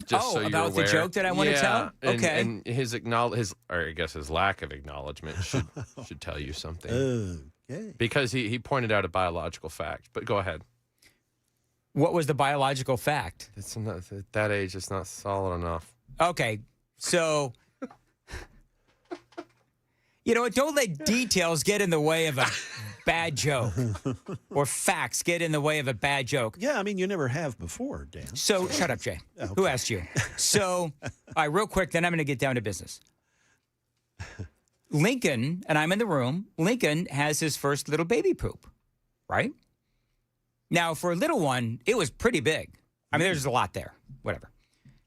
Just so about you're aware. The joke that I want to tell? Okay. And his lack of acknowledgement should tell you something. Okay. Because he pointed out a biological fact. But go ahead. What was the biological fact? It's not, at that age, it's not solid enough. Okay. So... don't let details get in the way of a bad joke or facts get in the way of a bad joke. Yeah, I mean, you never have before, Dan. So shut up, Jay. Okay. Who asked you? So, all right, real quick, then I'm going to get down to business. Lincoln, and I'm in the room, Lincoln has his first little baby poop, right? Now, for a little one, it was pretty big. I mean, there's a lot there, whatever.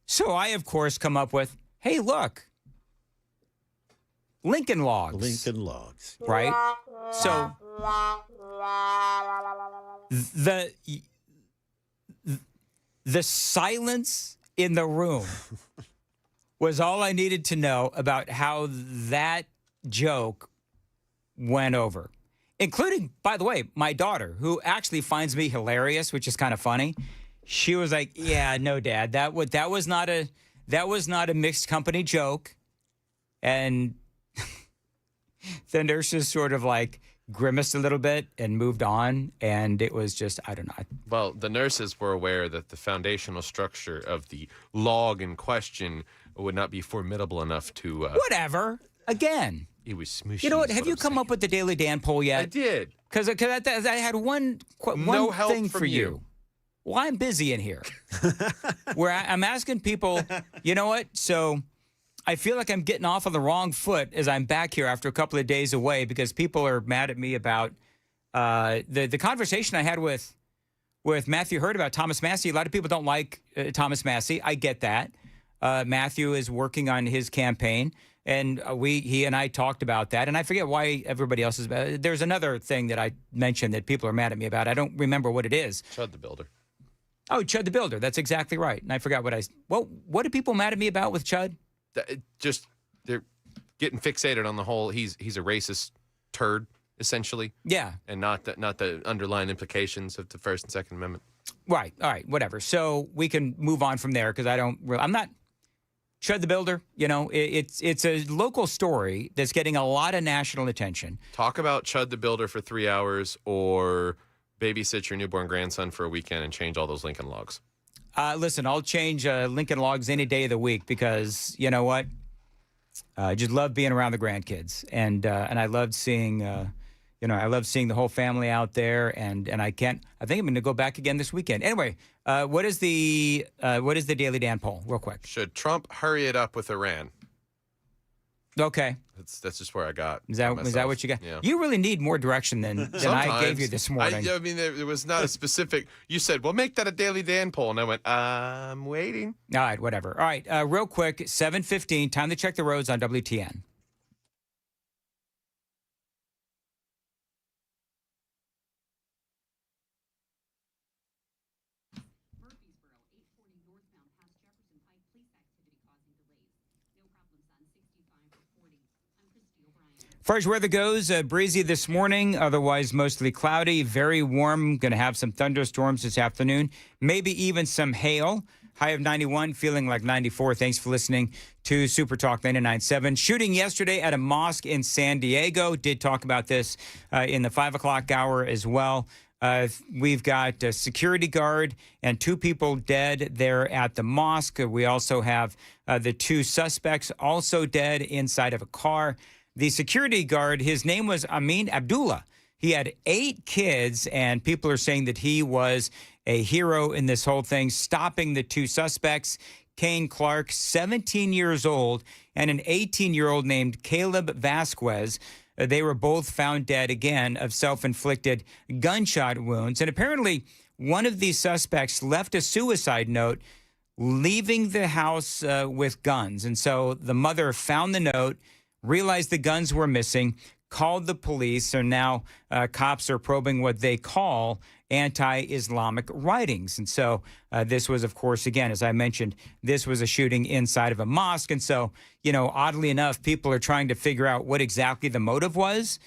So I, of course, come up with, hey, look, Lincoln Logs. Lincoln Logs. Right? So the silence in the room was all I needed to know about how that joke went over. Including, by the way, my daughter, who actually finds me hilarious, which is kind of funny. She was like, "Yeah, no, Dad, that was not a mixed company joke," and the nurses sort of like grimaced a little bit and moved on, and it was just, I don't know. Well, the nurses were aware that the foundational structure of the log in question would not be formidable enough to. Whatever. Again. It was smooshy. You know what? Have you come up with the Daily Dan poll yet? I did. Because I had one help thing from for you. Well, I'm busy in here. Where I'm asking people, you know what? So I feel like I'm getting off on the wrong foot as I'm back here after a couple of days away because people are mad at me about the conversation I had with Matthew Hurd about Thomas Massey. A lot of people don't like Thomas Massey. I get that. Matthew is working on his campaign. And he and I talked about that, and I forget why everybody else is. There's another thing that I mentioned that people are mad at me about. I don't remember what it is. ChudtheBuilder. Oh, ChudtheBuilder. That's exactly right. And I forgot what are people mad at me about with Chud? Just they're getting fixated on the whole. He's a racist turd, essentially. Yeah. And not the underlying implications of the First and Second Amendment. Right. All right. Whatever. So we can move on from there because I'm not. ChudtheBuilder, you know, it's a local story that's getting a lot of national attention. Talk about ChudtheBuilder for 3 hours or babysit your newborn grandson for a weekend and change all those Lincoln Logs. Listen, I'll change Lincoln Logs any day of the week because, you know what? I just love being around the grandkids. And I loved seeing, I love seeing the whole family out there. And I think I'm going to go back again this weekend. Anyway, what is the Daily Dan poll, real quick? Should Trump hurry it up with Iran? Okay. That's just where I got. Is that what you got? Yeah. You really need more direction than I gave you this morning. I mean, there was not a specific. You said, "Well, make that a Daily Dan poll," and I went, "I'm waiting." All right, whatever. All right, real quick, 7:15. Time to check the roads on WTN. As far as weather goes, breezy this morning, otherwise mostly cloudy, very warm. Going to have some thunderstorms this afternoon, maybe even some hail. High of 91, feeling like 94. Thanks for listening to Super Talk 99.7. Shooting yesterday at a mosque in San Diego. Did talk about this in the 5 o'clock hour as well. We've got a security guard and 2 people dead there at the mosque. We also have the 2 suspects also dead inside of a car. The security guard, his name was Amin Abdullah. He had 8 kids, and people are saying that he was a hero in this whole thing, stopping the 2 suspects, Kane Clark, 17 years old, and an 18-year-old named Caleb Vasquez. They were both found dead, again, of self-inflicted gunshot wounds. And apparently, one of these suspects left a suicide note leaving the house with guns. And so the mother found the note, realized the guns were missing, called the police, and now cops are probing what they call anti-Islamic writings. And so this was, of course, again, as I mentioned, this was a shooting inside of a mosque. And so, oddly enough, people are trying to figure out what exactly the motive was.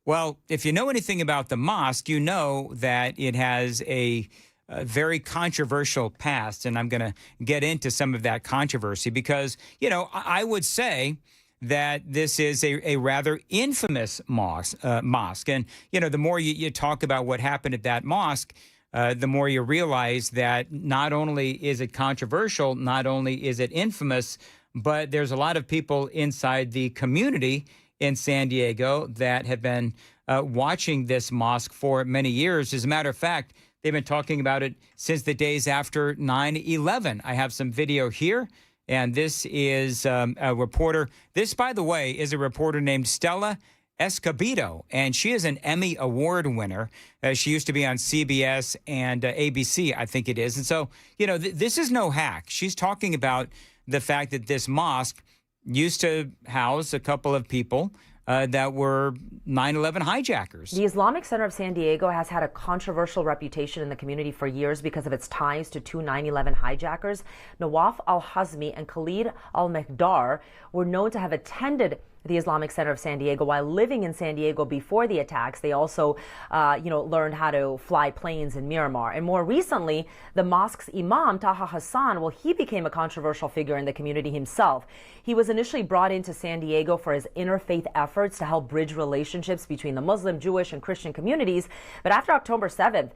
Well, if you know anything about the mosque, you know that it has a very controversial past. And I'm going to get into some of that controversy because, I would say that this is a rather infamous mosque. And, the more you talk about what happened at that mosque, the more you realize that not only is it controversial, not only is it infamous, but there's a lot of people inside the community in San Diego that have been watching this mosque for many years. As a matter of fact, they've been talking about it since the days after 9/11. I have some video here. And this is a reporter. This, by the way, is a reporter named Stella Escobedo, and she is an Emmy Award winner. She used to be on CBS and ABC, I think it is. And so, this is no hack. She's talking about the fact that this mosque used to house a couple of people that were 9/11 hijackers. The Islamic Center of San Diego has had a controversial reputation in the community for years because of its ties to two 9/11 hijackers. Nawaf al-Hazmi and Khalid al-Mekdar were known to have attended the Islamic Center of San Diego while living in San Diego before the attacks. They also, learned how to fly planes in Miramar. And more recently, the mosque's imam, Taha Hassan, he became a controversial figure in the community himself. He was initially brought into San Diego for his interfaith efforts to help bridge relationships between the Muslim, Jewish, and Christian communities. But after October 7th,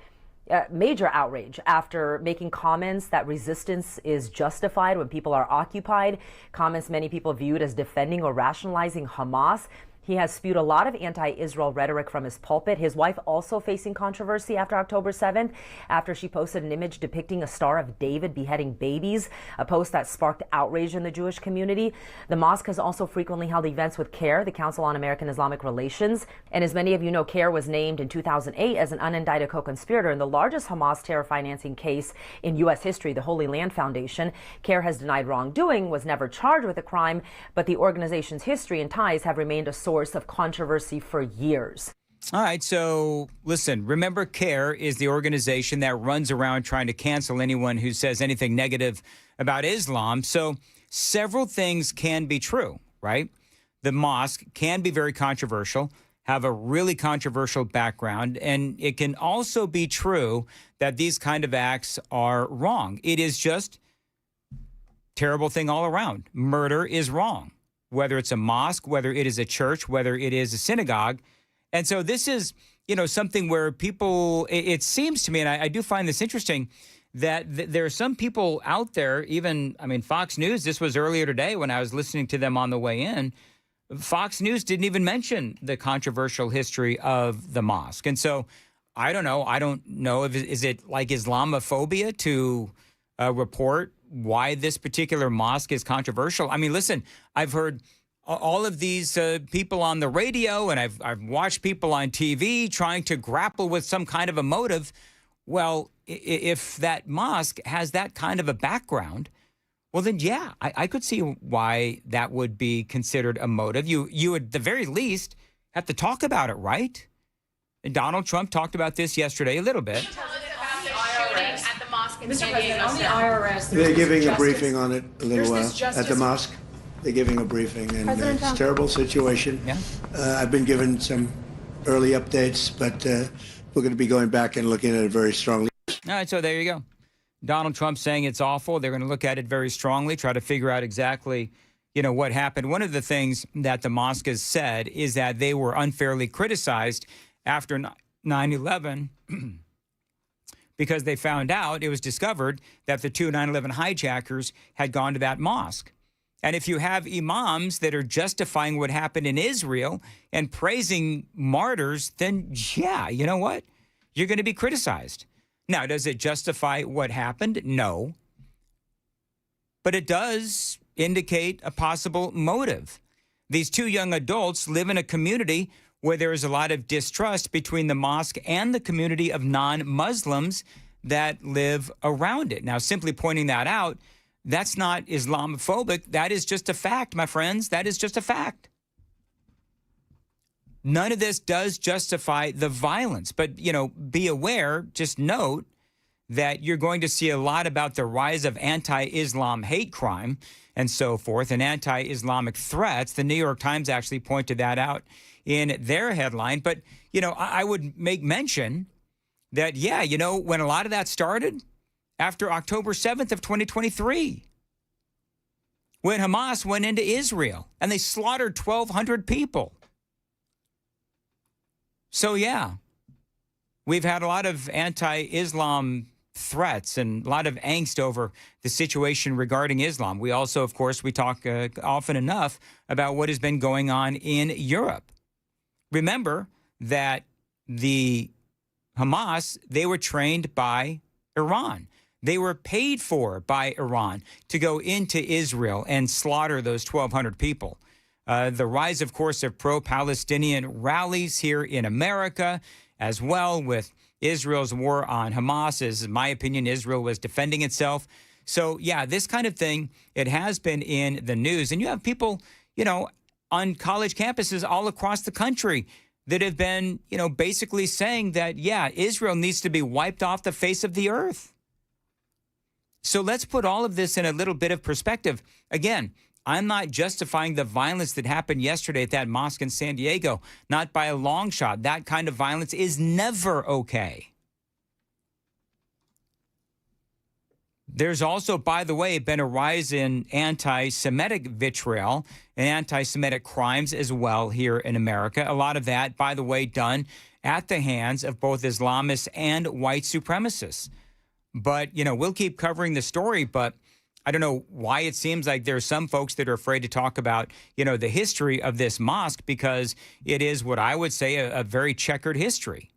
major outrage after making comments that resistance is justified when people are occupied, comments many people viewed as defending or rationalizing Hamas. He has spewed a lot of anti-Israel rhetoric from his pulpit. His wife also facing controversy after October 7th, after she posted an image depicting a Star of David beheading babies, a post that sparked outrage in the Jewish community. The mosque has also frequently held events with CARE, the Council on American Islamic Relations. And as many of you know, CARE was named in 2008 as an unindicted co-conspirator in the largest Hamas terror financing case in U.S. history, the Holy Land Foundation. CARE has denied wrongdoing, was never charged with a crime, but the organization's history and ties have remained a source of controversy for years. All right, so listen, remember CARE is the organization that runs around trying to cancel anyone who says anything negative about Islam. So several things can be true, right? The mosque can be very controversial, have a really controversial background, and it can also be true that these kind of acts are wrong. It is just terrible thing all around. Murder is wrong, whether it's a mosque, whether it is a church, whether it is a synagogue. And so this is, something where people, it seems to me, and I do find this interesting, that there are some people out there, Fox News, this was earlier today when I was listening to them on the way in, Fox News didn't even mention the controversial history of the mosque. And so I don't know, is it like Islamophobia to report why this particular mosque is controversial? I mean, listen, I've heard all of these people on the radio, and I've watched people on TV trying to grapple with some kind of a motive. Well, if that mosque has that kind of a background, well, then, yeah, I could see why that would be considered a motive. You at the very least have to talk about it, right? And Donald Trump talked about this yesterday a little bit. Mr. President, on the IRS, they're giving a briefing on it a little while at the mosque. They're giving a briefing, and it's a terrible situation. Yeah. I've been given some early updates, but we're going to be going back and looking at it very strongly. All right, so there you go. Donald Trump saying it's awful. They're going to look at it very strongly, try to figure out exactly, what happened. One of the things that the mosque has said is that they were unfairly criticized after 9/11 because they found out, it was discovered that the two 9/11 hijackers had gone to that mosque. And if you have imams that are justifying what happened in Israel and praising martyrs, then yeah, you know what? You're going to be criticized. Now, does it justify what happened? No. But it does indicate a possible motive. These two young adults live in a community where there is a lot of distrust between the mosque and the community of non-Muslims that live around it. Now, simply pointing that out, that's not Islamophobic. That is just a fact, my friends. That is just a fact. None of this does justify the violence. But, be aware, just note that you're going to see a lot about the rise of anti-Islam hate crime and so forth, and anti-Islamic threats. The New York Times actually pointed that out in their headline. But, I would make mention that, when a lot of that started, after October 7th of 2023, when Hamas went into Israel and they slaughtered 1,200 people. So, yeah, we've had a lot of anti-Islam threats and a lot of angst over the situation regarding Islam. We also, of course, we talk often enough about what has been going on in Europe. Remember that the Hamas, they were trained by Iran. They were paid for by Iran to go into Israel and slaughter those 1,200 people. The rise, of course, of pro-Palestinian rallies here in America, as well with Israel's war on Hamas, is, in my opinion, Israel was defending itself. So, yeah, this kind of thing, it has been in the news. And you have people, on college campuses all across the country that have been, basically saying that, yeah, Israel needs to be wiped off the face of the earth. So let's put all of this in a little bit of perspective. Again, I'm not justifying the violence that happened yesterday at that mosque in San Diego. Not by a long shot. That kind of violence is never okay. There's also, by the way, been a rise in anti-Semitic vitriol and anti-Semitic crimes as well here in America. A lot of that, by the way, done at the hands of both Islamists and white supremacists. But, we'll keep covering the story, but I don't know why it seems like there are some folks that are afraid to talk about, the history of this mosque, because it is what I would say a very checkered history.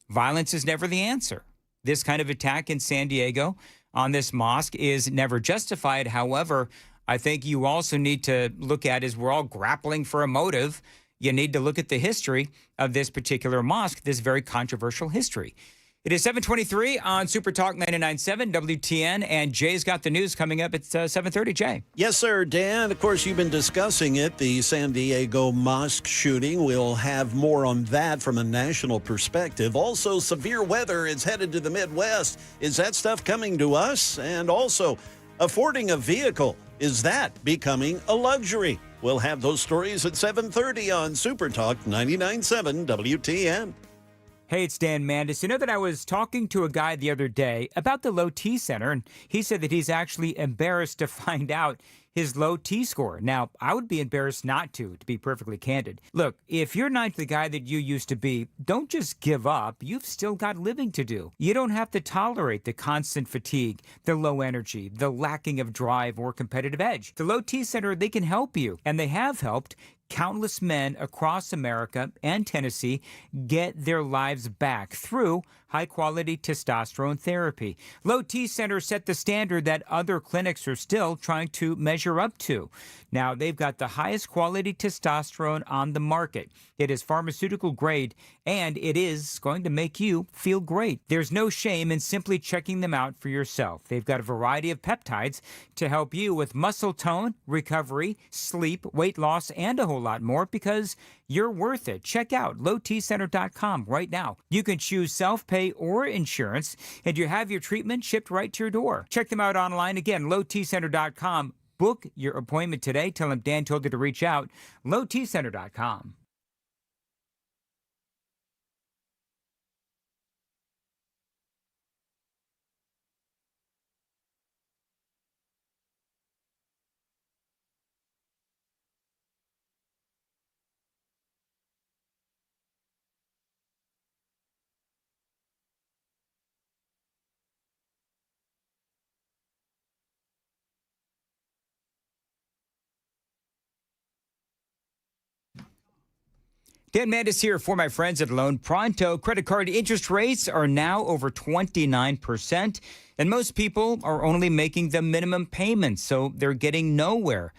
Violence is never the answer. This kind of attack in San Diego on this mosque is never justified. However, I think you also need to look at, as we're all grappling for a motive, you need to look at the history of this particular mosque, this very controversial history. It is 7:23 on Super Talk 99.7 WTN, and Jay's got the news coming up at 7:30. Jay. Yes, sir, Dan. Of course, you've been discussing it, the San Diego mosque shooting. We'll have more on that from a national perspective. Also, severe weather is headed to the Midwest. Is that stuff coming to us? And also, affording a vehicle, is that becoming a luxury? We'll have those stories at 7:30 on Super Talk 99.7 WTN. Hey, it's Dan Mandis. You know that I was talking to a guy the other day about the low T center, and he said that he's actually embarrassed to find out his low T score. Now, I would be embarrassed not to be perfectly candid. Look, if you're not the guy that you used to be, don't just give up. You've still got living to do. You don't have to tolerate the constant fatigue, the low energy, the lacking of drive or competitive edge. The low T center, they can help you, and they have helped countless men across America and Tennessee get their lives back through high-quality testosterone therapy. Low T Center set the standard that other clinics are still trying to measure up to. Now, they've got the highest quality testosterone on the market. It is pharmaceutical grade, and it is going to make you feel great. There's no shame in simply checking them out for yourself. They've got a variety of peptides to help you with muscle tone, recovery, sleep, weight loss, and a whole lot more, because you're worth it. Check out lowtcenter.com right now. You can choose self-pay or insurance, and you have your treatment shipped right to your door. Check them out online. Again, lowtcenter.com. Book your appointment today. Tell them Dan told you to reach out. lowtcenter.com. Dan Mandis here for my friends at Loan Pronto. Credit card interest rates are now over 29%, and most people are only making the minimum payments, so they're getting nowhere.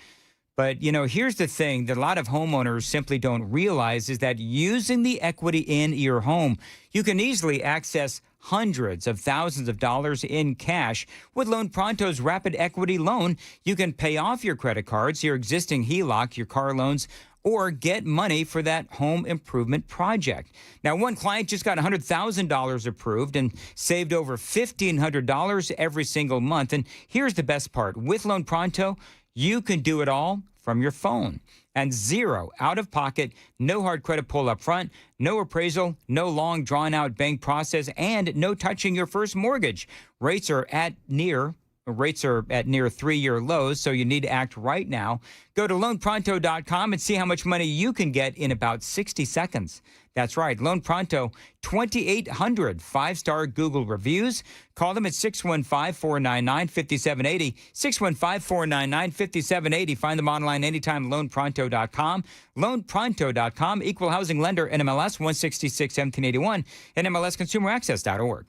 But, here's the thing that a lot of homeowners simply don't realize is that using the equity in your home, you can easily access hundreds of thousands of dollars in cash. With Loan Pronto's Rapid Equity Loan, you can pay off your credit cards, your existing HELOC, your car loans, or get money for that home improvement project. Now, one client just got $100,000 approved and saved over $1,500 every single month. And here's the best part. With Loan Pronto, you can do it all from your phone. And zero out-of-pocket, no hard credit pull up front, no appraisal, no long drawn-out bank process, and no touching your first mortgage. Rates are at near 3-year lows, so you need to act right now. Go to loanpronto.com and see how much money you can get in about 60 seconds. That's right, Loan Pronto, 2,800 5-star Google reviews. Call them at 615-499-5780, 615-499-5780. Find them online anytime, loanpronto.com. Loanpronto.com, equal housing lender, NMLS 166-1781, and MLSconsumeraccess.org.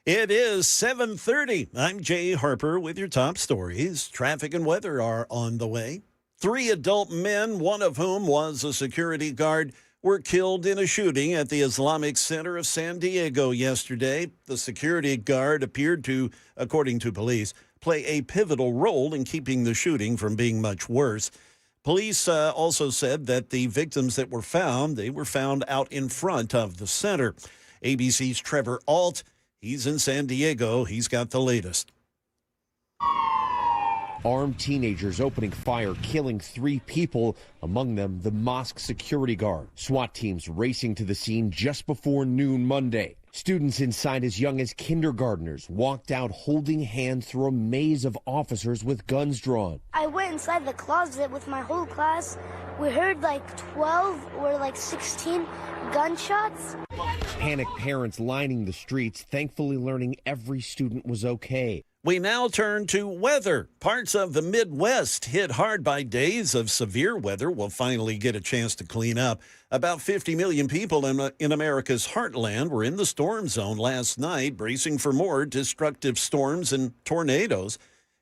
It is 7:30. I'm Jay Harper with your top stories. Traffic and weather are on the way. 3 adult men, one of whom was a security guard, were killed in a shooting at the Islamic Center of San Diego yesterday. The security guard appeared to, according to police, play a pivotal role in keeping the shooting from being much worse. Police also said that the victims that were found, they were found out in front of the center. ABC's Trevor Alt, he's in San Diego. He's got the latest. Armed teenagers opening fire, killing 3 people, among them the mosque security guard. SWAT teams racing to the scene just before noon Monday. Students inside as young as kindergartners walked out holding hands through a maze of officers with guns drawn. I went inside the closet with my whole class. We heard like 12 or like 16 gunshots. Panicked parents lining the streets, thankfully learning every student was okay. We now turn to weather. Parts of the Midwest hit hard by days of severe weather will finally get a chance to clean up. About 50 million people in America's heartland were in the storm zone last night, bracing for more destructive storms and tornadoes.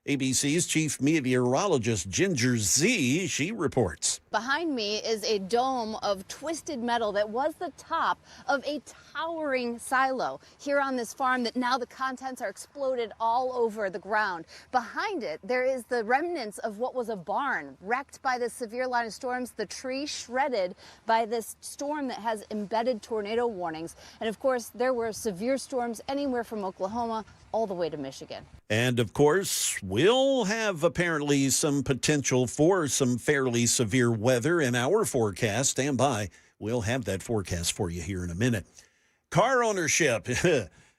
ABC's chief meteorologist Ginger Z, she reports. Behind me is a dome of twisted metal that was the top of a towering silo here on this farm that now the contents are exploded all over the ground. Behind it, there is the remnants of what was a barn wrecked by the severe line of storms, the tree shredded by this storm that has embedded tornado warnings. And of course, there were severe storms anywhere from Oklahoma all the way to Michigan. And of course, we'll have apparently some potential for some fairly severe weather in our forecast. Stand by. We'll have that forecast for you here in a minute. Car ownership.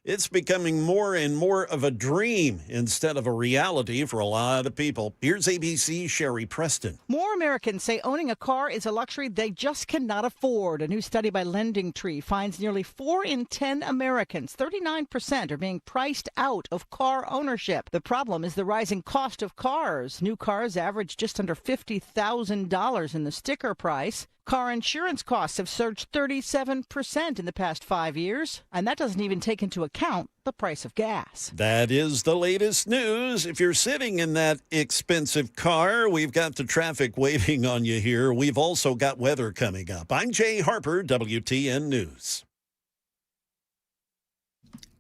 It's becoming more and more of a dream instead of a reality for a lot of people. Here's ABC's Sherry Preston. More Americans say owning a car is a luxury they just cannot afford. A new study by LendingTree finds nearly 4 in 10 Americans, 39%, are being priced out of car ownership. The problem is the rising cost of cars. New cars average just under $50,000 in the sticker price. Car insurance costs have surged 37% in the past 5 years, and that doesn't even take into account the price of gas. That is the latest news. If you're sitting in that expensive car, we've got the traffic waiting on you here. We've also got weather coming up. I'm Jay Harper, WTN News.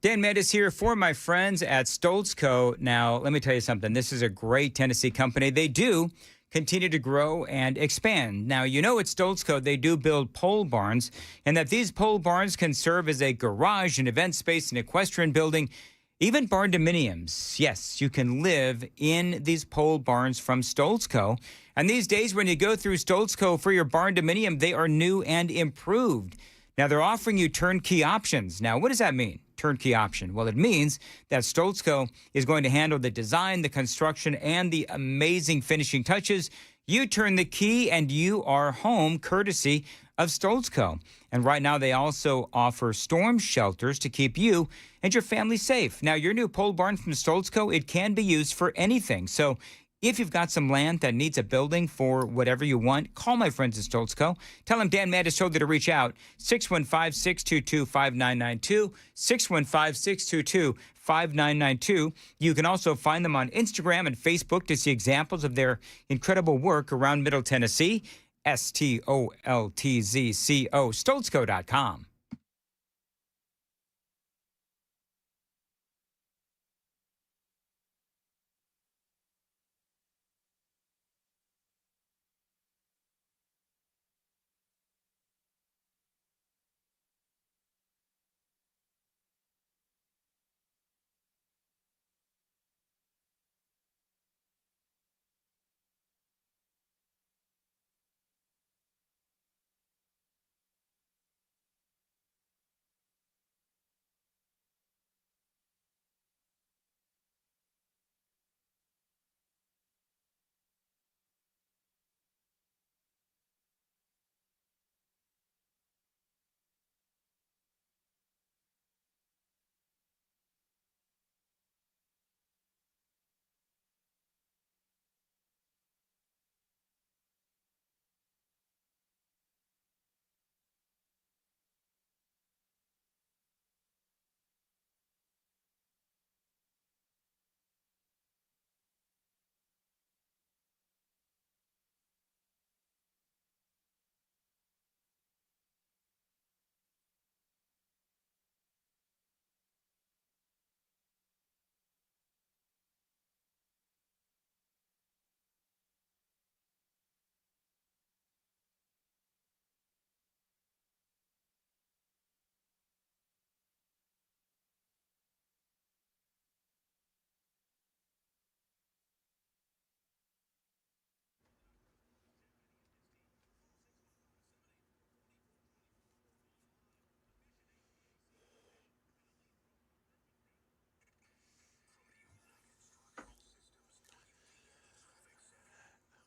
Dan Mendes here for my friends at Stoltz Co. Now, let me tell you something. This is a great Tennessee company. They do continue to grow and expand. Now, you know at Stoltz Co. they do build pole barns, and that these pole barns can serve as a garage, an event space, an equestrian building, even barn dominiums. Yes, you can live in these pole barns from Stoltz Co. And these days when you go through Stoltz Co. for your barn dominium, they are new and improved. Now, they're offering you turnkey options. Now, what does that mean? Turnkey option. Well, it means that Stoltz Co. is going to handle the design, the construction, and the amazing finishing touches. You turn the key and you are home, courtesy of Stoltz Co. And right now they also offer storm shelters to keep you and your family safe. Now, your new pole barn from Stoltz Co., it can be used for anything. So if you've got some land that needs a building for whatever you want, call my friends at Stoltz Co. Tell them Dan Mendes told you to reach out. 615-622-5992. 615-622-5992. You can also find them on Instagram and Facebook to see examples of their incredible work around Middle Tennessee. STOLTZCO, StoltzCo.com.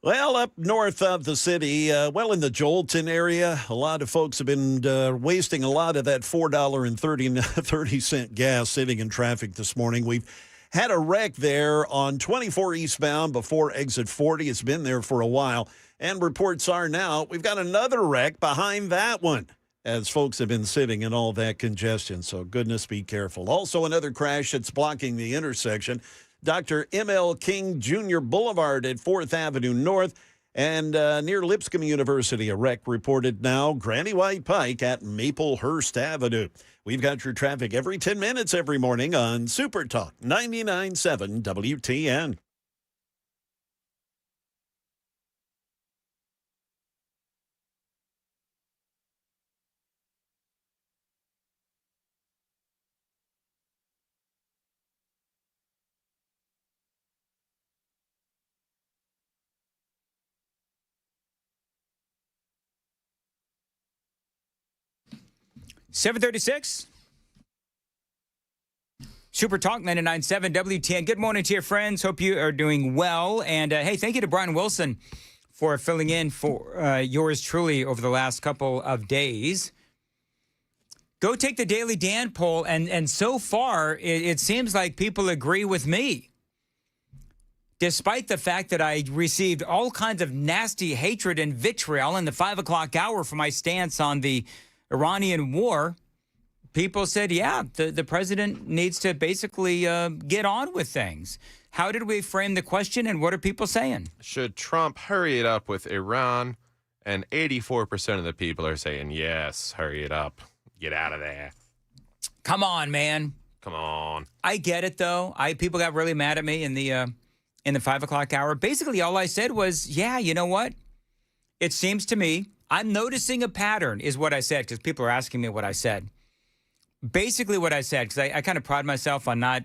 Well, up north of the city, in the Jolton area, a lot of folks have been wasting a lot of that $4.30 gas sitting in traffic this morning. We've had a wreck there on 24 eastbound before exit 40. It's been there for a while. And reports are now we've got another wreck behind that one as folks have been sitting in all that congestion. So goodness, be careful. Also, another crash that's blocking the intersection. Dr. M.L. King Jr. Boulevard at 4th Avenue North and near Lipscomb University. A wreck reported now. Granny White Pike at Maplehurst Avenue. We've got your traffic every 10 minutes every morning on Super Talk 99.7 WTN. 7:36. Super Talk 99.7 WTN. Good morning to your friends. Hope you are doing well. And hey, thank you to Brian Wilson for filling in for yours truly over the last couple of days. Go take the Daily Dan poll, and so far it seems like people agree with me. Despite the fact that I received all kinds of nasty hatred and vitriol in the 5 o'clock hour for my stance on the Iranian war, people said, yeah, the president needs to basically get on with things. How did we frame the question, and what are people saying? Should Trump hurry it up with Iran? And 84% of the people are saying, yes, hurry it up. Get out of there. Come on, man. Come on. I get it, though. People got really mad at me in the 5 o'clock hour. Basically, all I said was, yeah, you know what? It seems to me I'm noticing a pattern is what I said, because people are asking me what I said. Basically what I said, because I kind of pride myself on not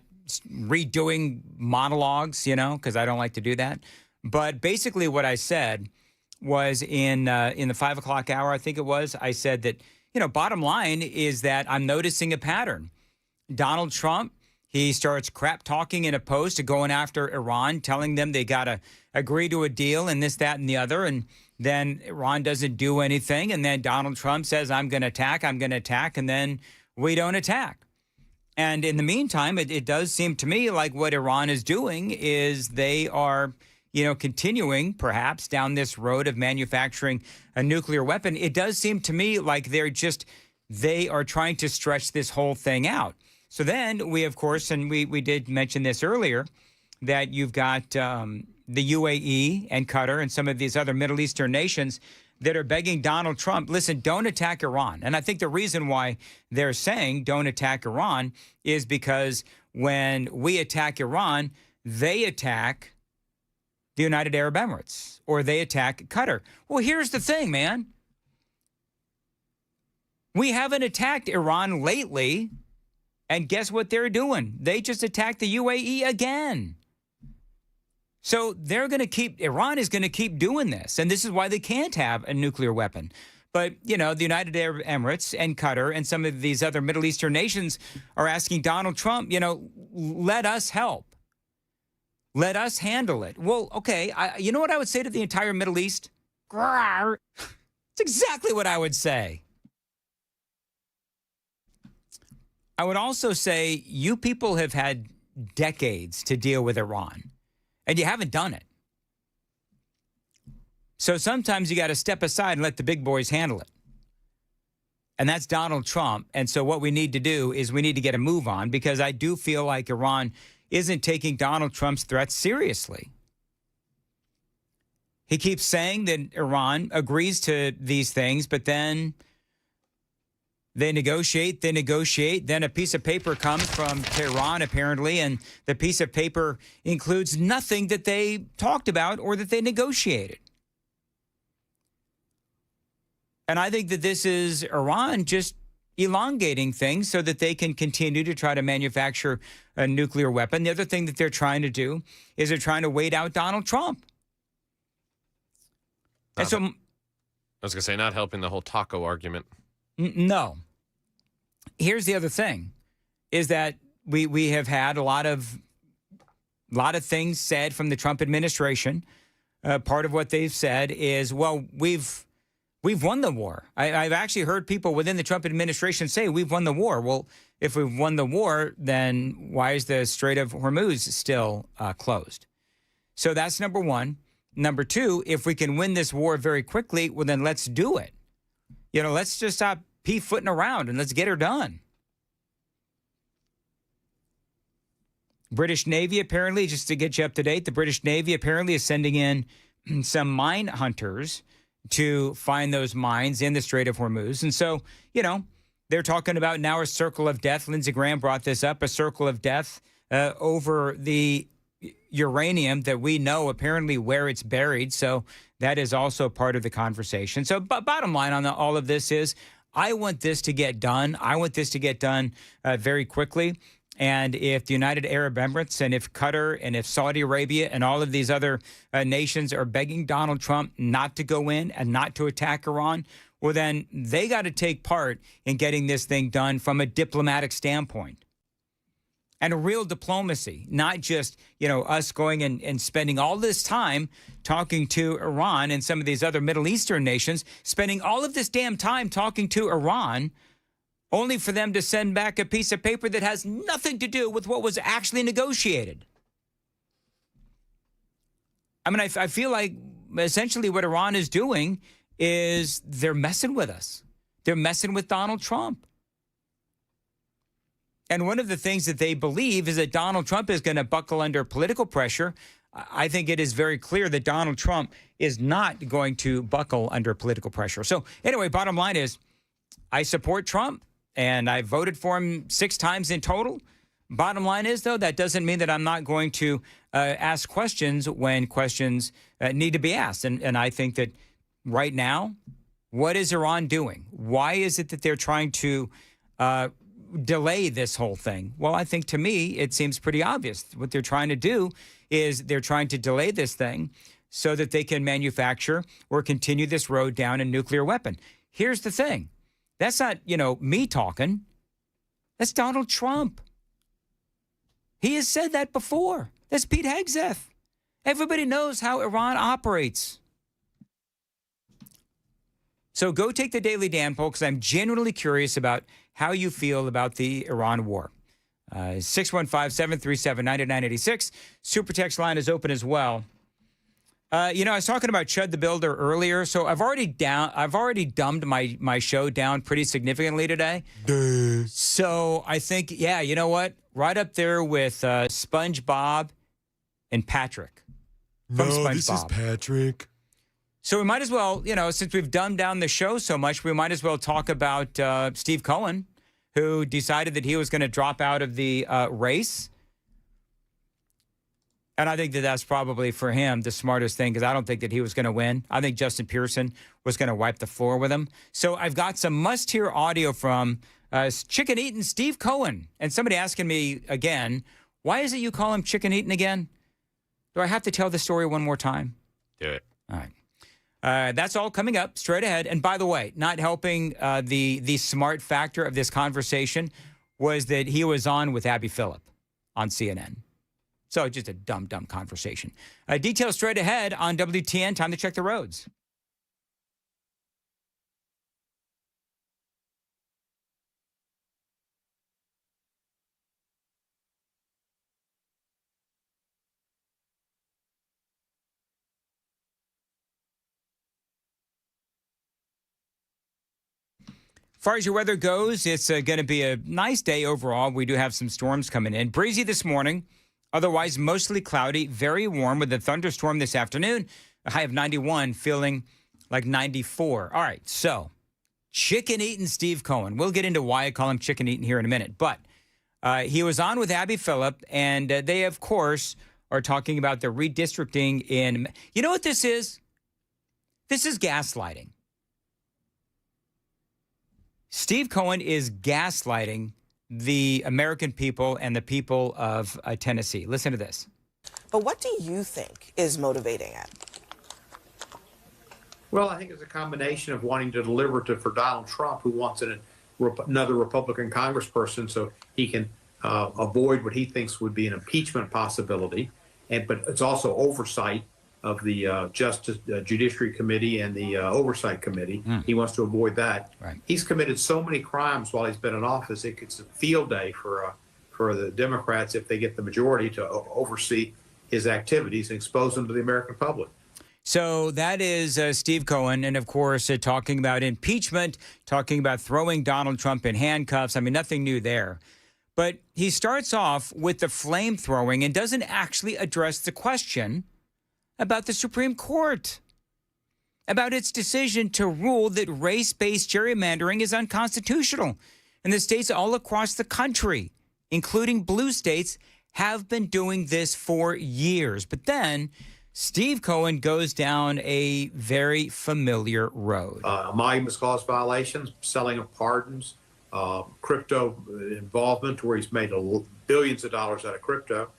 redoing monologues, because I don't like to do that. But basically what I said was in the 5 o'clock hour, I think it was, I said that, bottom line is that I'm noticing a pattern. Donald Trump, he starts crap talking in a post, going after Iran, telling them they got to agree to a deal and this, that, and the other. And then Iran doesn't do anything. And then Donald Trump says, I'm going to attack. And then we don't attack. And in the meantime, it does seem to me like what Iran is doing is they are, continuing perhaps down this road of manufacturing a nuclear weapon. It does seem to me like they are trying to stretch this whole thing out. So then we, of course, and we did mention this earlier, that you've got the UAE and Qatar and some of these other Middle Eastern nations that are begging Donald Trump, listen, don't attack Iran. And I think the reason why they're saying don't attack Iran is because when we attack Iran, they attack the United Arab Emirates or they attack Qatar. Well, here's the thing, man. We haven't attacked Iran lately. And guess what they're doing? They just attacked the UAE again. So Iran is going to keep doing this. And this is why they can't have a nuclear weapon. But, the United Arab Emirates and Qatar and some of these other Middle Eastern nations are asking Donald Trump, let us help. Let us handle it. Well, okay, you know what I would say to the entire Middle East? It's exactly what I would say. I would also say you people have had decades to deal with Iran, and you haven't done it. So sometimes you got to step aside and let the big boys handle it. And that's Donald Trump. And so what we need to do is we need to get a move on, because I do feel like Iran isn't taking Donald Trump's threats seriously. He keeps saying that Iran agrees to these things, but then they negotiate, then a piece of paper comes from Tehran, apparently, and the piece of paper includes nothing that they talked about or that they negotiated. And I think that this is Iran just elongating things so that they can continue to try to manufacture a nuclear weapon. The other thing that they're trying to do is they're trying to wait out Donald Trump. And so I was going to say, not helping the whole taco argument. No. Here's the other thing, is that we have had a lot of things said from the Trump administration part of what they've said is, well, we've won the war. I've actually heard people within the Trump administration say we've won the war. Well, if we've won the war, then why is the Strait of Hormuz still closed? So that's number one. Number two, if we can win this war very quickly, well, then let's do it. Let's just stop p-footing around and let's get her done. British Navy, apparently, just to get you up to date, the British Navy apparently is sending in some mine hunters to find those mines in the Strait of Hormuz. And so, they're talking about now a circle of death. Lindsey Graham brought this up, a circle of death over the uranium that we know apparently where it's buried. So that is also part of the conversation. So bottom line on all of this is I want this to get done. I want this to get done very quickly. And if the United Arab Emirates and if Qatar and if Saudi Arabia and all of these other nations are begging Donald Trump not to go in and not to attack Iran, well, then they got to take part in getting this thing done from a diplomatic standpoint. And a real diplomacy, not just, us going and spending all this time talking to Iran and some of these other Middle Eastern nations, spending all of this damn time talking to Iran, only for them to send back a piece of paper that has nothing to do with what was actually negotiated. I mean, I feel like essentially what Iran is doing is they're messing with us. They're messing with Donald Trump. And one of the things that they believe is that Donald Trump is going to buckle under political pressure. I think it is very clear that Donald Trump is not going to buckle under political pressure. So anyway, bottom line is I support Trump. And I voted for him 6 times in total. Bottom line is, though, that doesn't mean that I'm not going to ask questions when questions need to be asked. And I think that right now, what is Iran doing? Why is it that they're trying to delay this whole thing? Well, I think to me, it seems pretty obvious. What they're trying to do is they're trying to delay this thing so that they can manufacture or continue this road down a nuclear weapon. Here's the thing. That's not, me talking. That's Donald Trump. He has said that before. That's Pete Hegseth. Everybody knows how Iran operates. So go take the Daily Dan poll because I'm genuinely curious about how you feel about the Iran war. 615-737-9986. Super text line is open as well. I was talking about ChudtheBuilder earlier, so I've already dumbed my show down pretty significantly today. Duh. So I think, you know what? Right up there with SpongeBob and Patrick. This is Patrick. So we might as well, since we've dumbed down the show so much, we might as well talk about Steve Cohen, who decided that he was going to drop out of the race. And I think that that's probably for him the smartest thing because I don't think that he was going to win. I think Justin Pearson was going to wipe the floor with him. So I've got some must-hear audio from chicken-eating Steve Cohen. And somebody asking me again, why is it you call him chicken-eating again? Do I have to tell the story one more time? Do it. All right. That's all coming up straight ahead. And by the way, not helping the smart factor of this conversation was that he was on with Abby Phillip on CNN. So just a dumb conversation. Details straight ahead on WTN. Time to check the roads. As far as your weather goes, it's going to be a nice day overall. We do have some storms coming in. Breezy this morning. Otherwise, mostly cloudy, very warm with a thunderstorm this afternoon. A high of 91, feeling like 94. All right, so chicken-eating Steve Cohen. We'll get into why I call him chicken-eating here in a minute. But he was on with Abby Phillip, and they, of course, are talking about the redistricting in... You know what this is? This is gaslighting. Steve Cohen is gaslighting the American people and the people of Tennessee. Listen to this. But what do you think is motivating it? Well, I think it's a combination of wanting to deliver for Donald Trump, who wants another Republican congressperson so he can avoid what he thinks would be an impeachment possibility. But it's also oversight Judiciary Committee and the Oversight Committee. He wants to avoid that. Right. He's committed so many crimes while he's been in office. It's a field day for the Democrats if they get the majority to oversee his activities and expose them to the American public. So that is Steve Cohen, and of course, talking about impeachment, talking about throwing Donald Trump in handcuffs. I mean, nothing new there. But he starts off with the flamethrowing and doesn't actually address the question about the Supreme Court, about its decision to rule that race-based gerrymandering is unconstitutional. And the states all across the country, including blue states, have been doing this for years. But then Steve Cohen goes down a very familiar road. Amalgam clause violations, selling of pardons, crypto involvement where he's made billions of dollars out of crypto.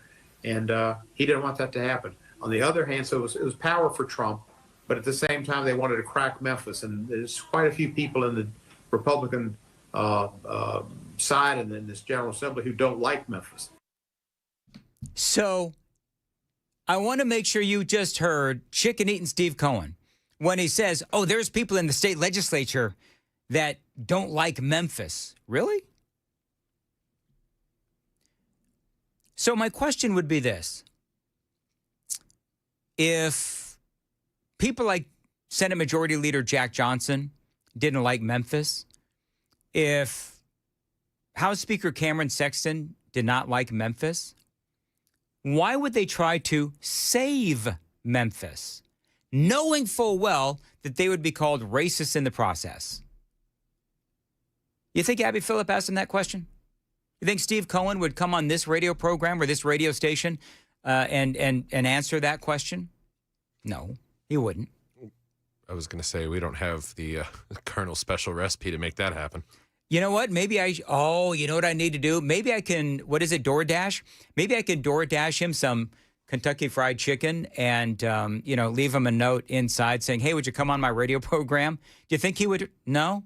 And he didn't want that to happen. On the other hand, so it was power for Trump, but at the same time, they wanted to crack Memphis. And there's quite a few people in the Republican side and in this General Assembly who don't like Memphis. So I want to make sure you just heard chicken-eating Steve Cohen when he says, oh, there's people in the state legislature that don't like Memphis. Really? So my question would be this. If people like Senate Majority Leader Jack Johnson didn't like Memphis, if House Speaker Cameron Sexton did not like Memphis, why would they try to save Memphis, knowing full well that they would be called racist in the process? You think Abby Phillip asked him that question? You think Steve Cohen would come on this radio program or this radio station and answer that question? No, he wouldn't. I was going to say, we don't have the Colonel Special recipe to make that happen. You know what? Maybe you know what I need to do? Maybe I can, DoorDash? Maybe I can DoorDash him some Kentucky Fried Chicken and, leave him a note inside saying, hey, would you come on my radio program? Do you think he would? No?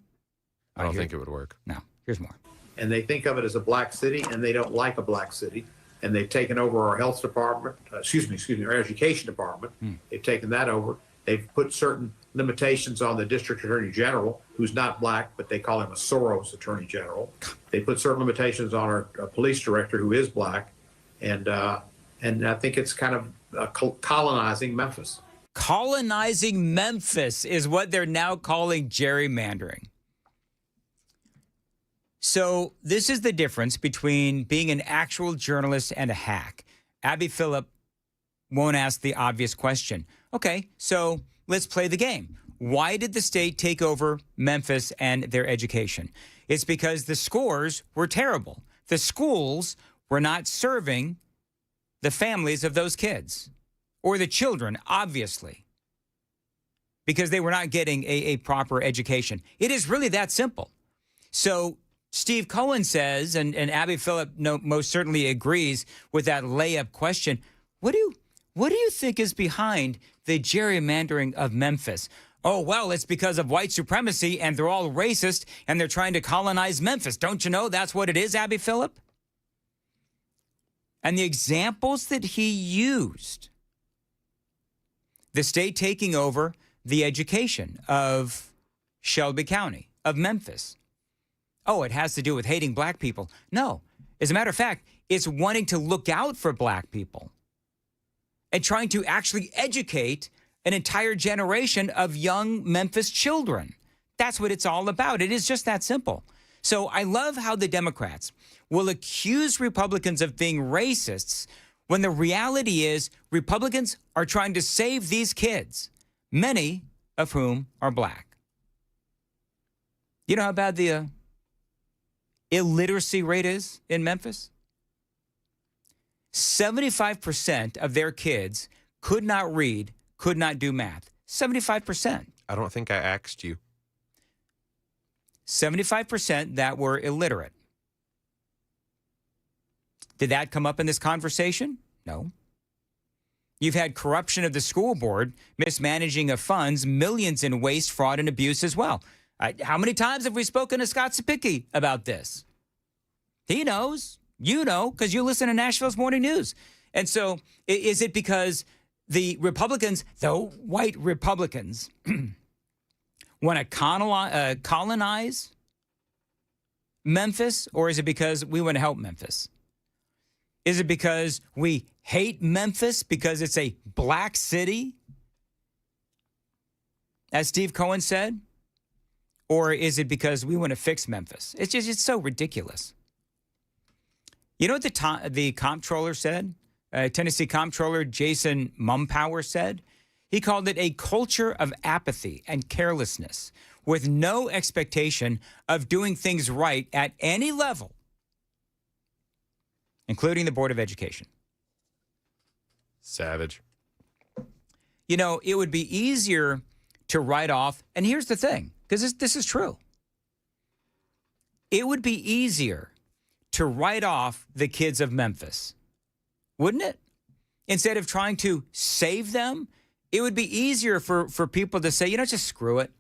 I don't think it would work. No. Here's more. And they think of it as a black city, and they don't like a black city. And they've taken over our health department, our education department. They've taken that over. They've put certain limitations on the district attorney general, who's not black, but they call him a Soros attorney general. They put certain limitations on our police director, who is black. And I think it's kind of colonizing Memphis. Colonizing Memphis is what they're now calling gerrymandering. So this is the difference between being an actual journalist and a hack. Abby Phillip won't ask the obvious question. Okay, so let's play the game. Why did the state take over Memphis and their education? It's because the scores were terrible. The schools were not serving the families of those kids or the children, obviously, because they were not getting a proper education. It is really that simple. So Steve Cohen says, and Abby Phillip most certainly agrees with that layup question, what do you think is behind the gerrymandering of Memphis? Oh, well, it's because of white supremacy, and they're all racist, and they're trying to colonize Memphis. Don't you know that's what it is, Abby Phillip? And the examples that he used, the state taking over the education of Shelby County, of Memphis. Oh, it has to do with hating black people. No. As a matter of fact, it's wanting to look out for black people and trying to actually educate an entire generation of young Memphis children. That's what it's all about. It is just that simple. So I love how the Democrats will accuse Republicans of being racists when the reality is Republicans are trying to save these kids, many of whom are black. You know how bad the illiteracy rate is in Memphis? 75% of their kids could not read, could not do math. 75%. I don't think I asked you. 75% that were illiterate. Did that come up in this conversation? No. You've had corruption of the school board, mismanaging of funds, millions in waste, fraud, and abuse as well. How many times have we spoken to Scott Sapicki about this? He knows. You know, because you listen to Nashville's Morning News. And so is it because the Republicans, the white Republicans, want to colonize Memphis, or is it because we want to help Memphis? Is it because we hate Memphis because it's a black city, as Steve Cohen said? Or is it because we want to fix Memphis? It's so ridiculous. You know what the comptroller said? Tennessee comptroller Jason Mumpower said? He called it a culture of apathy and carelessness with no expectation of doing things right at any level, including the Board of Education. Savage. You know, it would be easier to write off, and here's the thing, because this is true. It would be easier to write off the kids of Memphis, wouldn't it? Instead of trying to save them, it would be easier for people to say, just screw it.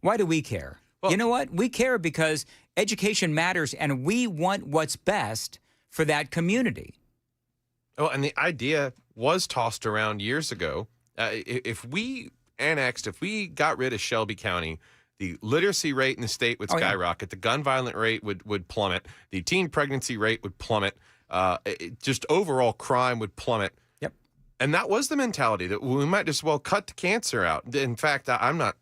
Why do we care? Well, you know what? We care because education matters, and we want what's best for that community. Oh, and the idea was tossed around years ago. If we got rid of Shelby County, the literacy rate in the state would skyrocket. The gun violent rate would plummet. The teen pregnancy rate would plummet. Just overall crime would plummet. Yep. And that was the mentality that we might as well cut the cancer out. In fact, I'm not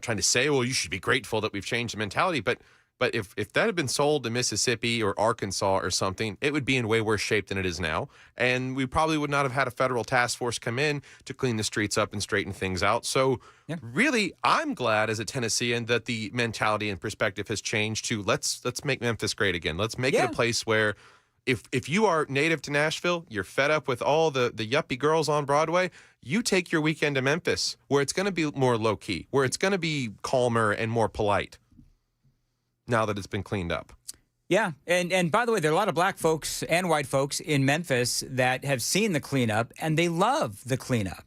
trying to say, well, you should be grateful that we've changed the mentality, but if that had been sold to Mississippi or Arkansas or something, it would be in way worse shape than it is now. And we probably would not have had a federal task force come in to clean the streets up and straighten things out. So really, I'm glad as a Tennessean that the mentality and perspective has changed to let's make Memphis great again. Let's make it a place where if you are native to Nashville, you're fed up with all the yuppie girls on Broadway, you take your weekend to Memphis, where it's going to be more low-key, where it's going to be calmer and more polite now that it's been cleaned up. Yeah, and by the way, there are a lot of black folks and white folks in Memphis that have seen the cleanup, and they love the cleanup.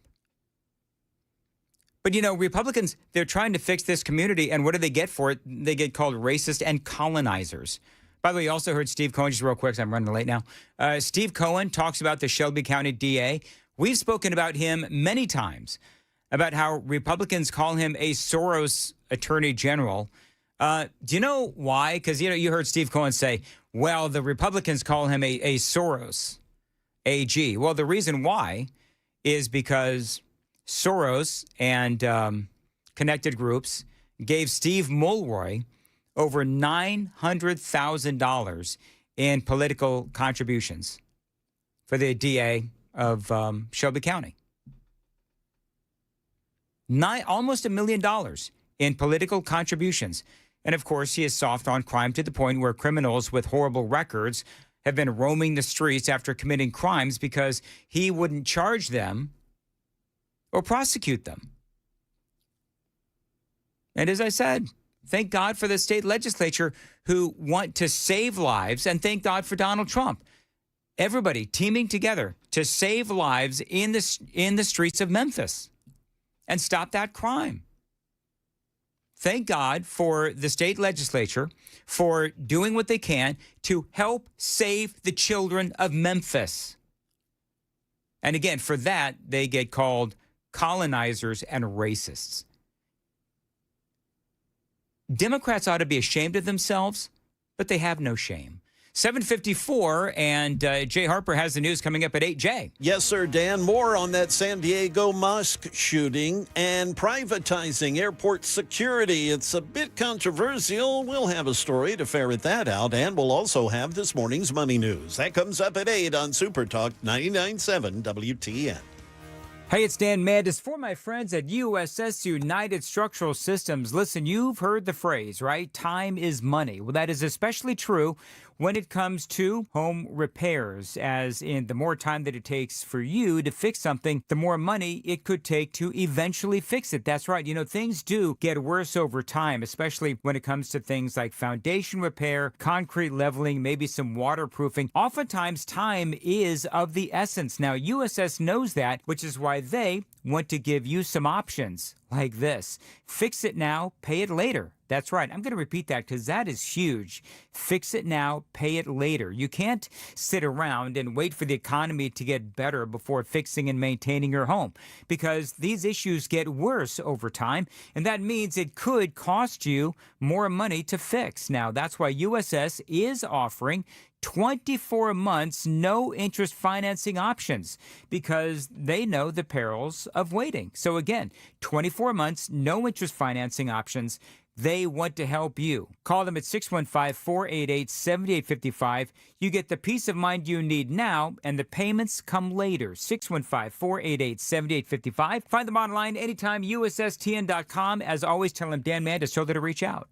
But, Republicans, they're trying to fix this community, and what do they get for it? They get called racist and colonizers. By the way, you also heard Steve Cohen, just real quick, 'cause I'm running late now. Steve Cohen talks about the Shelby County DA. We've spoken about him many times, about how Republicans call him a Soros attorney general. Do you know why? Because, you heard Steve Cohen say, well, the Republicans call him a Soros AG. Well, the reason why is because Soros and connected groups gave Steve Mulroy over $900,000 in political contributions for the DA of Shelby County. Almost $1 million in political contributions. And, of course, he is soft on crime to the point where criminals with horrible records have been roaming the streets after committing crimes because he wouldn't charge them or prosecute them. And as I said, thank God for the state legislature who want to save lives, and thank God for Donald Trump. Everybody teaming together to save lives in the streets of Memphis and stop that crime. Thank God for the state legislature for doing what they can to help save the children of Memphis. And again, for that, they get called colonizers and racists. Democrats ought to be ashamed of themselves, but they have no shame. 7:54, and Jay Harper has the news coming up at 8. Jay. Yes, sir, Dan. More on that San Diego Mosque shooting and privatizing airport security. It's a bit controversial. We'll have a story to ferret that out, and we'll also have this morning's money news. That comes up at 8 on Super Talk 99.7 WTN. Hey, it's Dan Mandis for my friends at USS United Structural Systems. Listen, you've heard the phrase, right? Time is money. Well, that is especially true when it comes to home repairs, as in the more time that it takes for you to fix something, the more money it could take to eventually fix it. That's right. Things do get worse over time, especially when it comes to things like foundation repair, concrete leveling, maybe some waterproofing. Oftentimes, time is of the essence. Now, USS knows that, which is why they want to give you some options like this. Fix it now, pay it later. That's right. I'm going to repeat that because that is huge. Fix it now, pay it later. You can't sit around and wait for the economy to get better before fixing and maintaining your home, because these issues get worse over time, and that means it could cost you more money to fix. Now, that's why USS is offering 24 months no interest financing options, because they know the perils of waiting. So again, 24 months no interest financing options. They want to help you. Call them at 615-488-7855. You get the peace of mind you need now, and the payments come later. 615-488-7855. Find them online anytime, USSTN.com. As always, tell them Dan Mandis told you to reach out.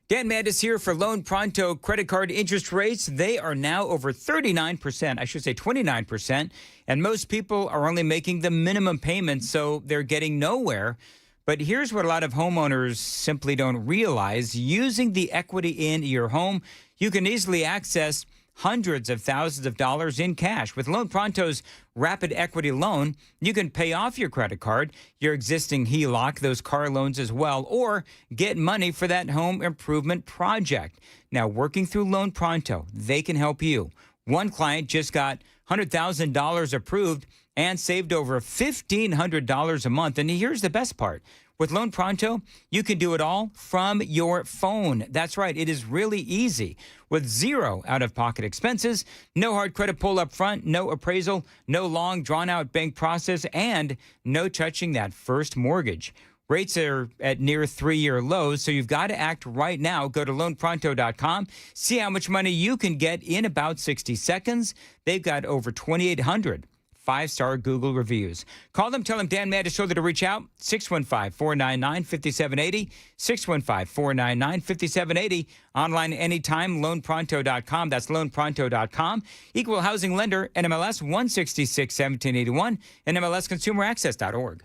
Dan Mandis here for Loan Pronto credit card interest rates. They are now over 39%, I should say 29%, and most people are only making the minimum payment, so they're getting nowhere. But here's what a lot of homeowners simply don't realize. Using the equity in your home, you can easily access hundreds of thousands of dollars in cash. With Loan Pronto's Rapid Equity Loan, you can pay off your credit card, your existing HELOC, those car loans as well, or get money for that home improvement project. Now, working through Loan Pronto, they can help you. One client just got $100,000 approved and saved over $1,500 a month. And here's the best part. With Loan Pronto, you can do it all from your phone. That's right. It is really easy. With zero out-of-pocket expenses, no hard credit pull up front, no appraisal, no long, drawn-out bank process, and no touching that first mortgage. Rates are at near 3-year lows, so you've got to act right now. Go to loanpronto.com. See how much money you can get in about 60 seconds. They've got over 2,800 5-star Google reviews. Call them, tell them Dan Mandis told you to reach out. 615-499-5780. 615-499-5780. Online anytime, loanpronto.com. That's loanpronto.com. Equal housing lender, NMLS 166-1781, and MLSconsumeraccess.org.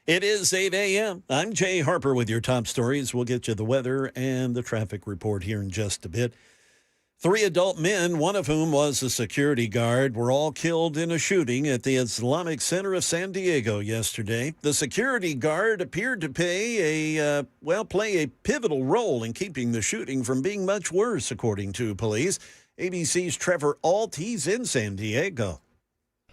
It is 8 a.m. I'm Jay Harper with your top stories. We'll get you the weather and the traffic report here in just a bit. 3 adult men, one of whom was a security guard, were all killed in a shooting at the Islamic Center of San Diego yesterday. The security guard appeared to play a pivotal role in keeping the shooting from being much worse, according to police. ABC's Trevor Alt, he's in San Diego.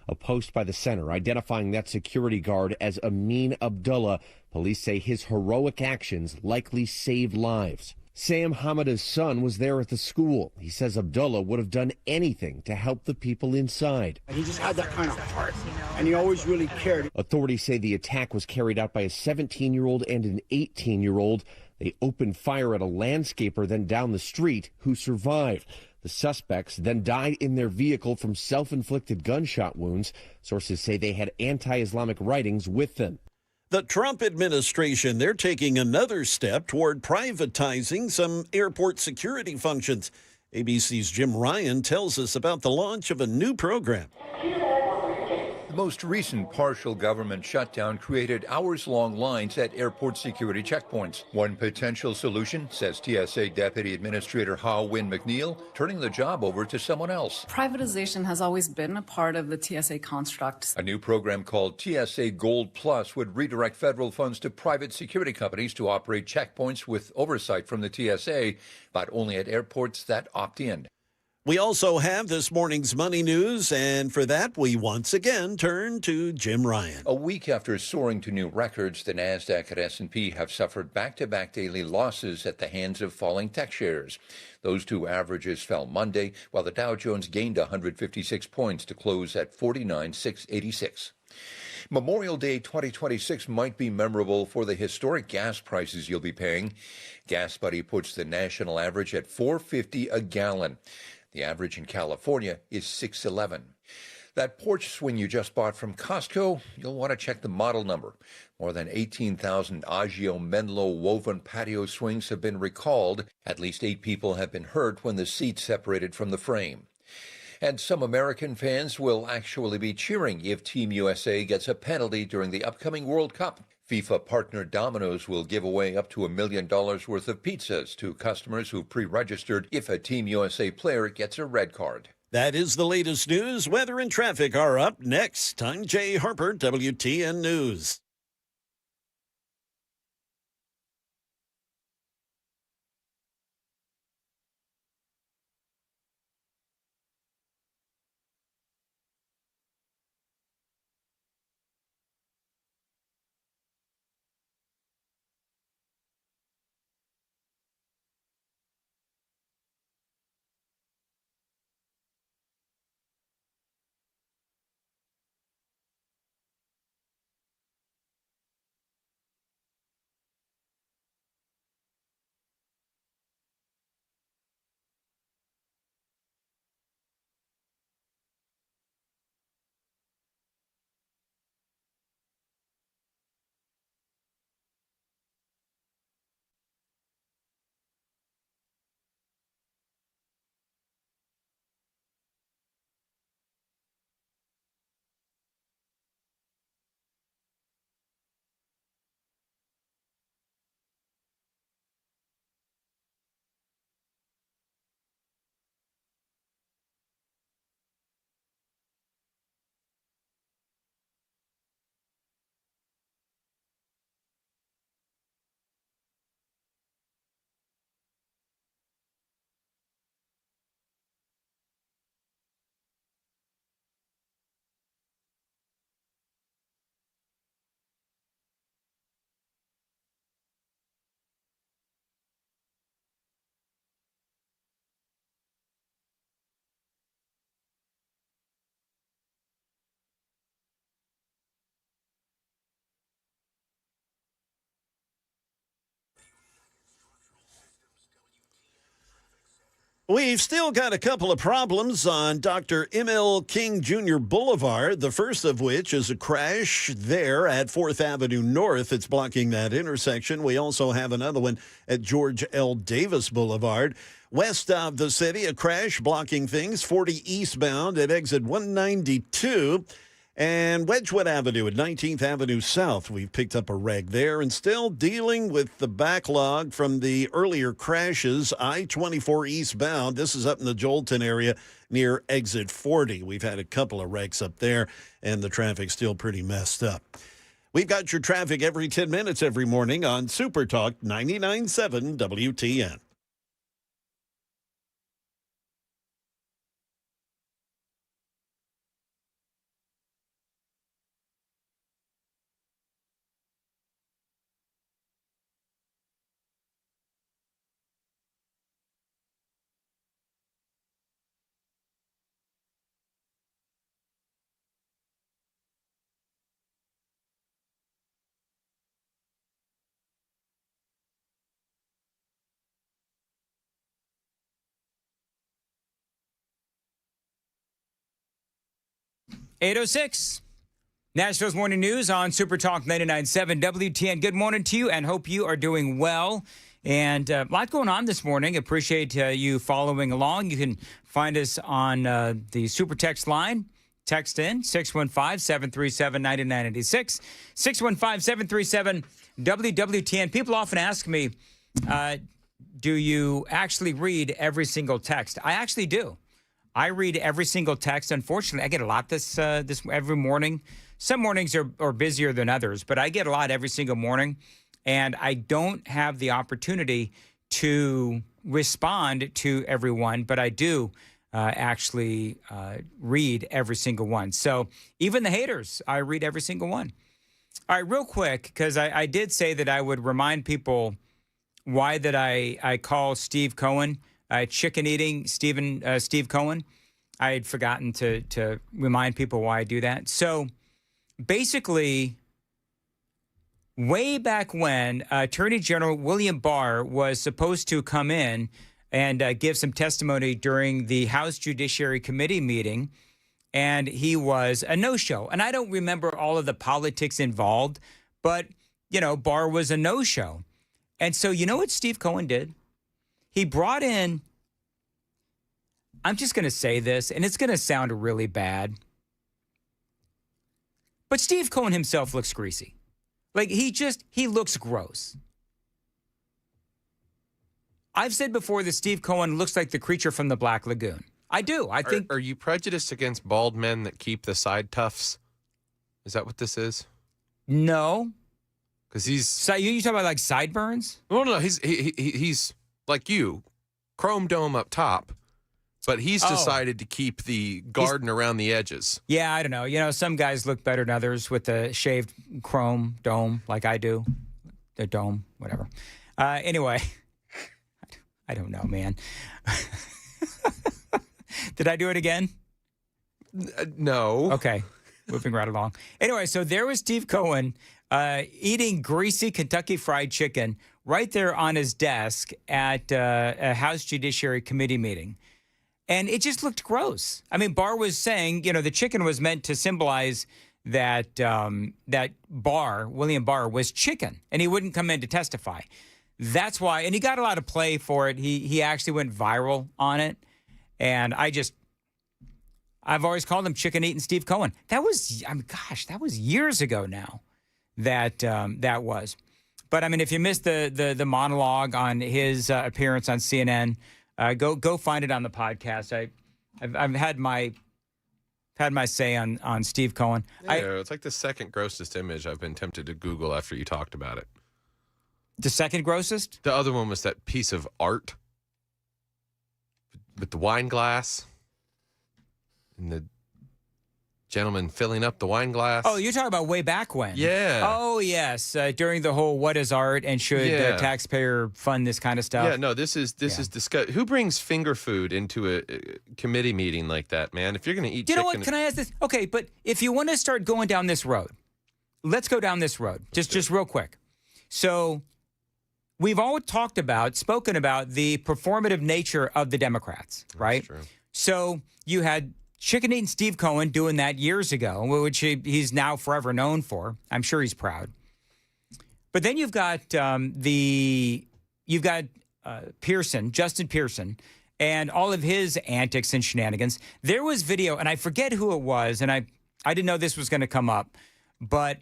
A post by the center identifying that security guard as Amin Abdullah. Police say his heroic actions likely saved lives. Sam Hamada's son was there at the school. He says Abdullah would have done anything to help the people inside. He just had that kind of heart, and he always really cared. Authorities say the attack was carried out by a 17-year-old and an 18-year-old. They opened fire at a landscaper, then down the street, who survived. The suspects then died in their vehicle from self-inflicted gunshot wounds. Sources say they had anti-Islamic writings with them. The Trump administration, they're taking another step toward privatizing some airport security functions. ABC's Jim Ryan tells us about the launch of a new program. The most recent partial government shutdown created hours-long lines at airport security checkpoints. One potential solution, says TSA Deputy Administrator Ha-Win McNeil, turning the job over to someone else. Privatization has always been a part of the TSA construct. A new program called TSA Gold Plus would redirect federal funds to private security companies to operate checkpoints with oversight from the TSA, but only at airports that opt in. We also have this morning's money news, and for that, we once again turn to Jim Ryan. A week after soaring to new records, the Nasdaq and S&P have suffered back-to-back daily losses at the hands of falling tech shares. Those two averages fell Monday, while the Dow Jones gained 156 points to close at 49,686. Memorial Day 2026 might be memorable for the historic gas prices you'll be paying. GasBuddy puts the national average at $4.50 a gallon. The average in California is $6.11. That porch swing you just bought from Costco, you'll want to check the model number. More than 18,000 Agio Menlo woven patio swings have been recalled. At least 8 people have been hurt when the seat separated from the frame. And some American fans will actually be cheering if Team USA gets a penalty during the upcoming World Cup. FIFA partner Domino's will give away up to $1 million worth of pizzas to customers who pre-registered if a Team USA player gets a red card. That is the latest news. Weather and traffic are up next. I'm Jay Harper, WTN News. We've still got a couple of problems on Dr. M.L. King Jr. Boulevard, the first of which is a crash there at 4th Avenue North. It's blocking that intersection. We also have another one at George L. Davis Boulevard. West of the city, a crash blocking things, 40 eastbound at exit 192. And Wedgwood Avenue at 19th Avenue South, we've picked up a wreck there and still dealing with the backlog from the earlier crashes. I-24 eastbound, this is up in the Jolton area near exit 40. We've had a couple of wrecks up there, and the traffic's still pretty messed up. We've got your traffic every 10 minutes every morning on Super Talk 99.7 WTN. .806, Nashville's Morning News on Super Talk 99.7 WTN. Good morning to you, and hope you are doing well. And a lot going on this morning. Appreciate you following along. You can find us on the Super Text line. Text in 615-737-9986, 615-737-WWTN. People often ask me, do you actually read every single text? I actually do. I read every single text. Unfortunately, I get a lot this every morning. Some mornings are busier than others, but I get a lot every single morning, and I don't have the opportunity to respond to everyone, but I do actually read every single one. So even the haters, I read every single one. All right, real quick, because I did say that I would remind people why that I call Steve Cohen chicken eating Steve Cohen. I had forgotten to remind people why I do that. So basically, way back when Attorney General William Barr was supposed to come in and give some testimony during the House Judiciary Committee meeting, and he was a no-show. And I don't remember all of the politics involved, but, Barr was a no-show. And so you know what Steve Cohen did? He brought in, I'm just going to say this, and it's going to sound really bad, but Steve Cohen himself looks greasy. Like, he looks gross. I've said before that Steve Cohen looks like the creature from the Black Lagoon. I do. I think. Are you prejudiced against bald men that keep the side tufts? Is that what this is? No. Because he's... So you talking about like sideburns? No. He's like you, chrome dome up top, but he's decided to keep the garden around the edges. Yeah, I don't know. Some guys look better than others with the shaved chrome dome, like I do. The dome, whatever. Anyway, I don't know, man. Did I do it again? No. Okay, moving right along. Anyway, so there was Steve Cohen eating greasy Kentucky Fried Chicken right there on his desk at a House Judiciary Committee meeting. And it just looked gross. I mean, Barr was saying, the chicken was meant to symbolize that William Barr was chicken, and he wouldn't come in to testify. That's why, and he got a lot of play for it. He actually went viral on it. And I've always called him chicken eating Steve Cohen. That was years ago now that was. But I mean, if you missed the monologue on his appearance on CNN, go find it on the podcast. I've had my say on Steve Cohen. Yeah, it's like the second grossest image I've been tempted to Google after you talked about it. The second grossest? The other one was that piece of art with the wine glass and the gentleman filling up the wine glass. Oh, you're talking about way back when? Yeah. Oh, yes. During the whole what is art and should the taxpayer fund this kind of stuff? Yeah, no, this is disgusting. Who brings finger food into a committee meeting like that, man? If you're going to eat chicken... You know what? Can I ask this? Okay, but if you want to start going down this road, let's go down this road. Just real quick. So we've all spoken about the performative nature of the Democrats, right? That's true. So you had chicken eating Steve Cohen doing that years ago, which he's now forever known for. I'm sure he's proud. But then you've got Justin Pearson, and all of his antics and shenanigans. There was video, and I forget who it was, and I didn't know this was going to come up, but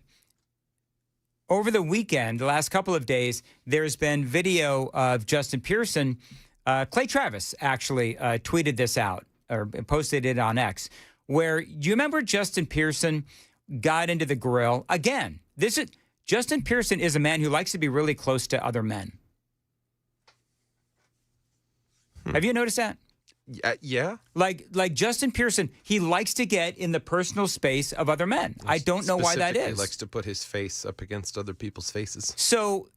over the weekend, the last couple of days, there's been video of Justin Pearson. Clay Travis actually tweeted this out or posted it on X, where do you remember Justin Pearson got into the grill? Again, Justin Pearson is a man who likes to be really close to other men. Have you noticed that? Yeah. Like Justin Pearson, he likes to get in the personal space of other men. I don't know why that is. He likes to put his face up against other people's faces. So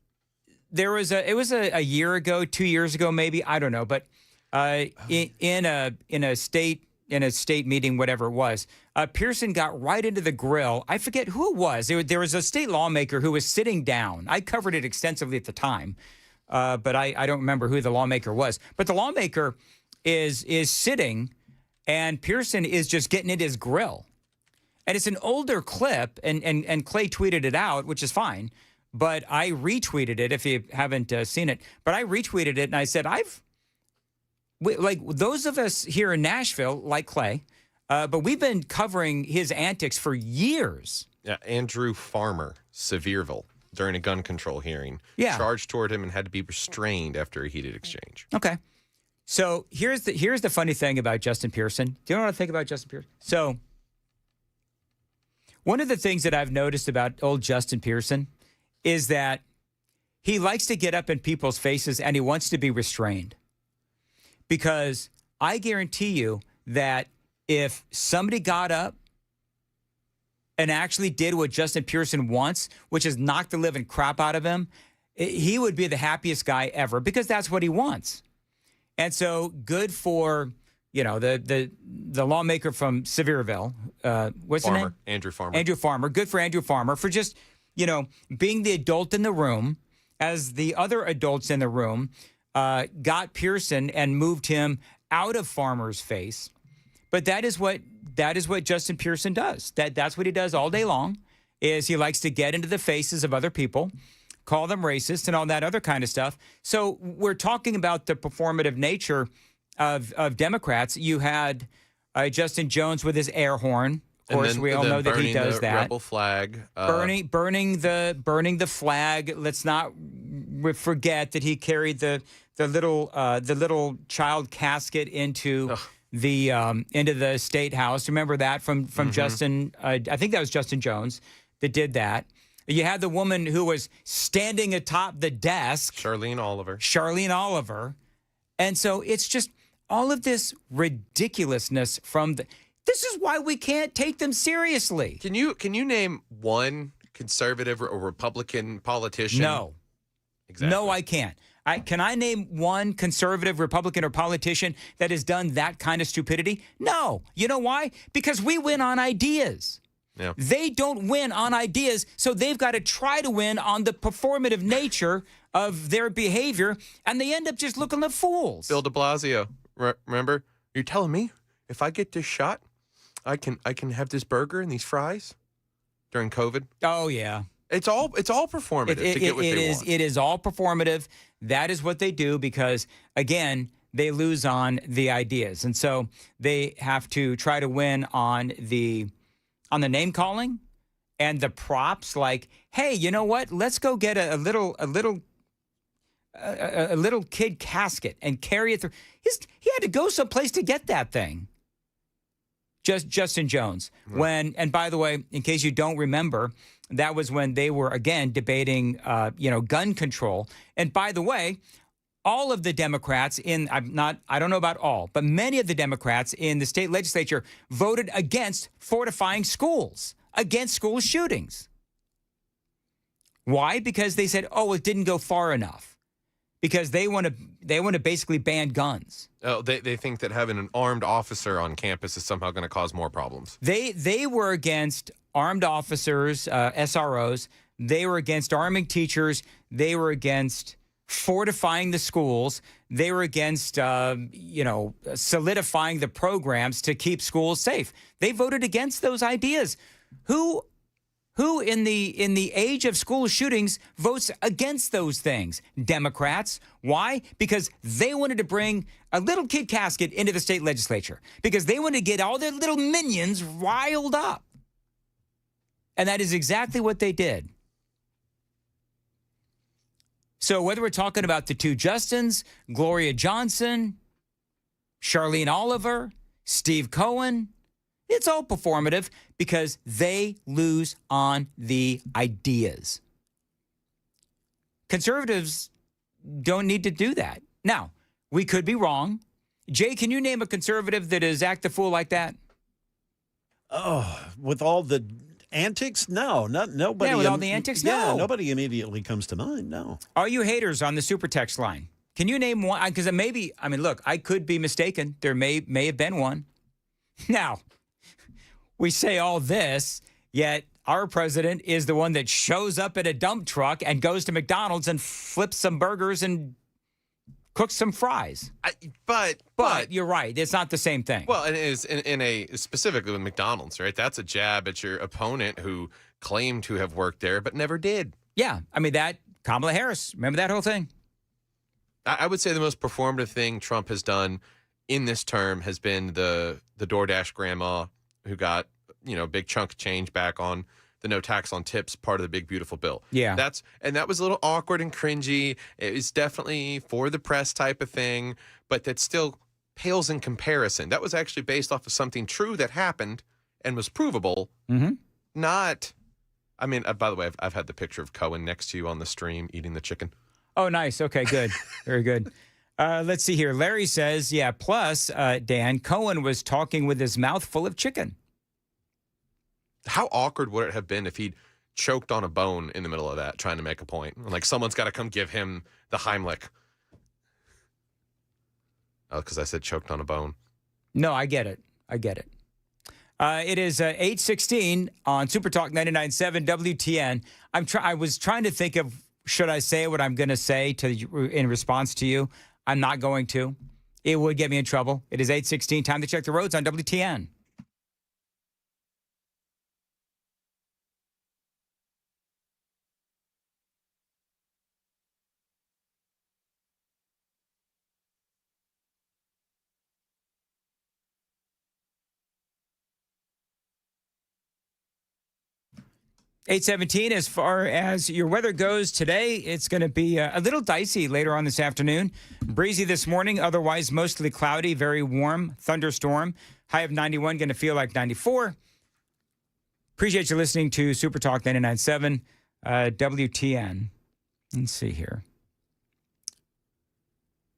it was a year ago, 2 years ago, maybe, I don't know, but in a state meeting, whatever it was, Pearson got right into the grill. I forget who it was. There was a state lawmaker who was sitting down. I covered it extensively at the time, but I don't remember who the lawmaker was. But the lawmaker is sitting, and Pearson is just getting into his grill. And it's an older clip, and Clay tweeted it out, which is fine. But I retweeted it if you haven't seen it. But I retweeted it, and I said, like those of us here in Nashville, like Clay, but we've been covering his antics for years. Yeah, Andrew Farmer, Sevierville, during a gun control hearing, charged toward him and had to be restrained after a heated exchange. Okay. So here's the funny thing about Justin Pearson. Do you know what I think about Justin Pearson? So one of the things that I've noticed about old Justin Pearson is that he likes to get up in people's faces and he wants to be restrained. Because I guarantee you that if somebody got up and actually did what Justin Pearson wants, which is knock the living crap out of him, he would be the happiest guy ever because that's what he wants. And so good for, the lawmaker from Sevierville. What's his name? Andrew Farmer. Andrew Farmer. Good for Andrew Farmer for just, being the adult in the room as the other adults in the room got Pearson and moved him out of Farmer's face. But that is what Justin Pearson does. That's what he does all day long, is he likes to get into the faces of other people, call them racist and all that other kind of stuff. So we're talking about the performative nature of Democrats. You had Justin Jones with his air horn. Of course, we all know that he does that. Rebel flag. Burning the flag. Let's not forget that he carried the little child casket into the state house. Remember that from Justin? I think that was Justin Jones that did that. You had the woman who was standing atop the desk. Charlene Oliver. And so it's just all of this ridiculousness this is why we can't take them seriously. Can you name one conservative or Republican politician? No. Exactly. No, I can't. Can I name one conservative Republican or politician that has done that kind of stupidity? No. You know why? Because we win on ideas. Yeah. They don't win on ideas, so they've got to try to win on the performative nature of their behavior, and they end up just looking like fools. Bill de Blasio, remember? You're telling me if I get this shot, I can have this burger and these fries during COVID? Oh, yeah. It's all performative to get what they want. It is all performative. That is what they do because, again, they lose on the ideas. And so they have to try to win on the name calling and the props, like, hey, you know what? Let's go get a little kid casket and carry it through. He had to go someplace to get that thing. Justin Jones. Right. And by the way, in case you don't remember, that was when they were again debating, gun control. And by the way, all of the Democrats I don't know about all, but many of the Democrats in the state legislature voted against fortifying schools, against school shootings. Why? Because they said, it didn't go far enough. Because they want to basically ban guns. Oh, they think that having an armed officer on campus is somehow going to cause more problems. They were against armed officers, SROs. They were against arming teachers. They were against fortifying the schools. They were against, solidifying the programs to keep schools safe. They voted against those ideas. Who in the age of school shootings votes against those things? Democrats. Why? Because they wanted to bring a little kid casket into the state legislature. Because they wanted to get all their little minions riled up. And that is exactly what they did. So whether we're talking about the two Justins, Gloria Johnson, Charlene Oliver, Steve Cohen, it's all performative because they lose on the ideas. Conservatives don't need to do that. Now, we could be wrong. Jay, can you name a conservative that is act the fool like that? Oh, with all the antics? No, nobody. Yeah, with all the antics? Yeah, No. nobody immediately comes to mind, no. All you haters on the super text line, can you name one? Because maybe, I mean, look, I could be mistaken. There may have been one. Now, we say all this, yet our president is the one that shows up at a dump truck and goes to McDonald's and flips some burgers and cooks some fries. But you're right. It's not the same thing. Well, it is in a specifically with McDonald's, right? That's a jab at your opponent who claimed to have worked there but never did. Yeah, I mean that Kamala Harris. Remember that whole thing? I would say the most performative thing Trump has done in this term has been the DoorDash grandma who got a big chunk of change back on the no tax on tips part of the big beautiful bill. Yeah. That was a little awkward and cringy. It was definitely for the press type of thing, but that still pales in comparison. That was actually based off of something true that happened and was provable. Mm-hmm. Not, I mean, by the way, I've had the picture of Cohen next to you on the stream eating the chicken. Oh, nice. Okay, good. Very good. Let's see here. Larry says, yeah, plus, Dan, Cohen was talking with his mouth full of chicken. How awkward would it have been if he'd choked on a bone in the middle of that, trying to make a point? Like someone's got to come give him the Heimlich. Oh, because I said choked on a bone. No, I get it. It is 8:16 on Super Talk 99.7 WTN. I was trying to think of, should I say what I'm going to say in response to you? I'm not going to. It would get me in trouble. It is 8:16. Time to check the roads on WTN. $8:17, as far as your weather goes today, it's going to be a little dicey later on this afternoon. Breezy this morning, otherwise mostly cloudy, very warm, thunderstorm. High of 91, going to feel like 94. Appreciate you listening to Super Talk 99.7 WTN. Let's see here.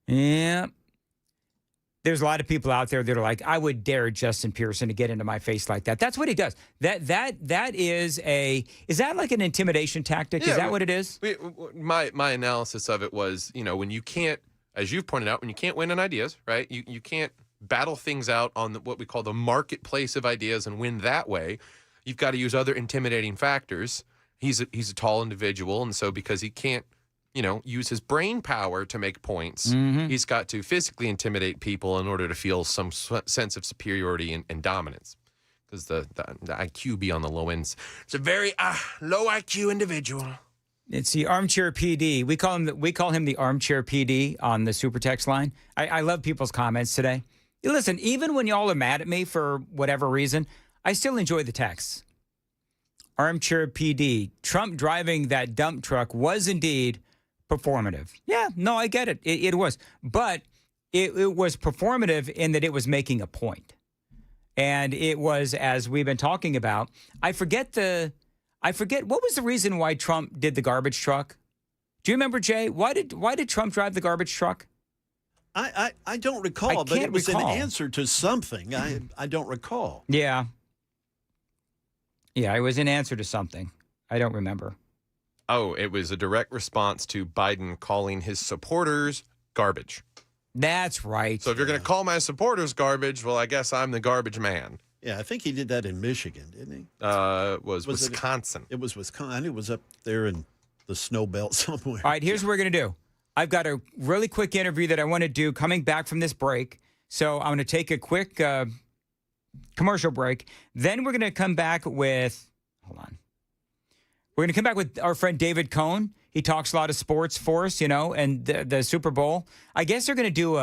Yeah. There's a lot of people out there that are like, I would dare Justin Pearson to get into my face like that. That's what he does. That is that like an intimidation tactic? Yeah, is that what it is? My analysis of it was, when you can't, as you've pointed out, when you can't win on ideas, right? You can't battle things out on what we call the marketplace of ideas and win that way. You've got to use other intimidating factors. He's a tall individual, and so because he can't, use his brain power to make points. Mm-hmm. He's got to physically intimidate people in order to feel some sense of superiority and dominance. Because the IQ be on the low ends. It's a very low IQ individual. It's the armchair PD. We call him the armchair PD on the super text line. I love people's comments today. Listen, even when y'all are mad at me for whatever reason, I still enjoy the texts. Armchair PD. Trump driving that dump truck was indeed performative. Yeah, no, I get it. It was. But it was performative in that it was making a point. And it was, as we've been talking about, I forget what was the reason why Trump did the garbage truck? Do you remember, Jay? Why did Trump drive the garbage truck? I don't recall, but it was an answer to something. I don't recall. Yeah. Yeah, it was an answer to something. I don't remember. Oh, it was a direct response to Biden calling his supporters garbage. That's right. So if you're going to call my supporters garbage, well, I guess I'm the garbage man. Yeah, I think he did that in Michigan, didn't he? Was Wisconsin. It was Wisconsin. It was up there in the snow belt somewhere. All right, here's what we're going to do. I've got a really quick interview that I want to do coming back from this break. So I'm going to take a quick commercial break. Then we're going to come back with, hold on. We're going to come back with our friend David Cohn. He talks a lot of sports for us, and the Super Bowl. I guess they're going to do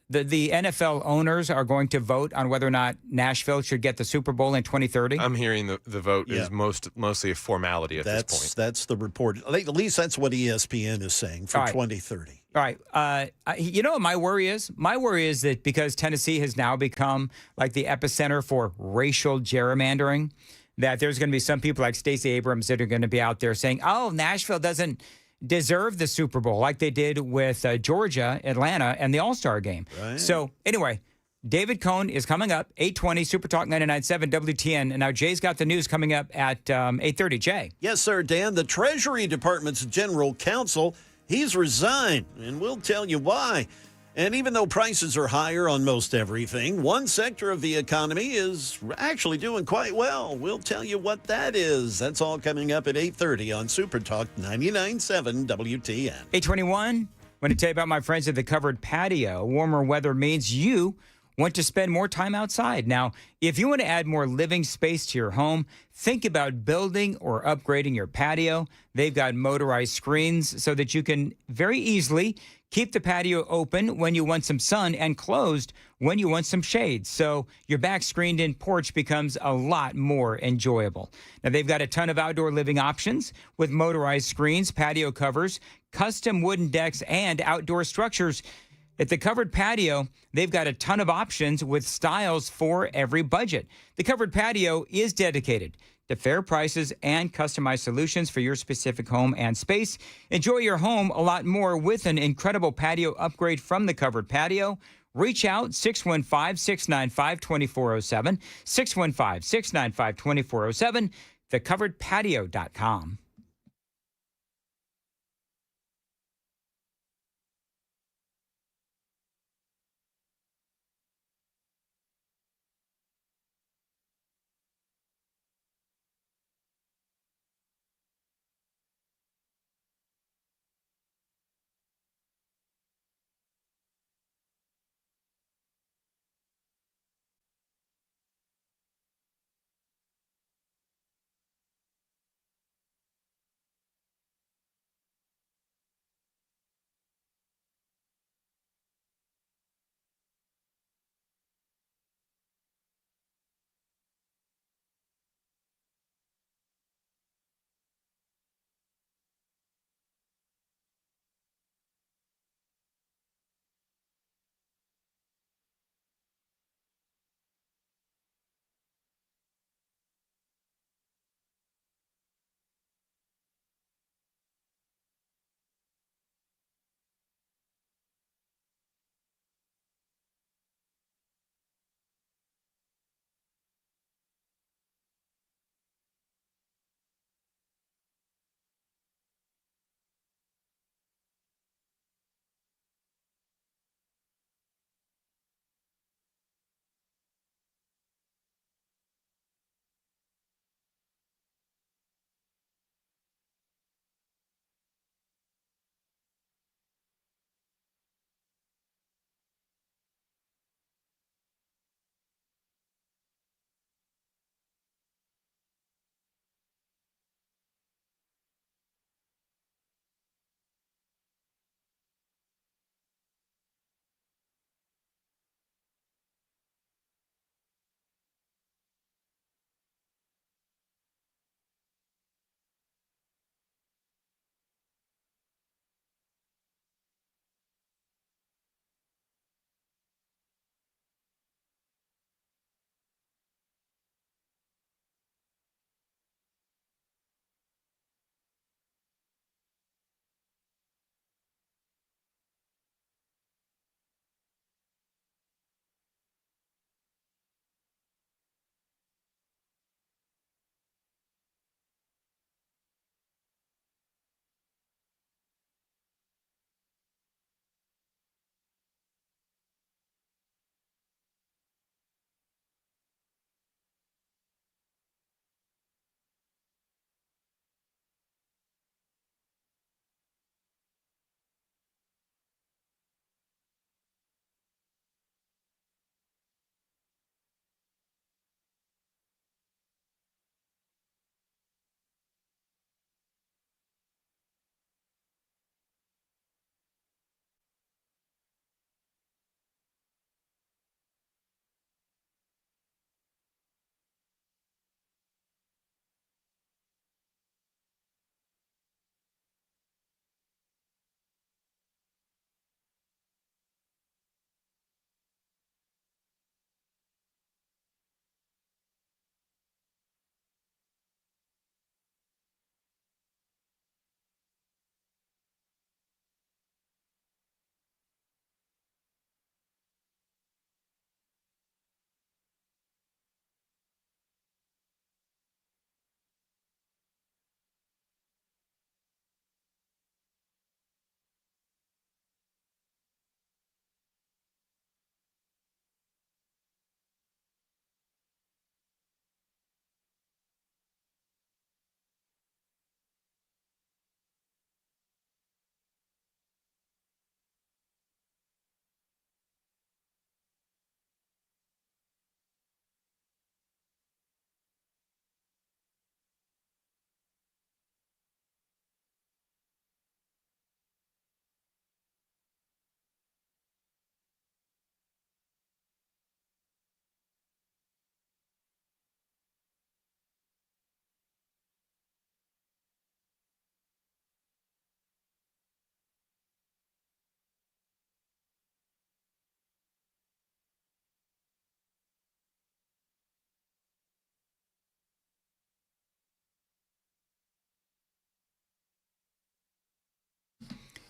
the NFL owners are going to vote on whether or not Nashville should get the Super Bowl in 2030? I'm hearing the vote is mostly a formality at this point. That's the report. At least that's what ESPN is saying for 2030. All right. You know what my worry is? My worry is that because Tennessee has now become like the epicenter for racial gerrymandering, that there's going to be some people like Stacey Abrams that are going to be out there saying, oh, Nashville doesn't deserve the Super Bowl like they did with Georgia, Atlanta, and the All-Star game. Right. So anyway, David Cohn is coming up, 820, Super Talk 99.7 WTN. And now Jay's got the news coming up at 8:30. Jay. Yes, sir, Dan. The Treasury Department's general counsel, he's resigned, and we'll tell you why. And even though prices are higher on most everything, one sector of the economy is actually doing quite well. We'll tell you what that is. That's all coming up at 8:30 on Super Talk 99.7 WTN. 821, want to tell you about my friends at the Covered Patio. Warmer weather means you want to spend more time outside. Now, if you want to add more living space to your home, think about building or upgrading your patio. They've got motorized screens so that you can very easily keep the patio open when you want some sun and closed when you want some shade. So your back screened in porch becomes a lot more enjoyable. Now, they've got a ton of outdoor living options with motorized screens, patio covers, custom wooden decks, and outdoor structures. At the Covered Patio, they've got a ton of options with styles for every budget. The Covered Patio is dedicated to fair prices and customized solutions for your specific home and space. Enjoy your home a lot more with an incredible patio upgrade from the Covered Patio. Reach out, 615-695-2407, 615-695-2407, thecoveredpatio.com.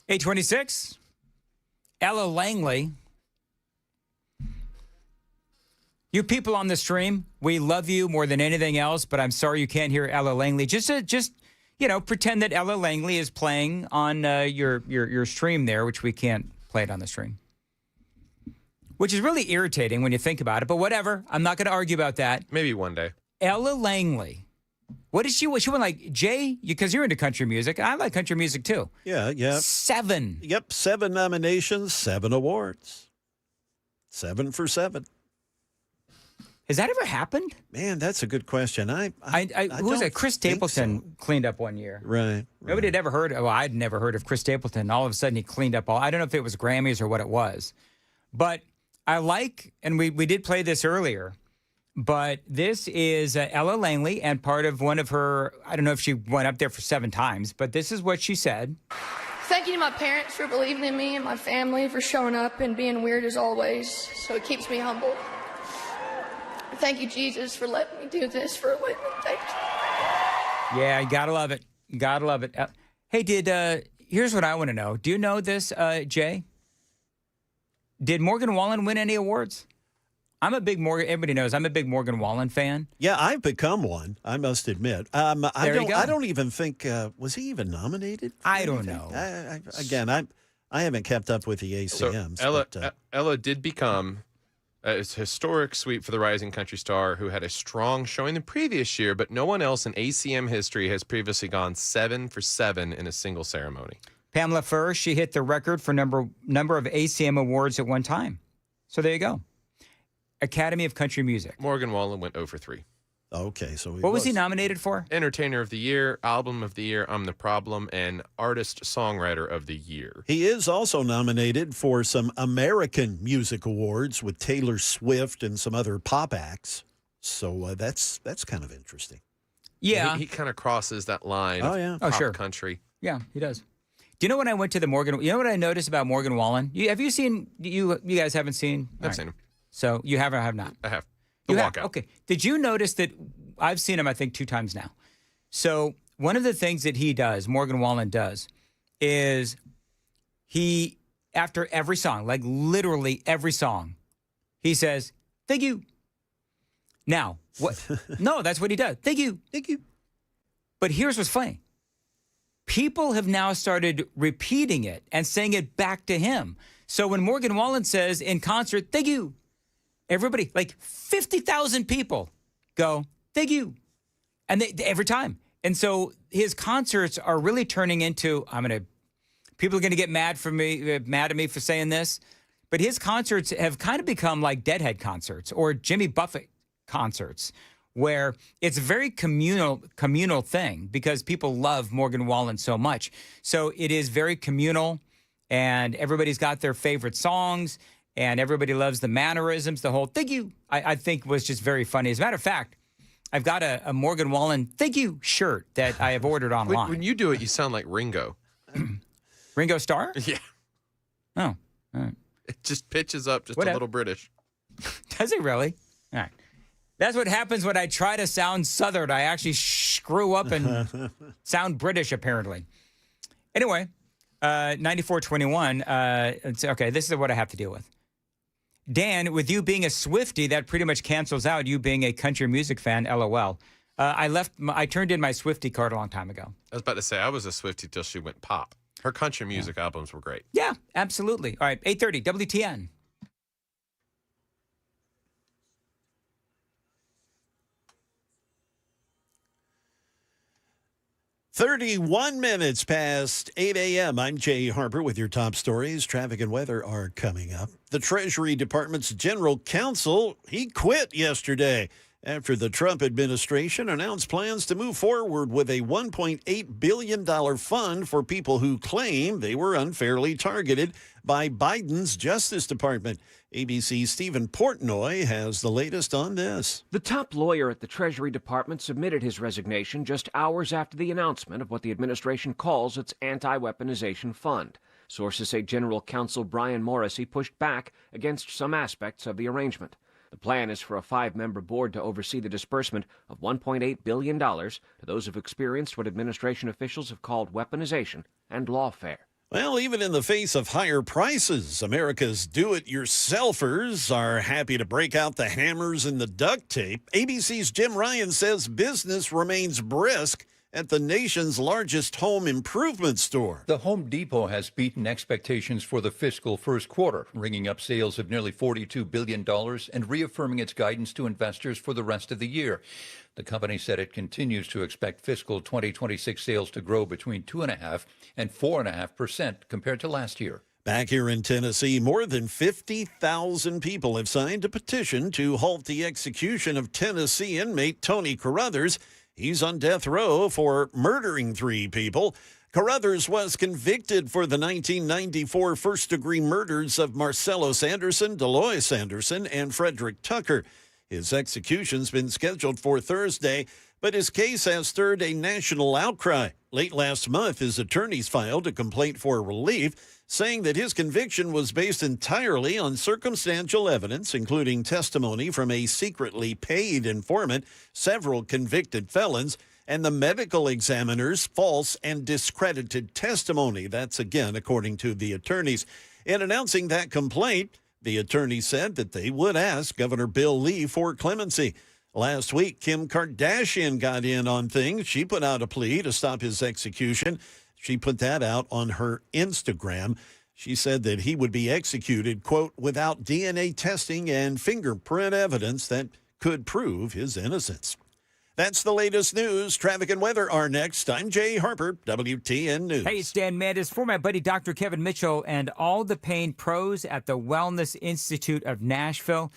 826. Ella Langley. You people on the stream, we love you more than anything else, but I'm sorry you can't hear Ella Langley. Just pretend that Ella Langley is playing on your stream there, which we can't play it on the stream. Which is really irritating when you think about it, but whatever. I'm not going to argue about that. Maybe one day. Ella Langley. What did she went like, Jay, because you're into country music. I like country music too. Yeah. 7. Yep, 7 nominations, 7 awards. 7 for 7. Has that ever happened? Man, that's a good question. Who was that? Chris Stapleton cleaned up one year. Right. Nobody had ever heard. Well, I'd never heard of Chris Stapleton. All of a sudden, he cleaned up all. I don't know if it was Grammys or what it was, but I like, and we did play this earlier. But this is Ella Langley, and part of one of her. I don't know if she went up there for 7 times, but this is what she said. Thank you to my parents for believing in me and my family for showing up and being weird as always, so it keeps me humble. Thank you, Jesus, for letting me do this for a living. Thank you. Yeah, you gotta love it. You gotta love it. Hey, here's what I want to know. Do you know this, Jay? Did Morgan Wallen win any awards? Everybody knows I'm a big Morgan Wallen fan. Yeah, I've become one, I must admit. I don't even think, was he even nominated? I don't know. I haven't kept up with the ACMs. So Ella did become a historic sweep for the rising country star who had a strong showing the previous year, but no one else in ACM history has previously gone 7 for 7 in a single ceremony. Pamela Furr, she hit the record for number of ACM awards at one time. So there you go. Academy of Country Music. Morgan Wallen went 0 for 3. Okay, so what was he nominated for? Entertainer of the Year, Album of the Year, I'm the Problem, and Artist-Songwriter of the Year. He is also nominated for some American Music Awards with Taylor Swift and some other pop acts. So that's kind of interesting. Yeah. He kind of crosses that line of pop country. Yeah, he does. Do you know when I went to the Morgan, you know what I noticed about Morgan Wallen? Have you seen, you guys haven't seen? I've seen him. So you have or have not? I have. You have? Okay. Did you notice that I've seen him, I think, 2 times now. So one of the things that he does, Morgan Wallen does, is he, after every song, like literally every song, he says, thank you. Now, what? No, that's what he does. Thank you. Thank you. But here's what's funny. People have now started repeating it and saying it back to him. So when Morgan Wallen says in concert, thank you, everybody, like 50,000 people go, thank you. And every time. And so his concerts are really turning into, people are going to get mad at me for saying this, but his concerts have kind of become like Deadhead concerts or Jimmy Buffett concerts, where it's a very communal thing because people love Morgan Wallen so much. So it is very communal, and everybody's got their favorite songs, and everybody loves the mannerisms. The whole thank you, I think, was just very funny. As a matter of fact, I've got a Morgan Wallen thank you shirt that I have ordered online. When you do it, you sound like Ringo. Ringo Starr? Yeah. Oh, all right. It just pitches up just a little British. Does it really? All right. That's what happens when I try to sound Southern. I actually screw up and sound British, apparently. Anyway, 9421. Okay, this is what I have to deal with. Dan, with you being a Swiftie, that pretty much cancels out you being a country music fan, LOL. I turned in my Swiftie card a long time ago. I was about to say, I was a Swiftie till she went pop. Her country music albums were great. Yeah, absolutely. All right, 8:30, WTN. "31 past 8 a.m. I'm Jay Harper with your top stories. Traffic and weather are coming up. The Treasury Department's general counsel, he quit yesterday after the Trump administration announced plans to move forward with a $1.8 billion fund for people who claim they were unfairly targeted by Biden's Justice Department. ABC's Stephen Portnoy has the latest on this. The top lawyer at the Treasury Department submitted his resignation just hours after the announcement of what the administration calls its anti-weaponization fund. Sources say General Counsel Brian Morrissey pushed back against some aspects of the arrangement. The plan is for a 5-member board to oversee the disbursement of $1.8 billion to those who've experienced what administration officials have called weaponization and lawfare. Well, even in the face of higher prices, America's do-it-yourselfers are happy to break out the hammers and the duct tape. ABC's Jim Ryan says business remains brisk at the nation's largest home improvement store. The Home Depot has beaten expectations for the fiscal first quarter, ringing up sales of nearly $42 billion and reaffirming its guidance to investors for the rest of the year. The company said it continues to expect fiscal 2026 sales to grow between 2.5% and 4.5% compared to last year. Back here in Tennessee, more than 50,000 people have signed a petition to halt the execution of Tennessee inmate Tony Carruthers. He's on death row for murdering 3 people. Carruthers was convicted for the 1994 first-degree murders of Marcelo Sanderson, Delois Sanderson, and Frederick Tucker. His execution's been scheduled for Thursday, but his case has stirred a national outcry. Late last month, his attorneys filed a complaint for relief, saying that his conviction was based entirely on circumstantial evidence, including testimony from a secretly paid informant, several convicted felons, and the medical examiner's false and discredited testimony. That's again, according to the attorneys. In announcing that complaint, the attorney said that they would ask Governor Bill Lee for clemency. Last week, Kim Kardashian got in on things. She put out a plea to stop his execution. She put that out on her Instagram. She said that he would be executed, quote, without DNA testing and fingerprint evidence that could prove his innocence. That's the latest news. Traffic and weather are next. I'm Jay Harper, WTN News. Hey, it's Dan Mandis for my buddy Dr. Kevin Mitchell and all the pain pros at the Wellness Institute of Nashville.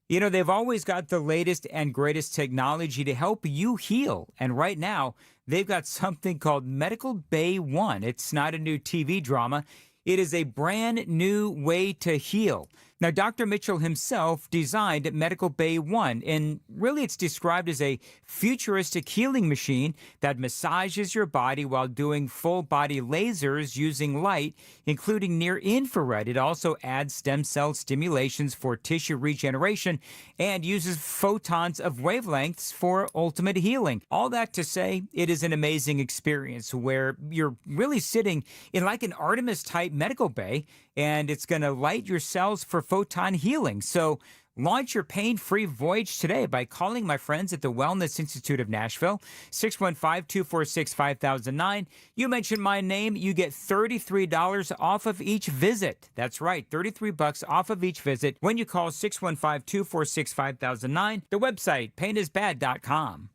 You know, they've always got the latest and greatest technology to help you heal. And right now, they've got something called Medical Bay One. It's not a new TV drama. It is a brand new way to heal. Now, Dr. Mitchell himself designed Medical Bay One, and really it's described as a futuristic healing machine that massages your body while doing full-body lasers using light, including near-infrared. It also adds stem cell stimulations for tissue regeneration and uses photons of wavelengths for ultimate healing. All that to say, it is an amazing experience where you're really sitting in like an Artemis-type medical bay, and it's going to light your cells for photon healing. So launch your pain-free voyage today by calling my friends at the Wellness Institute of Nashville, 615-246-5009. You mention my name, you get $33 off of each visit. That's right, $33 off of each visit when you call 615-246-5009. The website, painisbad.com.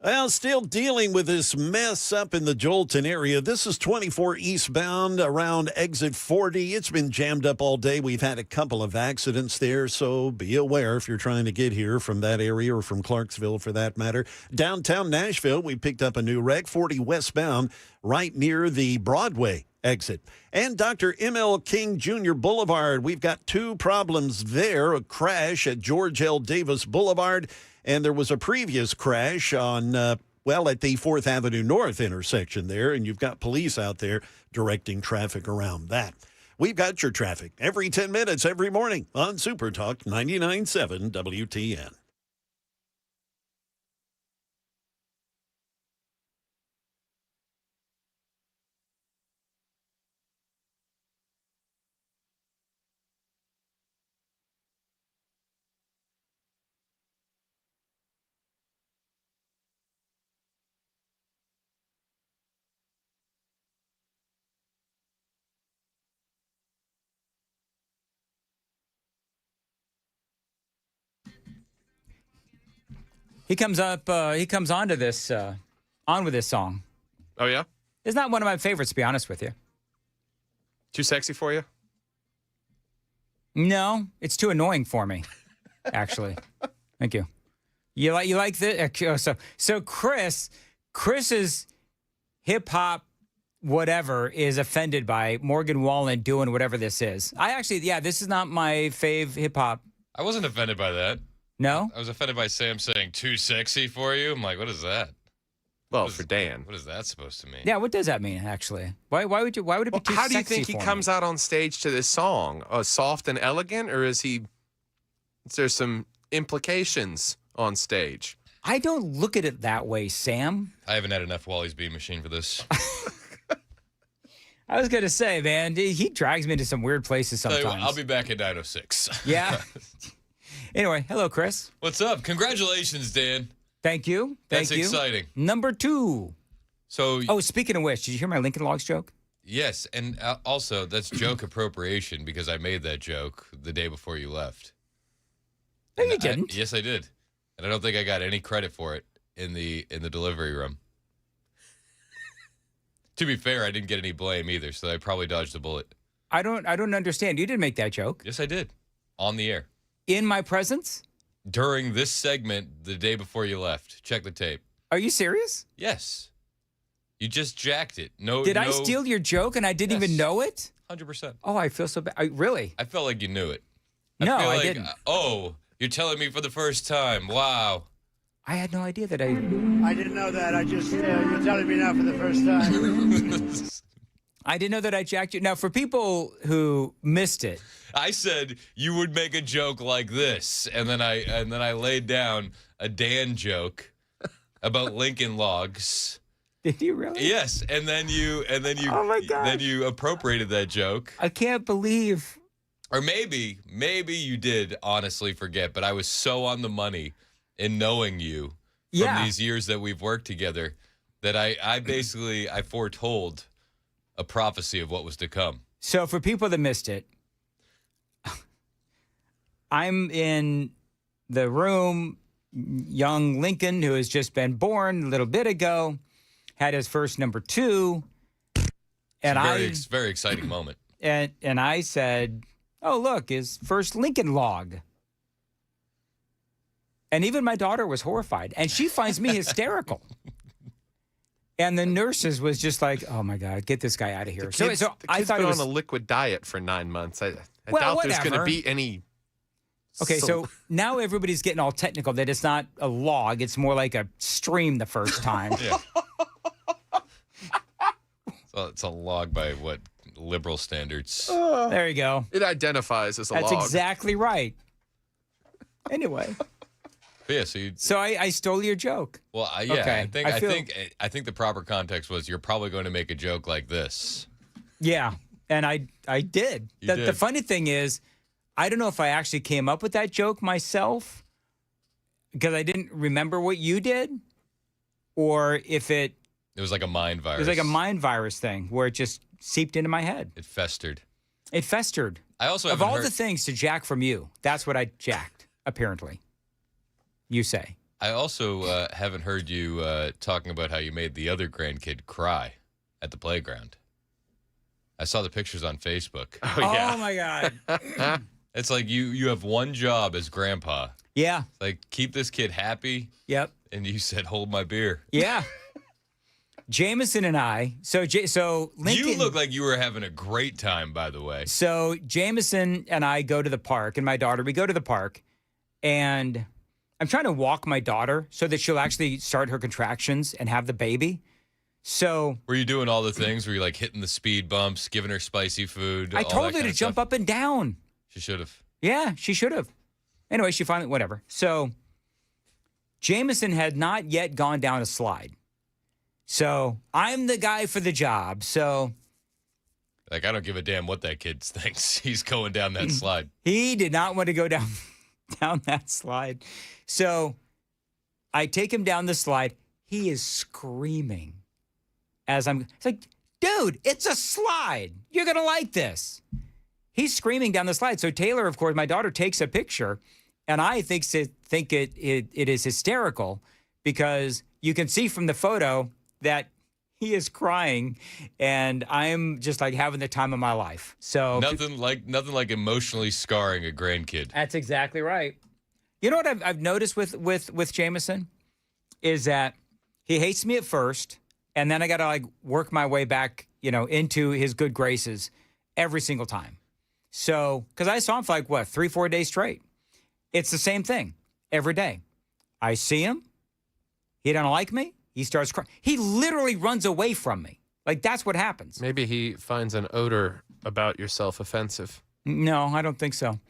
Well, still dealing with this mess up in the Jolton area. This is 24 eastbound around exit 40. It's been jammed up all day. We've had a couple of accidents there, so be aware if you're trying to get here from that area or from Clarksville for that matter. Downtown Nashville, we picked up a new wreck, 40 westbound, right near the Broadway exit. And Dr. M.L. King Jr. Boulevard, we've got two problems there. A crash at George L. Davis Boulevard, and there was a previous crash on, at the 4th Avenue North intersection there, and you've got police out there directing traffic around that. We've got your traffic every 10 minutes, every morning on Super Talk 99.7 WTN. He comes on with this song. Oh, yeah? It's not one of my favorites, to be honest with you. Too sexy for you? No, it's too annoying for me, actually. Thank you. You like this? So Chris's hip hop whatever is offended by Morgan Wallen doing whatever this is. This is not my fave hip hop. I wasn't offended by that. No? I was offended by Sam saying too sexy for you. I'm like, what is that? Well, for Dan. What is that supposed to mean? Yeah, what does that mean, actually? Why would it be too How do you sexy think he for comes me? out on stage to this song? Soft and elegant, or is there some implications on stage? I don't look at it that way, Sam. I haven't had enough Wally's Bean Machine for this. I was going to say, man, he drags me into some weird places Tell you sometimes. what, I'll be back at 9:06. Yeah. Anyway, hello, Chris. What's up? Congratulations, Dan. Thank you. That's exciting. Number 2. So, speaking of which, did you hear my Lincoln Logs joke? yes, and also that's joke appropriation because I made that joke the day before you left. No, you didn't. Yes, I did, and I don't think I got any credit for it in the delivery room. To be fair, I didn't get any blame either, so I probably dodged a bullet. I don't understand. You didn't make that joke. Yes, I did. On the air. In my presence? During this segment the day before you left. Check the tape. Are you serious? Yes. You just jacked it. No. Did I steal your joke and I didn't even know it? 100%. Oh, I feel so bad. Really? I felt like you knew it. No, feel I like, didn't. You're telling me for the first time. Wow. I had no idea that I didn't know that. You're telling me now for the first time. I didn't know that I jacked you. Now, for people who missed it, I said you would make a joke like this, and then I laid down a Dan joke about Lincoln Logs. Did you really? Yes, and then you Oh my gosh. then you appropriated that joke. I can't believe. Or maybe you did honestly forget, but I was so on the money in knowing you from these years that we've worked together that I foretold a prophecy of what was to come. So for people that missed it, I'm in the room, young Lincoln, who has just been born a little bit ago, had his first number 2. And Very exciting moment. And I said, oh, look, his first Lincoln Log. And even my daughter was horrified. And she finds me hysterical. And the nurses was just like, oh, my God, get this guy out of here. The kid's I thought been it was on a liquid diet for 9 months. I Well, doubt there's going to whatever. be any... Okay, so now everybody's getting all technical that it's not a log. It's more like a stream the first time. Yeah. So it's a log by what liberal standards. There you go. It identifies as a That's log. exactly right. Anyway. But yeah, So I stole your joke. Well, Okay, I think the proper context was you're probably going to make a joke like this. Yeah, and I did. You The did. funny thing is, I don't know if I actually came up with that joke myself because I didn't remember what you did, or if it was like a mind virus. It was like a mind virus thing where it just seeped into my head. It festered. It festered. I also of haven't all heard- the things to jack from you, that's what I jacked. Apparently, you say. I also haven't heard you talking about how you made the other grandkid cry at the playground. I saw the pictures on Facebook. Oh, yeah. Oh, my God. It's like you have one job as grandpa. Yeah. Like, keep this kid happy. Yep. And you said, hold my beer. Yeah. Jameson and I, so Lincoln. You look like you were having a great time, by the way. So Jameson and I go to the park, and my daughter, we go to the park, and I'm trying to walk my daughter so that she'll actually start her contractions and have the baby. So were you doing all the things? Were you like hitting the speed bumps, giving her spicy food? I told her to jump up and down. She should have. Yeah, she should have. Anyway, she finally, whatever. So Jameson had not yet gone down a slide. So I'm the guy for the job. So like, I don't give a damn what that kid thinks. He's going down that slide. He did not want to go down that slide. So I take him down the slide. He is screaming it's like, dude, it's a slide. You're going to like this. He's screaming down the slide. So Taylor, of course, my daughter, takes a picture, and I think it is hysterical because you can see from the photo that he is crying, and I'm just like having the time of my life. So nothing like emotionally scarring a grandkid. That's exactly right. You know what I've noticed with Jameson is that he hates me at first, and then I got to like work my way back, into his good graces every single time. So, because I saw him for like 3-4 days straight. It's the same thing every day. I see him. He don't like me. He starts crying. He literally runs away from me. Like, that's what happens. Maybe he finds an odor about yourself offensive. No, I don't think so.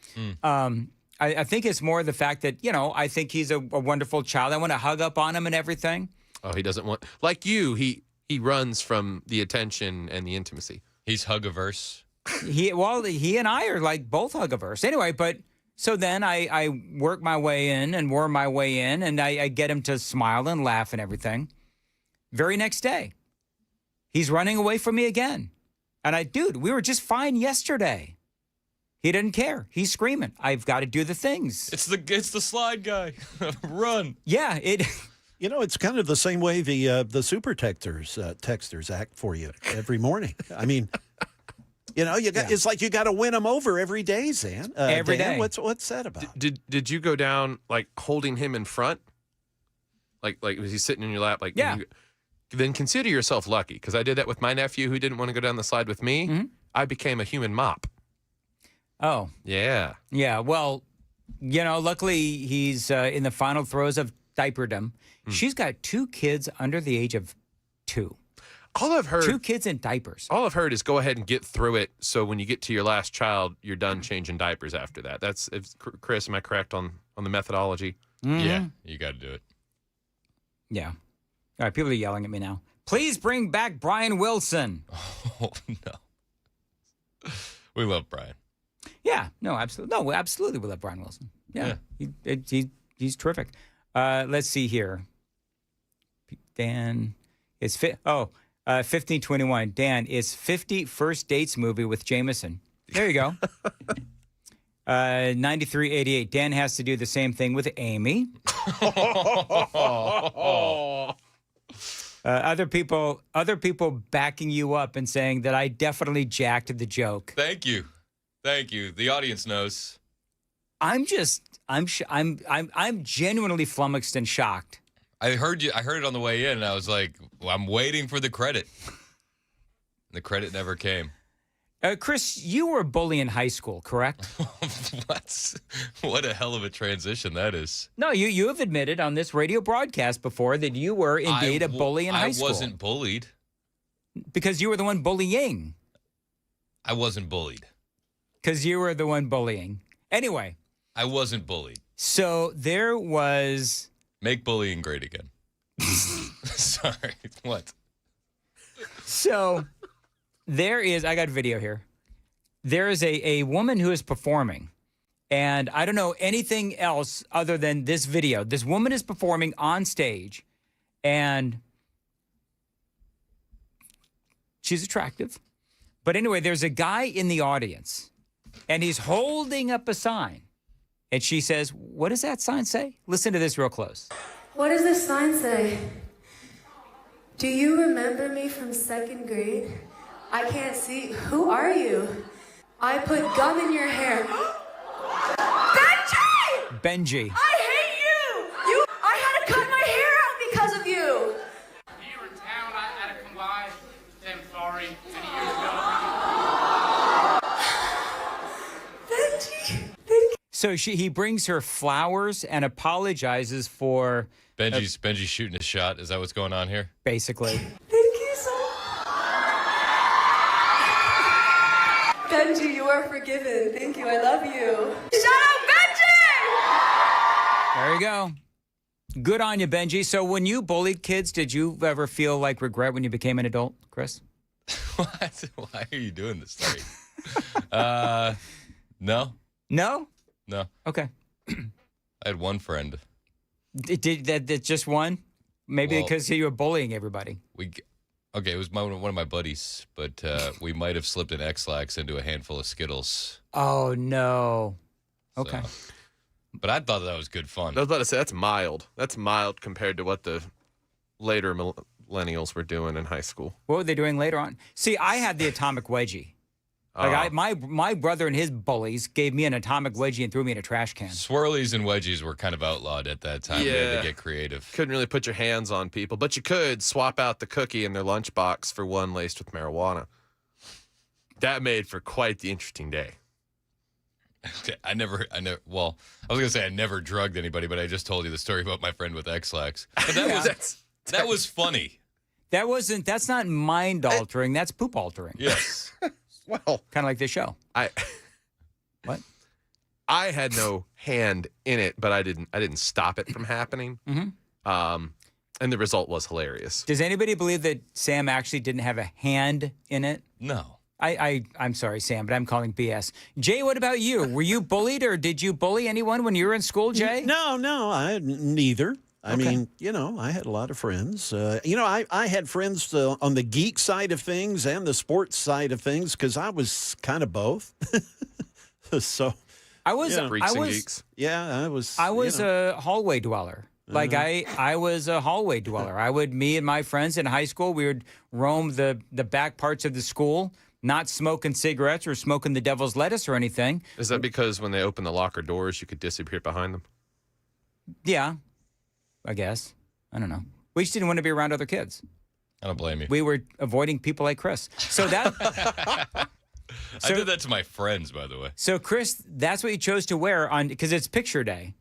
I think it's more the fact that, I think he's a wonderful child. I want to hug up on him and everything. Oh, he doesn't want, like you, he runs from the attention and the intimacy. He's hug-averse. He and I are like both hug-averse. Anyway, but so then I work my way in and worm my way in, and I get him to smile and laugh and everything. Very next day, he's running away from me again. And dude, we were just fine yesterday. He didn't care. He's screaming, I've got to do the things. It's the slide guy. Run. Yeah, it's kind of the same way the super texters act for you every morning. I mean, it's like you got to win them over every day, Zan. Every day. What's that about? Did you go down like holding him in front? Like was he sitting in your lap? Like, yeah. Then consider yourself lucky, because I did that with my nephew who didn't want to go down the slide with me. Mm-hmm. I became a human mop. Oh. Yeah. Yeah. Well, luckily he's in the final throes of diaperdom. She's got 2 kids under the age of 2. All I've heard, 2 kids in diapers. All I've heard is go ahead and get through it. So when you get to your last child, you're done changing diapers after that. That's Chris. Am I correct on the methodology? Mm-hmm. Yeah, you got to do it. Yeah. All right, people are yelling at me now. Please bring back Brian Wilson. Oh no, we love Brian. Yeah. No, absolutely. No, absolutely, we love Brian Wilson. Yeah. He's terrific. Let's see here. Dan is 1521. Dan is 50 First Dates movie with Jameson. There you go. 9388. Dan has to do the same thing with Amy. Other people backing you up and saying that I definitely jacked the joke. Thank you. The audience knows. I'm genuinely flummoxed and shocked. I heard it on the way in, and I was like, well, I'm waiting for the credit. The credit never came. Chris, you were a bully in high school, correct? What a hell of a transition that is. No, you have admitted on this radio broadcast before that you were indeed a bully in high school. I wasn't bullied. Because you were the one bullying. I wasn't bullied. Because you were the one bullying. Anyway. I wasn't bullied. So there was... Make bullying great again. Sorry, what? So... I got video here. There is a woman who is performing, and I don't know anything else other than this video. This woman is performing on stage, and she's attractive. But anyway, there's a guy in the audience, and he's holding up a sign. And she says, what does that sign say? Listen to this real close. What does this sign say? Do you remember me from 2nd grade? I can't see. Who are you? I put gum in your hair. Benji! Benji. I hate you! I had to cut my hair out because of you! You were in town, I had to come by. Damn sorry, many years ago. Benji! So he brings her flowers and apologizes for... Benji's shooting a shot. Is that what's going on here? Basically. Thank you so Benji, you are forgiven. Thank you, I love you. Shut up, Benji! There you go. Good on you, Benji. So when you bullied kids, did you ever feel like regret when you became an adult, Chris? What? Why are you doing this to me? No. No? No. Okay. I had one friend. Did that just one? Maybe because you were bullying everybody. Okay, it was one of my buddies, but we might have slipped an X-Lax into a handful of Skittles. Oh, no. Okay. So, but I thought that was good fun. I was about to say, that's mild. That's mild compared to what the later millennials were doing in high school. What were they doing later on? See, I had the atomic wedgie. Like my brother and his bullies gave me an atomic wedgie and threw me in a trash can. Swirlies and wedgies were kind of outlawed at that time. Yeah. We had to get creative. Couldn't really put your hands on people, but you could swap out the cookie in their lunchbox for one laced with marijuana. That made for quite the interesting day. Okay, well, I was going to say I never drugged anybody, but I just told you the story about my friend with X-Lax. But that was funny. That's not mind altering, that's poop altering. Yes. Well, kind of like this show. What? I had no hand in it, but I didn't stop it from happening. Mm-hmm. And the result was hilarious. Does anybody believe that Sam actually didn't have a hand in it? No. I'm sorry, Sam, but I'm calling BS. Jay, what about you? Were you bullied, or did you bully anyone when you were in school, Jay? No, neither. I mean, I had a lot of friends. I had friends on the geek side of things and the sports side of things because I was kind of both. So I was geeks. Yeah, I was a hallway dweller. Like I was a hallway dweller. Me and my friends in high school, we would roam the back parts of the school, not smoking cigarettes or smoking the devil's lettuce or anything. Is that because when they opened the locker doors, you could disappear behind them? Yeah. I guess. I don't know. We just didn't want to be around other kids. I don't blame you. We were avoiding people like Chris. So that... I did that to my friends, by the way. So, Chris, that's what you chose to wear because it's picture day.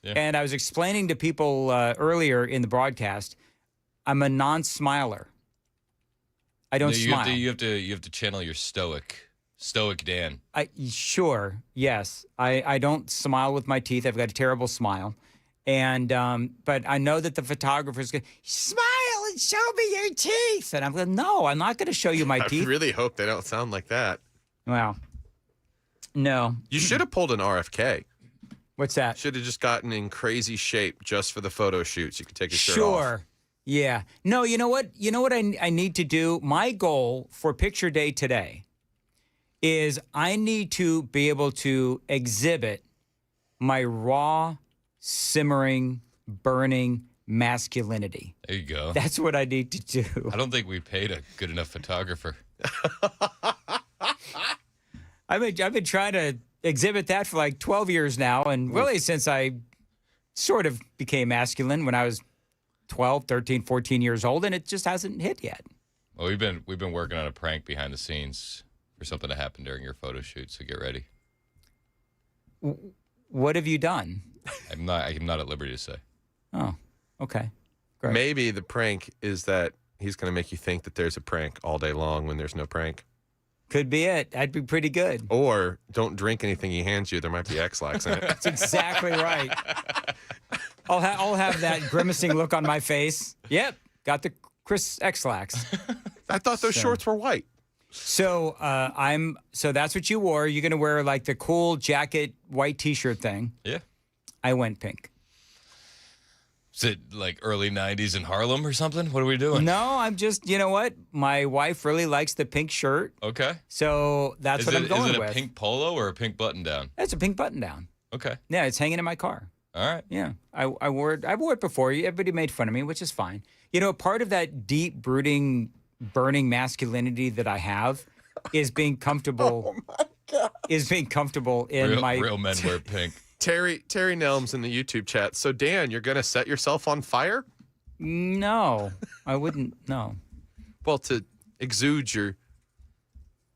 Yeah. And I was explaining to people earlier in the broadcast, I'm a non-smiler. I don't smile. You have to channel your stoic Dan. Sure, yes. I don't smile with my teeth. I've got a terrible smile. And but I know that the photographer's going to smile and show me your teeth. And I'm going, no, I'm not going to show you my teeth. I really hope they don't sound like that. Well, no. You should have pulled an RFK. What's that? Should have just gotten in crazy shape just for the photo shoots. You could take your shirt off. Sure. Yeah. No, you know what? You know what I need to do? My goal for picture day today is I need to be able to exhibit my raw, simmering, burning masculinity. There you go. That's what I need to do. I don't think we paid a good enough photographer. I've been trying to exhibit that for like 12 years now, and really since I sort of became masculine when I was 12, 13, 14 years old, and it just hasn't hit yet. Well, we've been working on a prank behind the scenes for something to happen during your photo shoot, so get ready. What have you done? I'm not at liberty to say. Oh, okay. Great. Maybe the prank is that he's going to make you think that there's a prank all day long when there's no prank. Could be it. That'd be pretty good. Or don't drink anything he hands you. There might be X-Lax in it. That's exactly right. I'll have that grimacing look on my face. Yep, got the Chris X-Lax. I thought those shorts were white. So so that's what you wore. You're gonna wear like the cool jacket, white T-shirt thing. Yeah. I went pink. Is it like early 90s in Harlem or something? What are we doing? No, I'm just, you know what? My wife really likes the pink shirt. Okay. So that's what I'm going with. Is it a pink polo or a pink button down? It's a pink button down. Okay. Yeah, it's hanging in my car. All right. Yeah, I wore it before. Everybody made fun of me, which is fine. You know, part of that deep, brooding, burning masculinity that I have is being comfortable. Oh my God. Is being comfortable in real men wear pink. Terry Nelms in the YouTube chat. So Dan, you're gonna set yourself on fire? No, I wouldn't. No. Well, to exude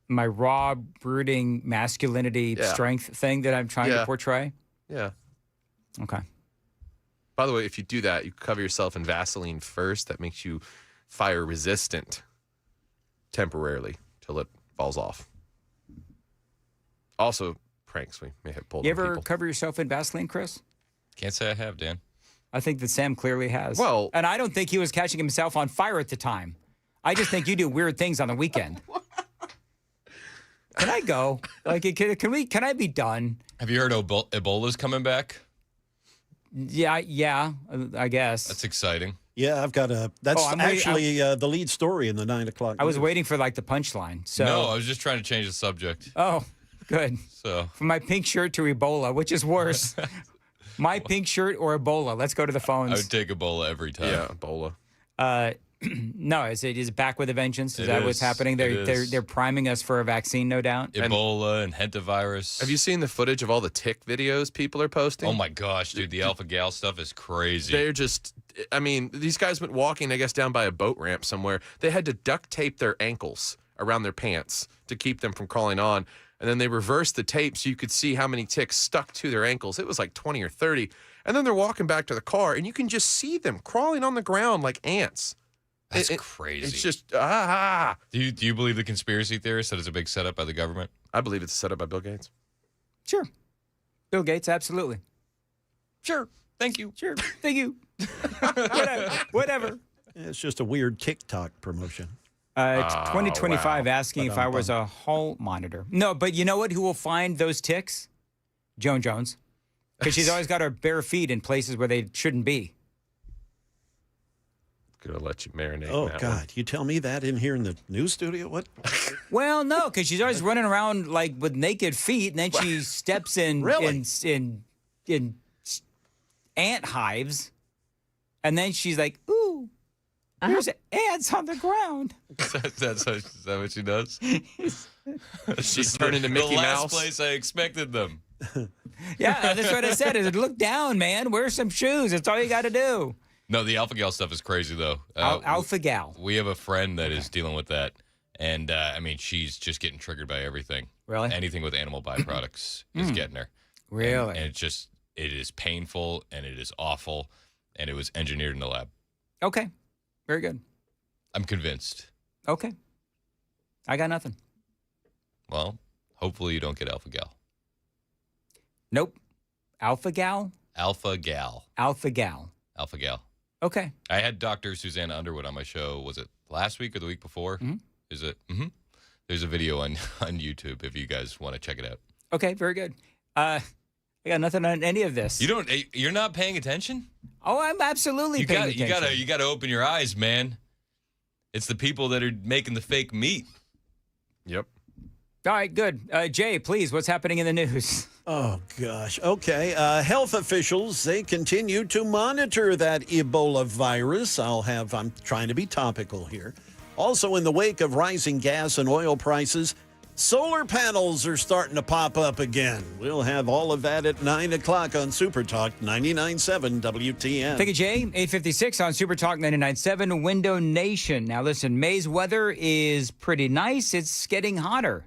my raw, brooding masculinity strength thing that I'm trying to portray. Yeah. Okay. By the way, if you do that, you cover yourself in Vaseline first. That makes you fire resistant temporarily till it falls off. Also, pranks we may have pulled. You on ever people. cover yourself in Vaseline, Chris? Can't say I have, Dan. I think that Sam clearly has. Well, and I don't think he was catching himself on fire at the time. I just think you do weird things on the weekend. Can I go? Like, can I be done? Have you heard Ebola's coming back? Yeah, I guess. That's exciting. Yeah, I've got a. That's actually the lead story in the 9 o'clock. I was waiting for like the punchline. So no, I was just trying to change the subject. Oh, good. So from my pink shirt to Ebola, which is worse? My pink shirt or Ebola? Let's go to the phones. I would take Ebola every time. Yeah, Ebola. No, is it back with a vengeance? Is that what's happening? They're priming us for a vaccine, no doubt. Ebola and hantavirus. Have you seen the footage of all the tick videos people are posting? Oh my gosh, dude, the alpha gal stuff is crazy. They're just, I mean, these guys went walking, I guess, down by a boat ramp somewhere. They had to duct tape their ankles around their pants to keep them from crawling on. And then they reversed the tape so you could see how many ticks stuck to their ankles. It was like 20 or 30. And then they're walking back to the car, and you can just see them crawling on the ground like ants. That's crazy. It's just, Do you believe the conspiracy theorists that it's a big setup by the government? I believe it's a setup by Bill Gates. Sure. Bill Gates, absolutely. Sure. Thank you. Sure. Thank you. Whatever. It's just a weird TikTok promotion. 2025 asking if I was a hall monitor. No, but you know what? Who will find those ticks? Joan Jones. Because she's always got her bare feet in places where they shouldn't be. Gonna let you marinate. Oh God! You tell me that in here in the news studio? What? Well, no, because she's always running around like with naked feet, and then she steps in in ant hives, and then she's like, "Ooh, there's ants on the ground." Is that what she does? She's turning into Mickey Mouse. The last Mouse. place I expected them. Yeah, that's what I said. Is look down, man. Wear some shoes. That's all you got to do. No, the alpha gal stuff is crazy, though. Alpha gal. We have a friend that is dealing with that. And, I mean, she's just getting triggered by everything. Really? Anything with animal byproducts is getting her. Really? And it is painful, and it is awful, and it was engineered in the lab. Okay. Very good. I'm convinced. Okay. I got nothing. Well, hopefully you don't get alpha gal. Nope. Alpha gal? Alpha gal. Alpha gal. Alpha gal. Okay. I had Dr. Susanna Underwood on my show. Was it last week or the week before? Mm-hmm. Is it? Mm-hmm. There's a video on YouTube if you guys want to check it out. Okay, very good. I got nothing on any of this. You're not paying attention? Oh, I'm absolutely paying attention. You gotta open your eyes, man. It's the people that are making the fake meat. Yep. All right, good. Jay, please, what's happening in the news? Oh, gosh. Okay. Health officials, they continue to monitor that Ebola virus. I'm trying to be topical here. Also, in the wake of rising gas and oil prices, solar panels are starting to pop up again. We'll have all of that at 9 o'clock on Super Talk 99.7 WTN. Thank you, Jay. 8:56 on Super Talk 99.7 Window Nation. Now, listen, May's weather is pretty nice. It's getting hotter.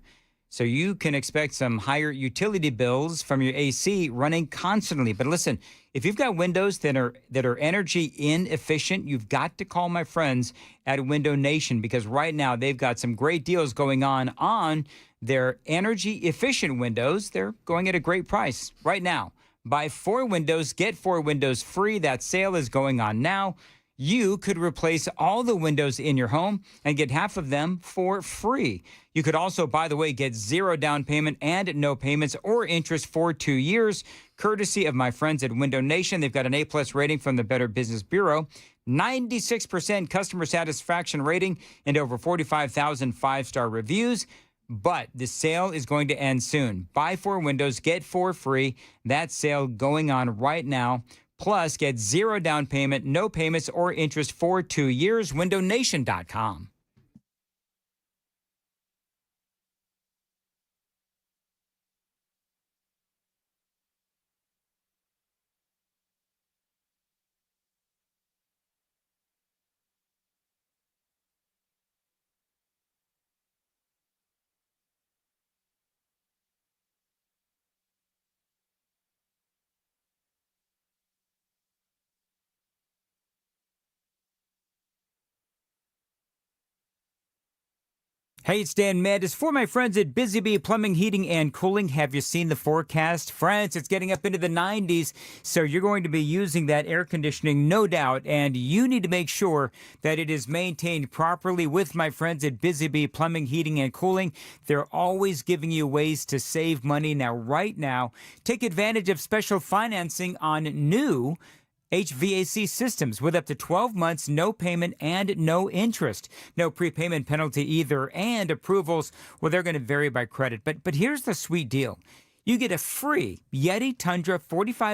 So you can expect some higher utility bills from your AC running constantly. But listen, if you've got windows that are energy inefficient, you've got to call my friends at Window Nation, because right now they've got some great deals going on their energy efficient windows. They're going at a great price right now. Buy 4 windows, get 4 windows free. That sale is going on now. You could replace all the windows in your home and get half of them for free. You could also, by the way, get 0 down payment and no payments or interest for 2 years, courtesy of my friends at Window Nation. They've got an A+ rating from the Better Business Bureau, 96% customer satisfaction rating, and over 45,000 5-star reviews. But the sale is going to end soon. Buy 4 windows, get 4 free. That sale going on right now. Plus, get 0 down payment, no payments or interest for 2 years. WindowNation.com. Hey, it's Dan Mandis for my friends at Busy Bee Plumbing, Heating, and Cooling. Have you seen the forecast? France, it's getting up into the 90s, so you're going to be using that air conditioning, no doubt, and you need to make sure that it is maintained properly with my friends at Busy Bee Plumbing, Heating, and Cooling. They're always giving you ways to save money. Now, right now, take advantage of special financing on new HVAC systems with up to 12 months, no payment and no interest. No prepayment penalty either, and approvals, well, they're going to vary by credit. But here's the sweet deal. You get a free Yeti Tundra 45